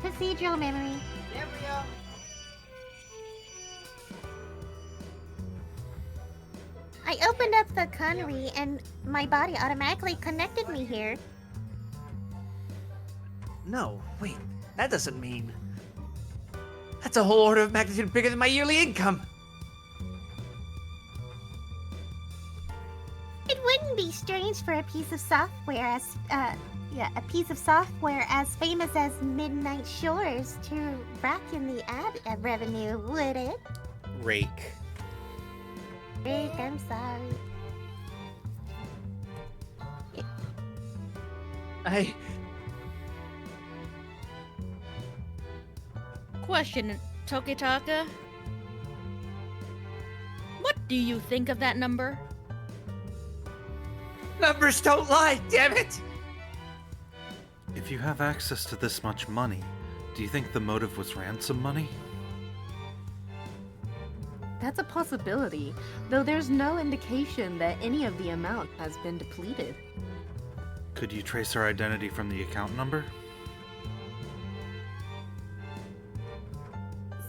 procedural memory. I opened up the Connery and my body automatically connected me here. No, wait, that doesn't mean... That's a whole order of magnitude bigger than my yearly income! It wouldn't be strange for a piece of software as, as famous as Midnight Shores to rack in the ad revenue, would it? Rake. Rick, I'm sorry. Question, Tokitaka? What do you think of that number? Numbers don't lie, damn it! If you have access to this much money, do you think the motive was ransom money? That's a possibility, though there's no indication that any of the amount has been depleted. Could you trace her identity from the account number?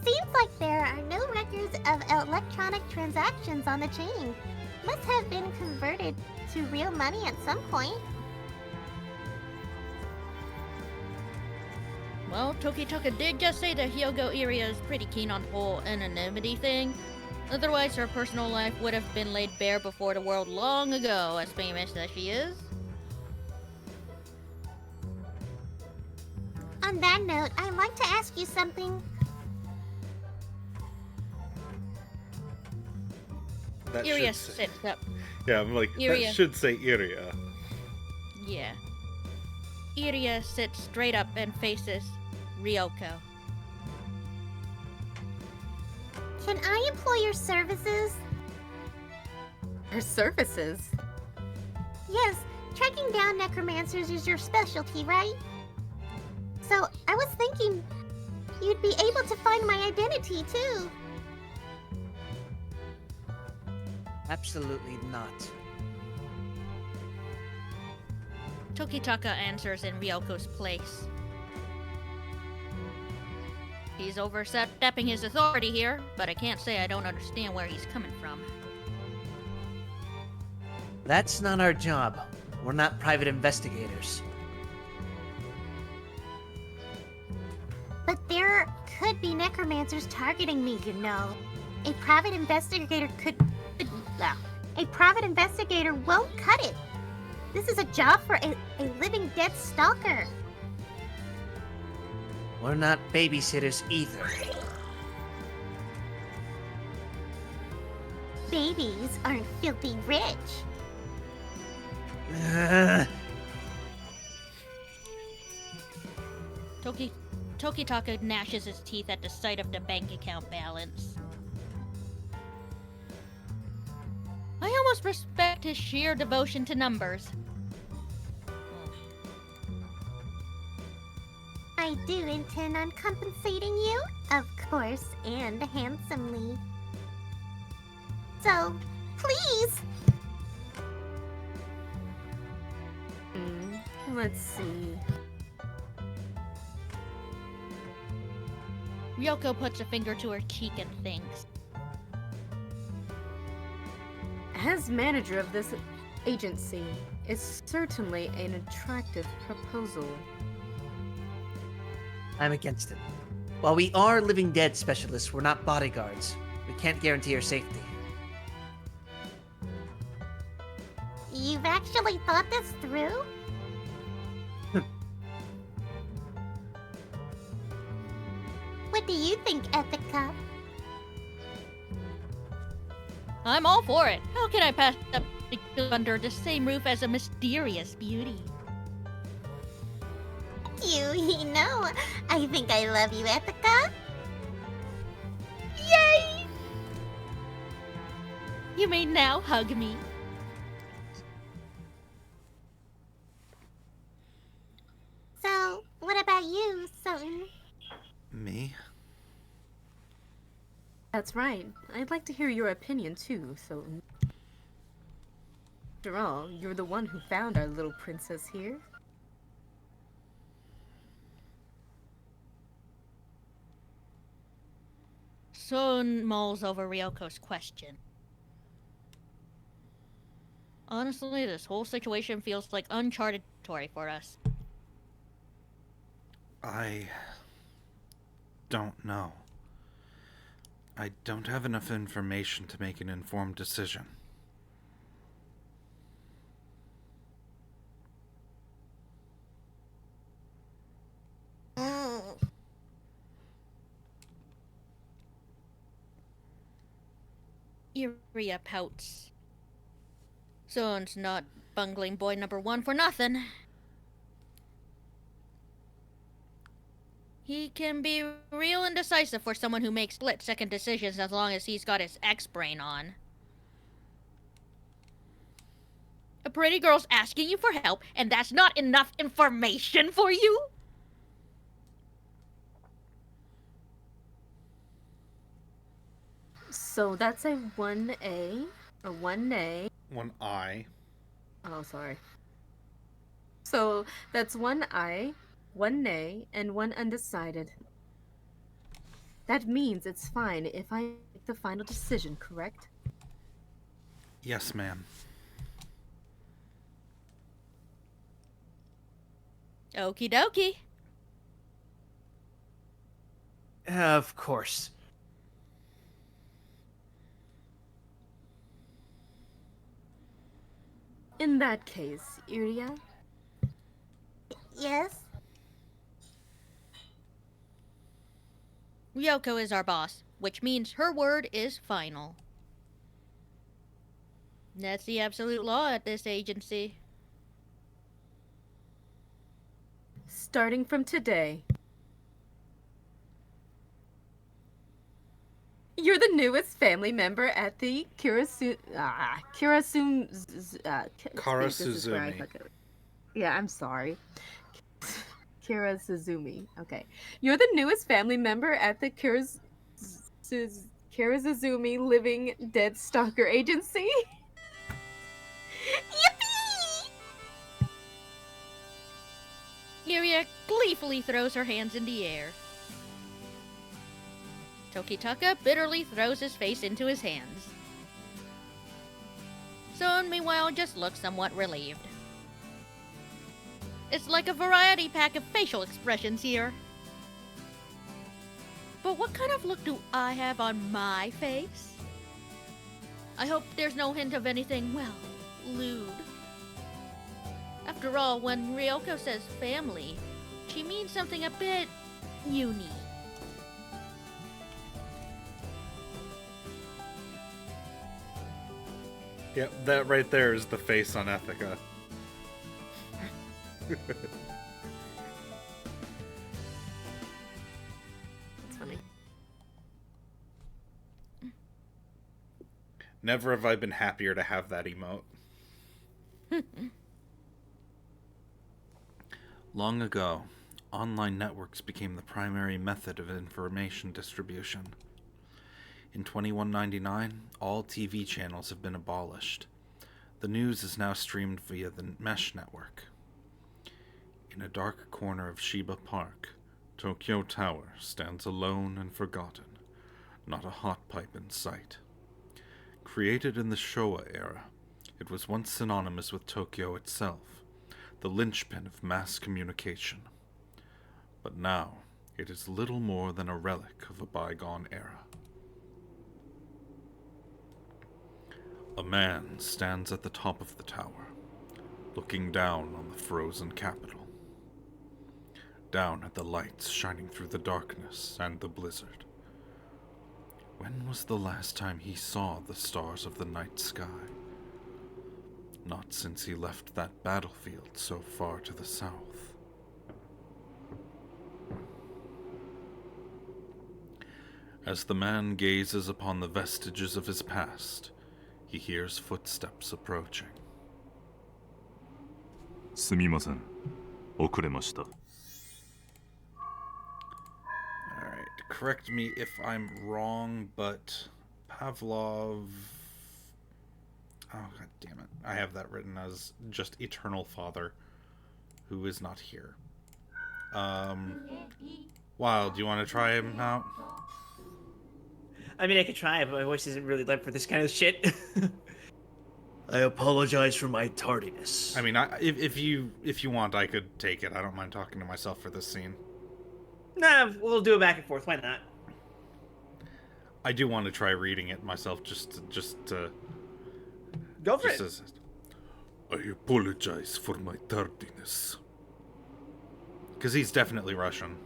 Seems like there are no records of electronic transactions on the chain. Must have been converted to real money at some point. Well, Tokitaka did just say that Hyogo Iria is pretty keen on the whole anonymity thing. Otherwise, her personal life would have been laid bare before the world long ago, as famous as she is. On that note, I'd like to ask you something. That Iria should say, sits up. yeah, I'm like, Iria. that should say Iria. Yeah. Iria sits straight up and faces Ryoko. Can I employ your services? Her services? Yes, tracking down necromancers is your specialty, right? So, I was thinking you'd be able to find my identity, too. Absolutely not. Tokitaka answers in Ryoko's place. He's overstepping his authority here, but I can't say I don't understand where he's coming from. That's not our job. We're not private investigators. But there could be necromancers targeting me, you know. A private investigator a private investigator won't cut it. This is a job for a living dead stalker. We're not babysitters either. Babies aren't filthy rich. Tokitaka gnashes his teeth at the sight of the bank account balance. I almost respect his sheer devotion to numbers. I do intend on compensating you, of course, and handsomely. So, please! Let's see. Ryoko puts a finger to her cheek and thinks. As manager of this agency, it's certainly an attractive proposal. I'm against it. While we are living dead specialists, we're not bodyguards. We can't guarantee your safety. You've actually thought this through? What do you think, Ethica? I'm all for it. How can I pass up under the same roof as a mysterious beauty? You know, I think I love you, Ethica. Yay! You may now hug me. So, what about you, Soten? Me? That's right. I'd like to hear your opinion too, Soten. After all, you're the one who found our little princess here. Son mulls over Ryoko's question. Honestly, this whole situation feels like uncharted territory for us. I don't know. I don't have enough information to make an informed decision. Iria pouts. Son's not bungling boy number one for nothing. He can be real indecisive for someone who makes split-second decisions as long as he's got his X-brain on. A pretty girl's asking you for help, and that's not enough information for you? So that's a 1A, a 1A. One eye. Oh, sorry. So that's 1I, 1 nay, and 1 undecided. That means it's fine if I make the final decision, correct? Yes, ma'am. Okie dokie. Of course. In that case, Iria, Yes? Ryoko is our boss, which means her word is final. That's the absolute law at this agency. starting from today, you're the newest family member at the Karasuzumi. Yeah, I'm sorry. Kira Suzumi. Okay. You're the newest family member at the Kirazuzumi Living Dead Stalker Agency. Yippee! Iria gleefully throws her hands in the air. Tokitaka bitterly throws his face into his hands. Soon, meanwhile, just looks somewhat relieved. It's like a variety pack of facial expressions here. But what kind of look do I have on my face? I hope there's no hint of anything, well, lewd. After all, when Ryoko says family, she means something a bit unique. Yep, that right there is the face on Ethica. That's funny. Never have I been happier to have that emote. Long ago, online networks became the primary method of information distribution. In 2199, all TV channels have been abolished. The news is now streamed via the Mesh network. In a dark corner of Shiba Park, Tokyo Tower stands alone and forgotten, not a hot pipe in sight. Created in the Showa era, it was once synonymous with Tokyo itself, the linchpin of mass communication. But now, it is little more than a relic of a bygone era. A man stands at the top of the tower, looking down on the frozen capital. Down at the lights shining through the darkness and the blizzard. When was the last time he saw the stars of the night sky? Not since he left that battlefield so far to the south. As the man gazes upon the vestiges of his past, he hears footsteps approaching. すみません。遅れました。 Alright, correct me if I'm wrong, but Pavlov... Oh, god damn it. I have that written as just Eternal Father, who is not here. Wild, do you want to try him out? I mean, I could try, but my voice isn't really led for this kind of shit. I apologize for my tardiness. I mean, if you want, I could take it. I don't mind talking to myself for this scene. Nah, we'll do it back and forth. Why not? I do want to try reading it myself, just to Go for just it. as, I apologize for my tardiness. Because he's definitely Russian.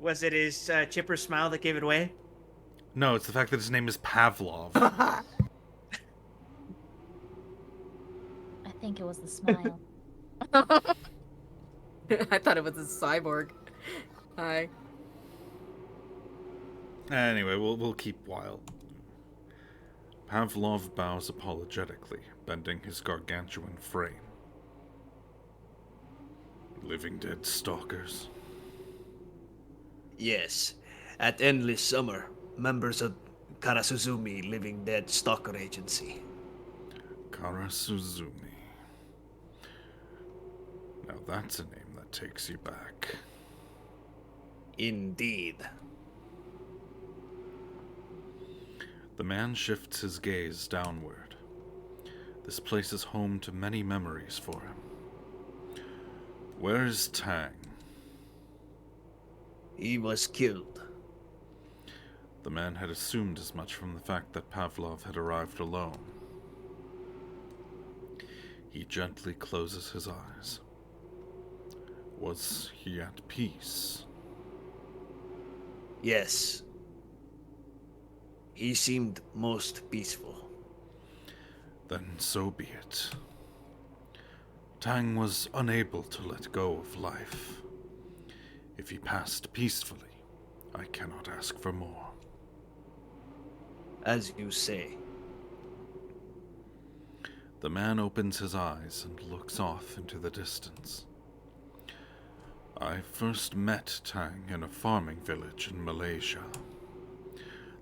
Was it his chipper smile that gave it away? No, it's the fact that his name is Pavlov. I think it was the smile. I thought it was a cyborg. Hi. Anyway, we'll keep wild. Pavlov bows apologetically, bending his gargantuan frame. Living dead stalkers. Yes. At Endless Summer, members of Karasuzumi Living Dead Stalker Agency. Karasuzumi. Now that's a name that takes you back. Indeed. The man shifts his gaze downward. This place is home to many memories for him. Where is Tang? He was killed. The man had assumed as much from the fact that Pavlov had arrived alone. He gently closes his eyes. Was he at peace? Yes. He seemed most peaceful. Then so be it. Tang was unable to let go of life. If he passed peacefully, I cannot ask for more. As you say. The man opens his eyes and looks off into the distance. I first met Tang in a farming village in Malaysia.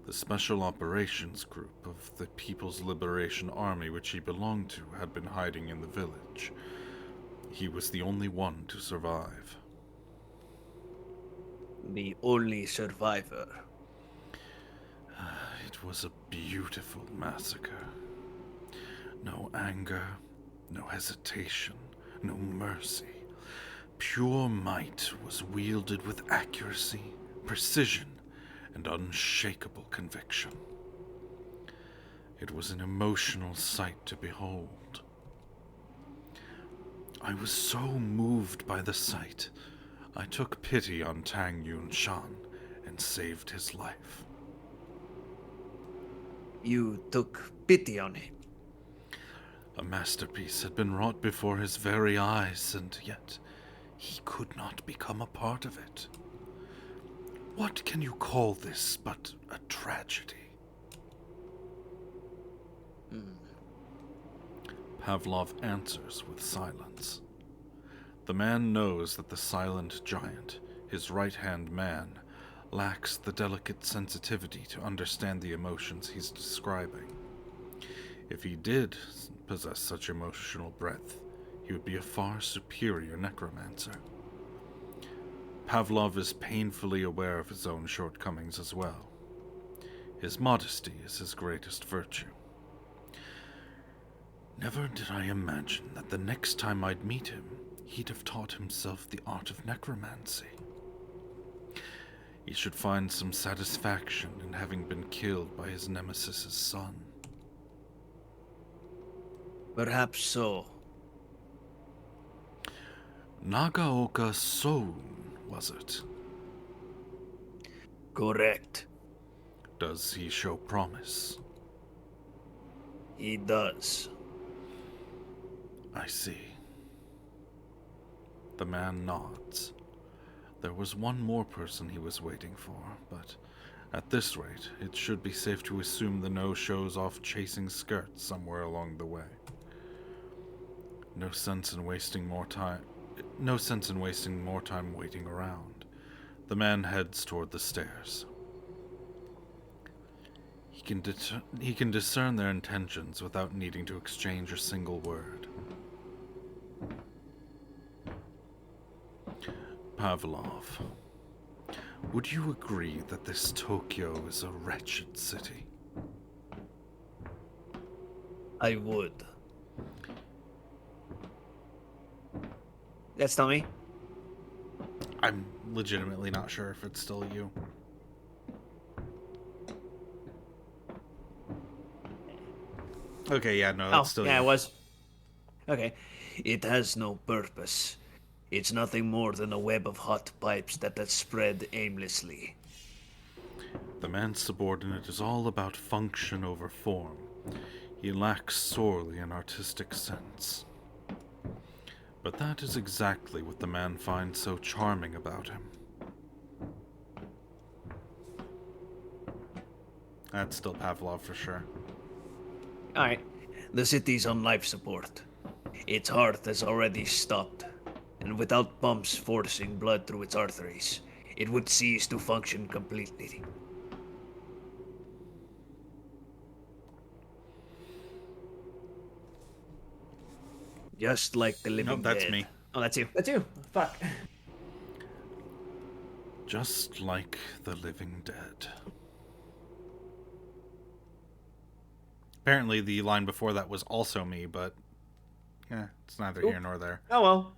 The Special Operations Group of the People's Liberation Army which he belonged to had been hiding in the village. He was the only one to survive. the only survivor. It was a beautiful massacre. No anger, no hesitation, no mercy. Pure might was wielded with accuracy, precision, and unshakable conviction. It was an emotional sight to behold. I was so moved by the sight, I took pity on Tang Yun Shan and saved his life. You took pity on him. A masterpiece had been wrought before his very eyes, and yet he could not become a part of it. What can you call this but a tragedy? Pavlov answers with silence. The man knows that the silent giant, his right-hand man, lacks the delicate sensitivity to understand the emotions he's describing. If he did possess such emotional breadth, he would be a far superior necromancer. Pavlov is painfully aware of his own shortcomings as well. His modesty is his greatest virtue. Never did I imagine that the next time I'd meet him, he'd have taught himself the art of necromancy. He should find some satisfaction in having been killed by his nemesis's son. Perhaps so. Nagaoka Soun, was it? Correct. Does he show promise? He does. I see. The man nods. There was one more person he was waiting for, but at this rate, it should be safe to assume the no-shows off chasing skirts somewhere along the way. No sense in wasting more time waiting around. The man heads toward the stairs. He can discern their intentions without needing to exchange a single word. Pavlov, would you agree that this Tokyo is a wretched city? I would. That's not me. I'm legitimately not sure if it's still you. Okay, yeah, no, that's still you. Yeah, it was. Okay. It has no purpose. It's nothing more than a web of hot pipes that has spread aimlessly. The man's subordinate is all about function over form. He lacks sorely an artistic sense. But that is exactly what the man finds so charming about him. That's still Pavlov for sure. Alright. The city's on life support. Its heart has already stopped, and without pumps forcing blood through its arteries, it would cease to function completely. Just like the living Nope, that's dead. me. Oh, that's you. That's you. Fuck. Just like the living dead. Apparently the line before that was also me, but it's neither here nor there. Oh well.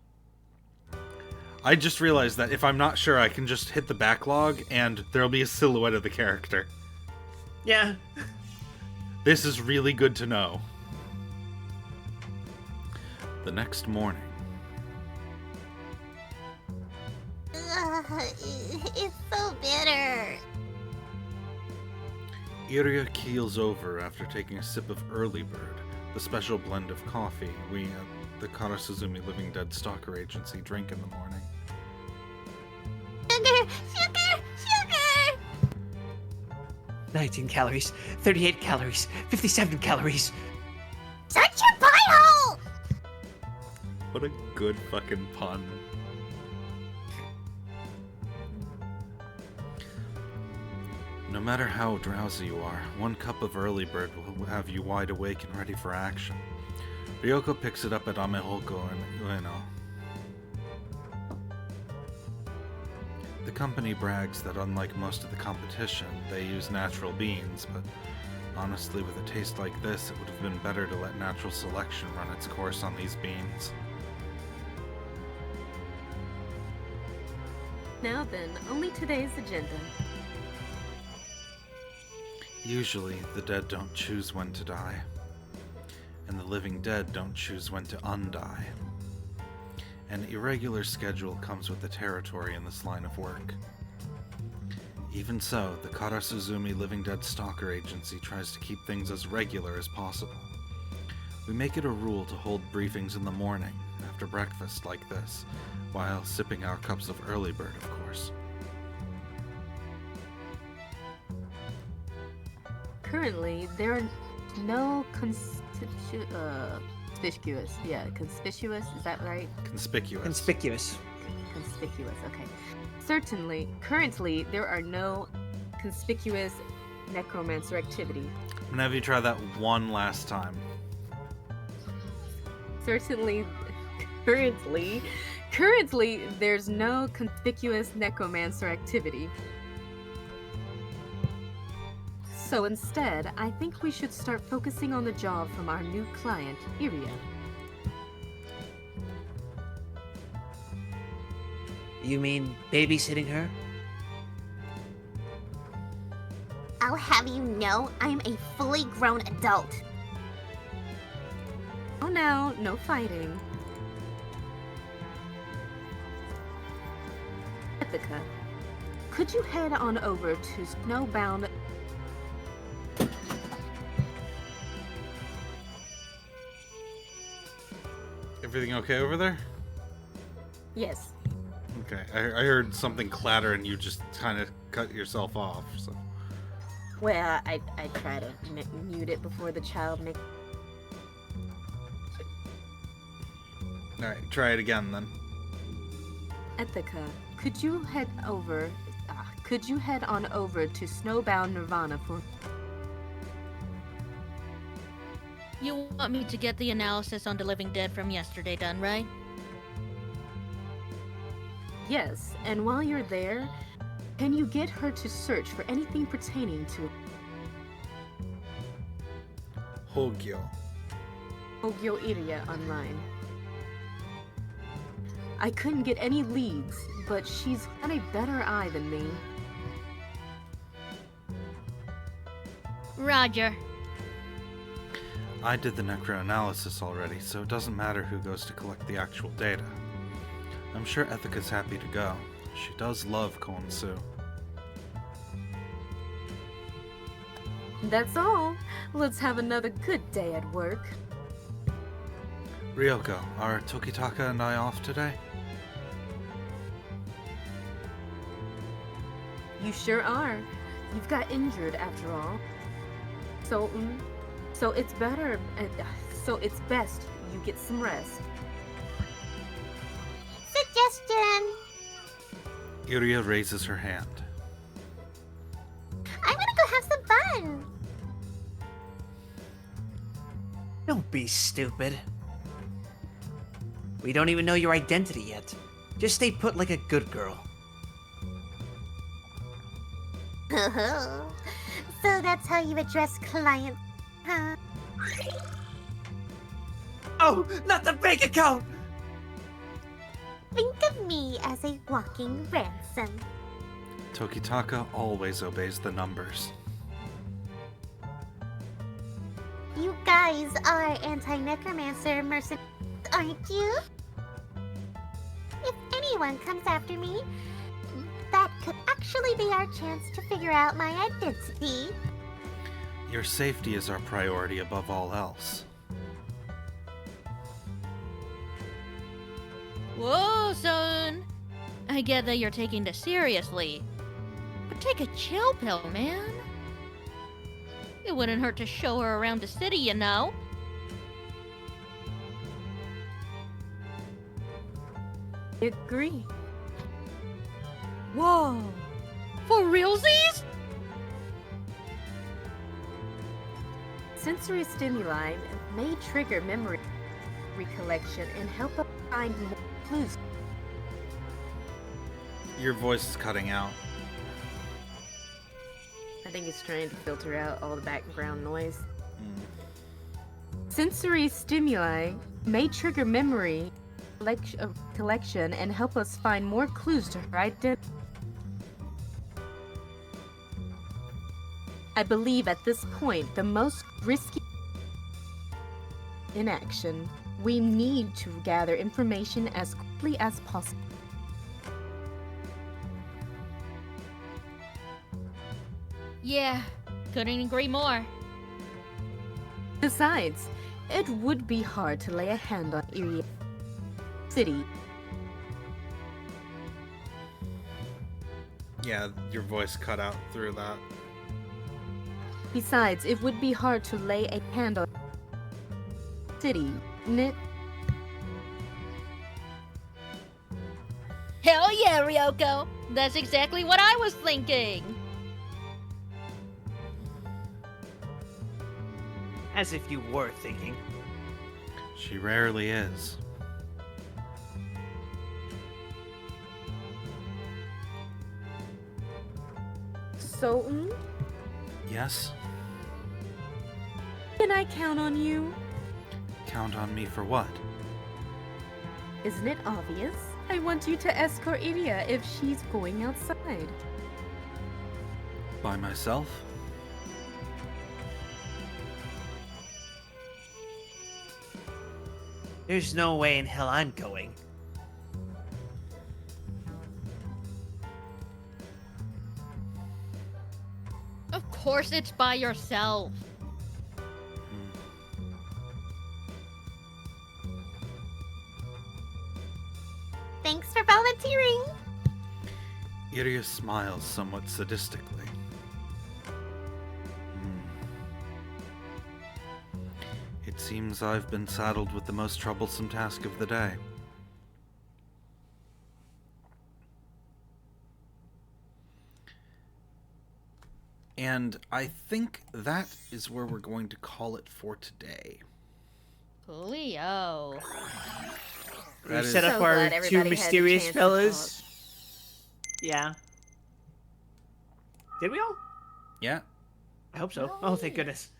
I just realized that if I'm not sure, I can just hit the backlog and there'll be a silhouette of the character. Yeah. This is really good to know. The next morning. It's so bitter. Iria keels over after taking a sip of Early Bird, the special blend of coffee we at the Karasuzumi Living Dead Stalker Agency drink in the morning. Sugar! 19 calories, 38 calories, 57 calories. Shut your pie hole! What a good fucking pun. No matter how drowsy you are, one cup of Early Bird will have you wide awake and ready for action. Ryoko picks it up at Amehoko and Ueno. The company brags that unlike most of the competition, they use natural beans, but honestly, with a taste like this, it would have been better to let natural selection run its course on these beans. Now then, only today's agenda. Usually, the dead don't choose when to die, and the living dead don't choose when to undie. An irregular schedule comes with the territory in this line of work. Even so, the Karasuzumi Living Dead Stalker Agency tries to keep things as regular as possible. We make it a rule to hold briefings in the morning, after breakfast like this, while sipping our cups of early bird, of course. Currently, there are no conspicuous. Yeah, conspicuous. Is that right? Conspicuous. Conspicuous. Conspicuous. Okay. Certainly, currently there are no conspicuous necromancer activity. I'm gonna have you try that one last time. Certainly, currently there's no conspicuous necromancer activity. So instead, I think we should start focusing on the job from our new client, Iria. You mean babysitting her? I'll have you know I'm a fully grown adult. Oh, now, no fighting. Ithaca, could you head on over to Snowbound? Everything okay over there? Yes. Okay, I heard something clatter and you just kind of cut yourself off, so... Well, I try to mute it before the child makes. Alright, try it again then. Ithaca, could you head on over to Snowbound Nirvana for... You want me to get the analysis on the living dead from yesterday done, right? Yes, and while you're there, can you get her to search for anything pertaining to Hogyo. Hogyo Iria online? I couldn't get any leads, but she's got a better eye than me. Roger. I did the necroanalysis already, so it doesn't matter who goes to collect the actual data. I'm sure Ethica's happy to go. She does love Konsu. That's all. Let's have another good day at work. Ryoko, are Tokitaka and I off today? You sure are. You've got injured after all. So it's better. So it's best you get some rest. Suggestion! Iria raises her hand. I'm gonna go have some fun! Don't be stupid. We don't even know your identity yet. Just stay put like a good girl. So that's how you address clients, huh? Oh, not the bank account! Think of me as a walking ransom. Tokitaka always obeys the numbers. You guys are anti-necromancer mercenaries, aren't you? If anyone comes after me, that could actually be our chance to figure out my identity. Your safety is our priority above all else. Whoa, son! I get that you're taking this seriously. But take a chill pill, man. It wouldn't hurt to show her around the city, you know. Agree. Whoa! For realsies? Sensory stimuli may trigger memory recollection and help us find more clues. Your voice is cutting out. I think it's trying to filter out all the background noise. Sensory stimuli may trigger memory collection and help us find more clues to her identity. I believe at this point, the most risky inaction, we need to gather information as quickly as possible. Yeah, couldn't agree more. Besides, it would be hard to lay a hand on Erie City. Yeah, your voice cut out through that. Besides, it would be hard to lay a hand on City. Hell yeah, Ryoko! That's exactly what I was thinking! As if you were thinking. She rarely is. So, Yes? can I count on you? Count on me for what? Isn't it obvious? I want you to escort Iria if she's going outside. By myself? There's no way in hell I'm going. Of course it's by yourself. Thanks for volunteering. Iria smiles somewhat sadistically. It seems I've been saddled with the most troublesome task of the day. And I think that is where we're going to call it for today. Coolio. We That set is- up So our glad two everybody had a mysterious chance to fellas. Yeah. Did we all? Yeah. I hope so. Oh, thank goodness.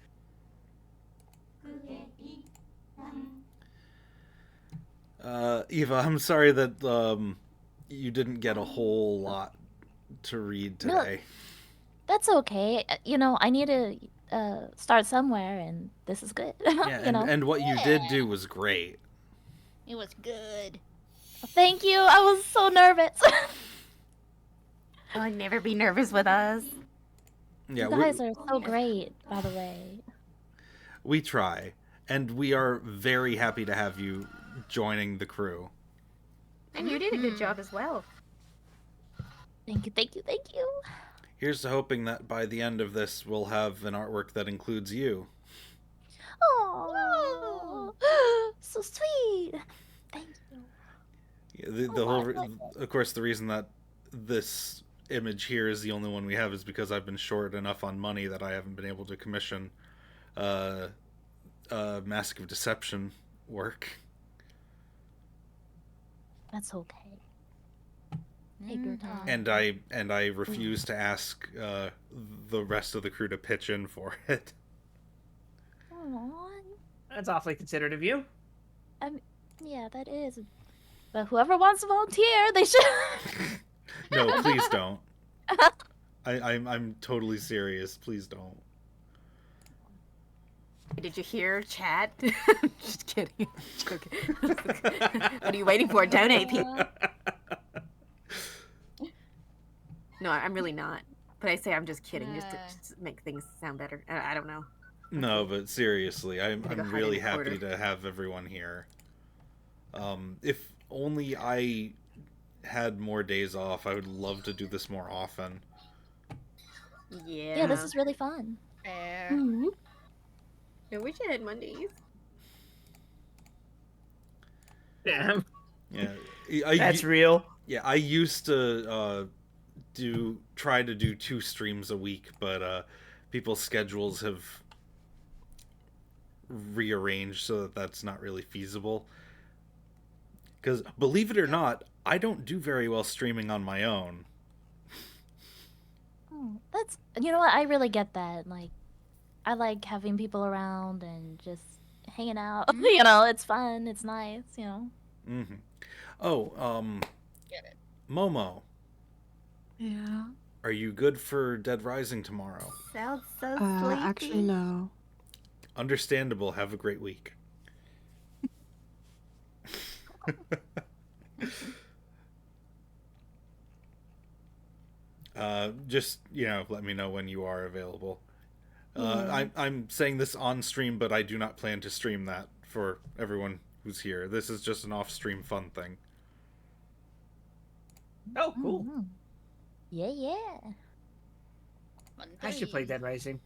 Eva, I'm sorry that you didn't get a whole lot to read today. That's okay. You know, I need to start somewhere, and this is good. Yeah, you know. and what you did do was great. It was good. Thank you. I was so nervous. Oh, never be nervous with us. Yeah, You guys are so great, by the way. we try, and we are very happy to have you joining the crew. And you did a good job as well. Thank you, thank you, thank you. Here's to hoping that by the end of this, we'll have an artwork that includes you. Oh, so sweet. Thank you. Yeah, the of course, the reason that this image here is the only one we have is because I've been short enough on money that I haven't been able to commission Mask of Deception work. That's okay. Take your time. And I refuse to ask the rest of the crew to pitch in for it. Aw. That's awfully considerate of you. Yeah, that is. But whoever wants to volunteer, they should. No, please don't. I'm totally serious. Please don't. Did you hear, chat? Just kidding. Okay. What are you waiting for? Donate, people. No, I'm really not. But I say I'm just kidding, just to make things sound better. I don't know. No, but seriously, I'm Gotta go hide really in the happy corner. to have everyone here. If only I had more days off, I would love to do this more often. Yeah. Yeah, this is really fun. Fair. Mhm. I wish I had Mondays. Damn. Yeah, That's real. Yeah, I used to try to do 2 streams a week, but people's schedules have rearranged so that that's not really feasible. Because believe it or not, I don't do very well streaming on my own. That's, you know what? I really get that. Like, I like having people around and just hanging out. You know, it's fun. It's nice. You know. Mm-hmm. Oh, Get it. Momo, Yeah. are you good for Dead Rising tomorrow? Sounds so sleepy. Actually, no. Understandable. Have a great week. Just, let me know when you are available. I'm saying this on stream, but I do not plan to stream that for everyone who's here. This is just an off-stream fun thing. Oh, cool. Mhm. Yeah. I should play Dead Rising.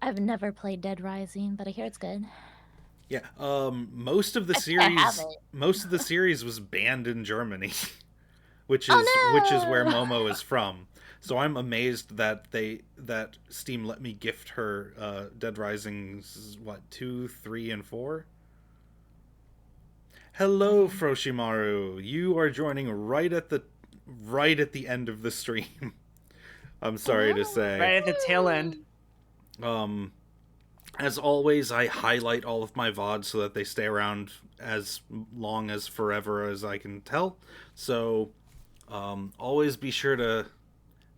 I've never played Dead Rising, but I hear it's good. Yeah. Most of the I series, haven't. most of the series was banned in Germany, which is Oh, which is where no! Momo is from. So I'm amazed that Steam let me gift her Dead Rising's 2, 3, and 4. Hello, Froshimaru. You are joining right at the end of the stream. I'm sorry to say. Right at the tail end. As always, I highlight all of my VODs so that they stay around as long as forever as I can tell. So, always be sure to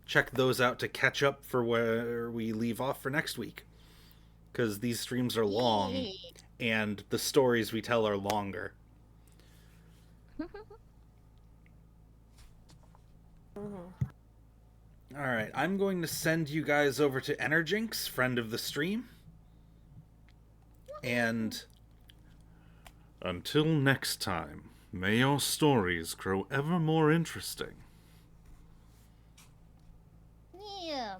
check those out to catch up for where we leave off for next week. Because these streams are long, and the stories we tell are longer. Alright, I'm going to send you guys over to Energinx, friend of the stream. And until next time, may your stories grow ever more interesting. Yeah.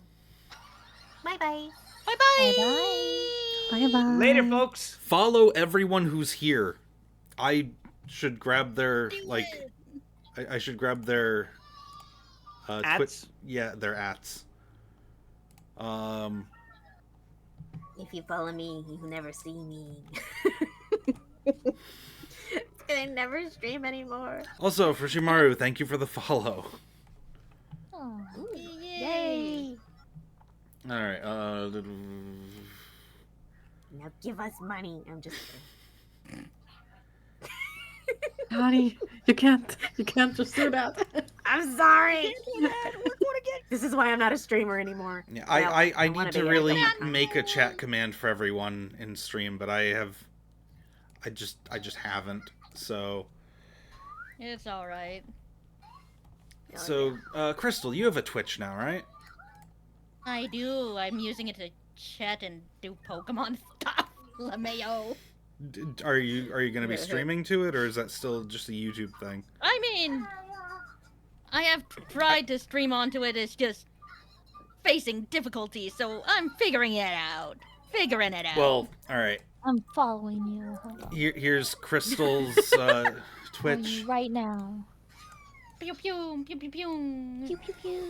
Bye-bye. Bye-bye. Bye-bye. Later, folks. Follow everyone who's here. I should grab their, I should grab their... Ats? Yeah, their ats. If you follow me, you will never see me. I never stream anymore. Also, Froshimaru, thank you for the follow. Oh. Yay! Alright, Now give us money. I'm just kidding. Honey, you can't just do that. I'm sorry. This is why I'm not a streamer anymore. Yeah, Well, I need wanna to be, really I don't. make a chat command for everyone in stream, but I just haven't. So It's alright. Crystal, you have a Twitch now, right? I do. I'm using it to chat and do Pokemon stuff. LMAO. Are you going to be streaming to it, or is that still just a YouTube thing? I mean, I have tried to stream onto it. It's just facing difficulties, so I'm figuring it out. Well, all right. I'm following you. Hold on. Here's Crystal's Twitch. Right now. Pew pew pew pew pew. Pew pew pew.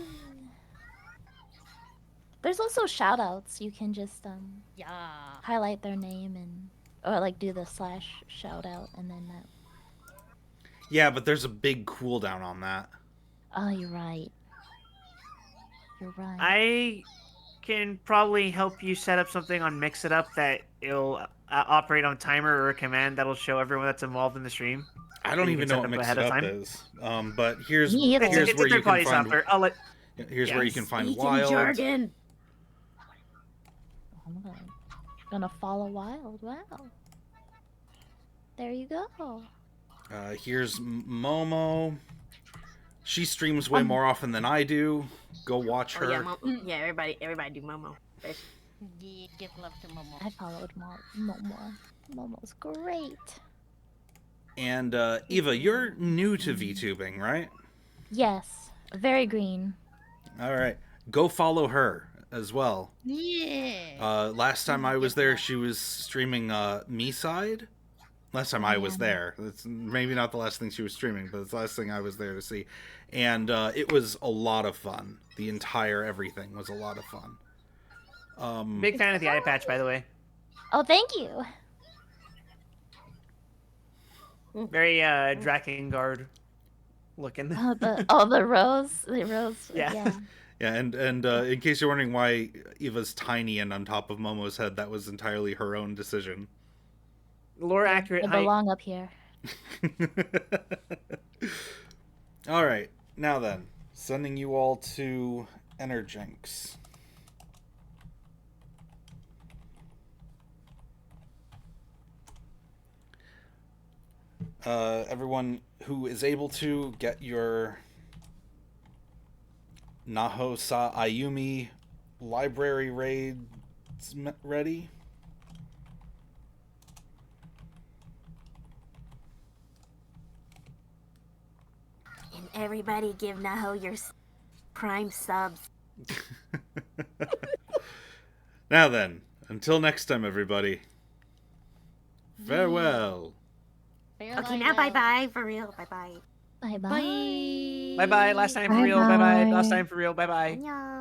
There's also shoutouts. You can just Yeah. highlight their name or like do the / shoutout and then that. Yeah, but there's a big cooldown on that. Oh, you're right. You're right. I can probably help you set up something on Mix It Up that it'll operate on timer or a command that'll show everyone that's involved in the stream. I don't You even can know set what up Mix ahead It of Up time. is. But here's Me either. here's It's where a you can third-party find software. I'll let. here's where you can find Speaking Wild. jargon. I'm gonna follow Wild. Wow. There you go. Here's Momo. She streams way more often than I do. Go watch her. Oh, yeah, everybody do Momo. Yeah, give love to Momo. I followed Momo. Momo's great. And Eva, you're new to VTubing, right? Yes. Very green. All right. Go follow her as well. Yeah. Last time I was there, she was streaming Me Side. Last time I was there. That's maybe not the last thing she was streaming, but it's the last thing I was there to see. And it was a lot of fun. The entire everything was a lot of fun. Big fan of the eye patch, by the way. Oh, thank you. Very Drakengard. looking. The rose. The rose. Yeah. Yeah. Yeah, and in case you're wondering why Eva's tiny and on top of Momo's head, that was entirely her own decision. Lore accurate They height. belong up here. All right, now then, sending you all to Energinx. Everyone who is able to get your Naho Sa Ayumi library raids ready. And everybody give Naho your prime subs. Now then, until next time, everybody. Farewell. Okay, now bye-bye, for real, bye-bye. Bye bye. Bye. Bye bye. Last time for real. Bye bye. Last time for real. Bye bye. 안녕.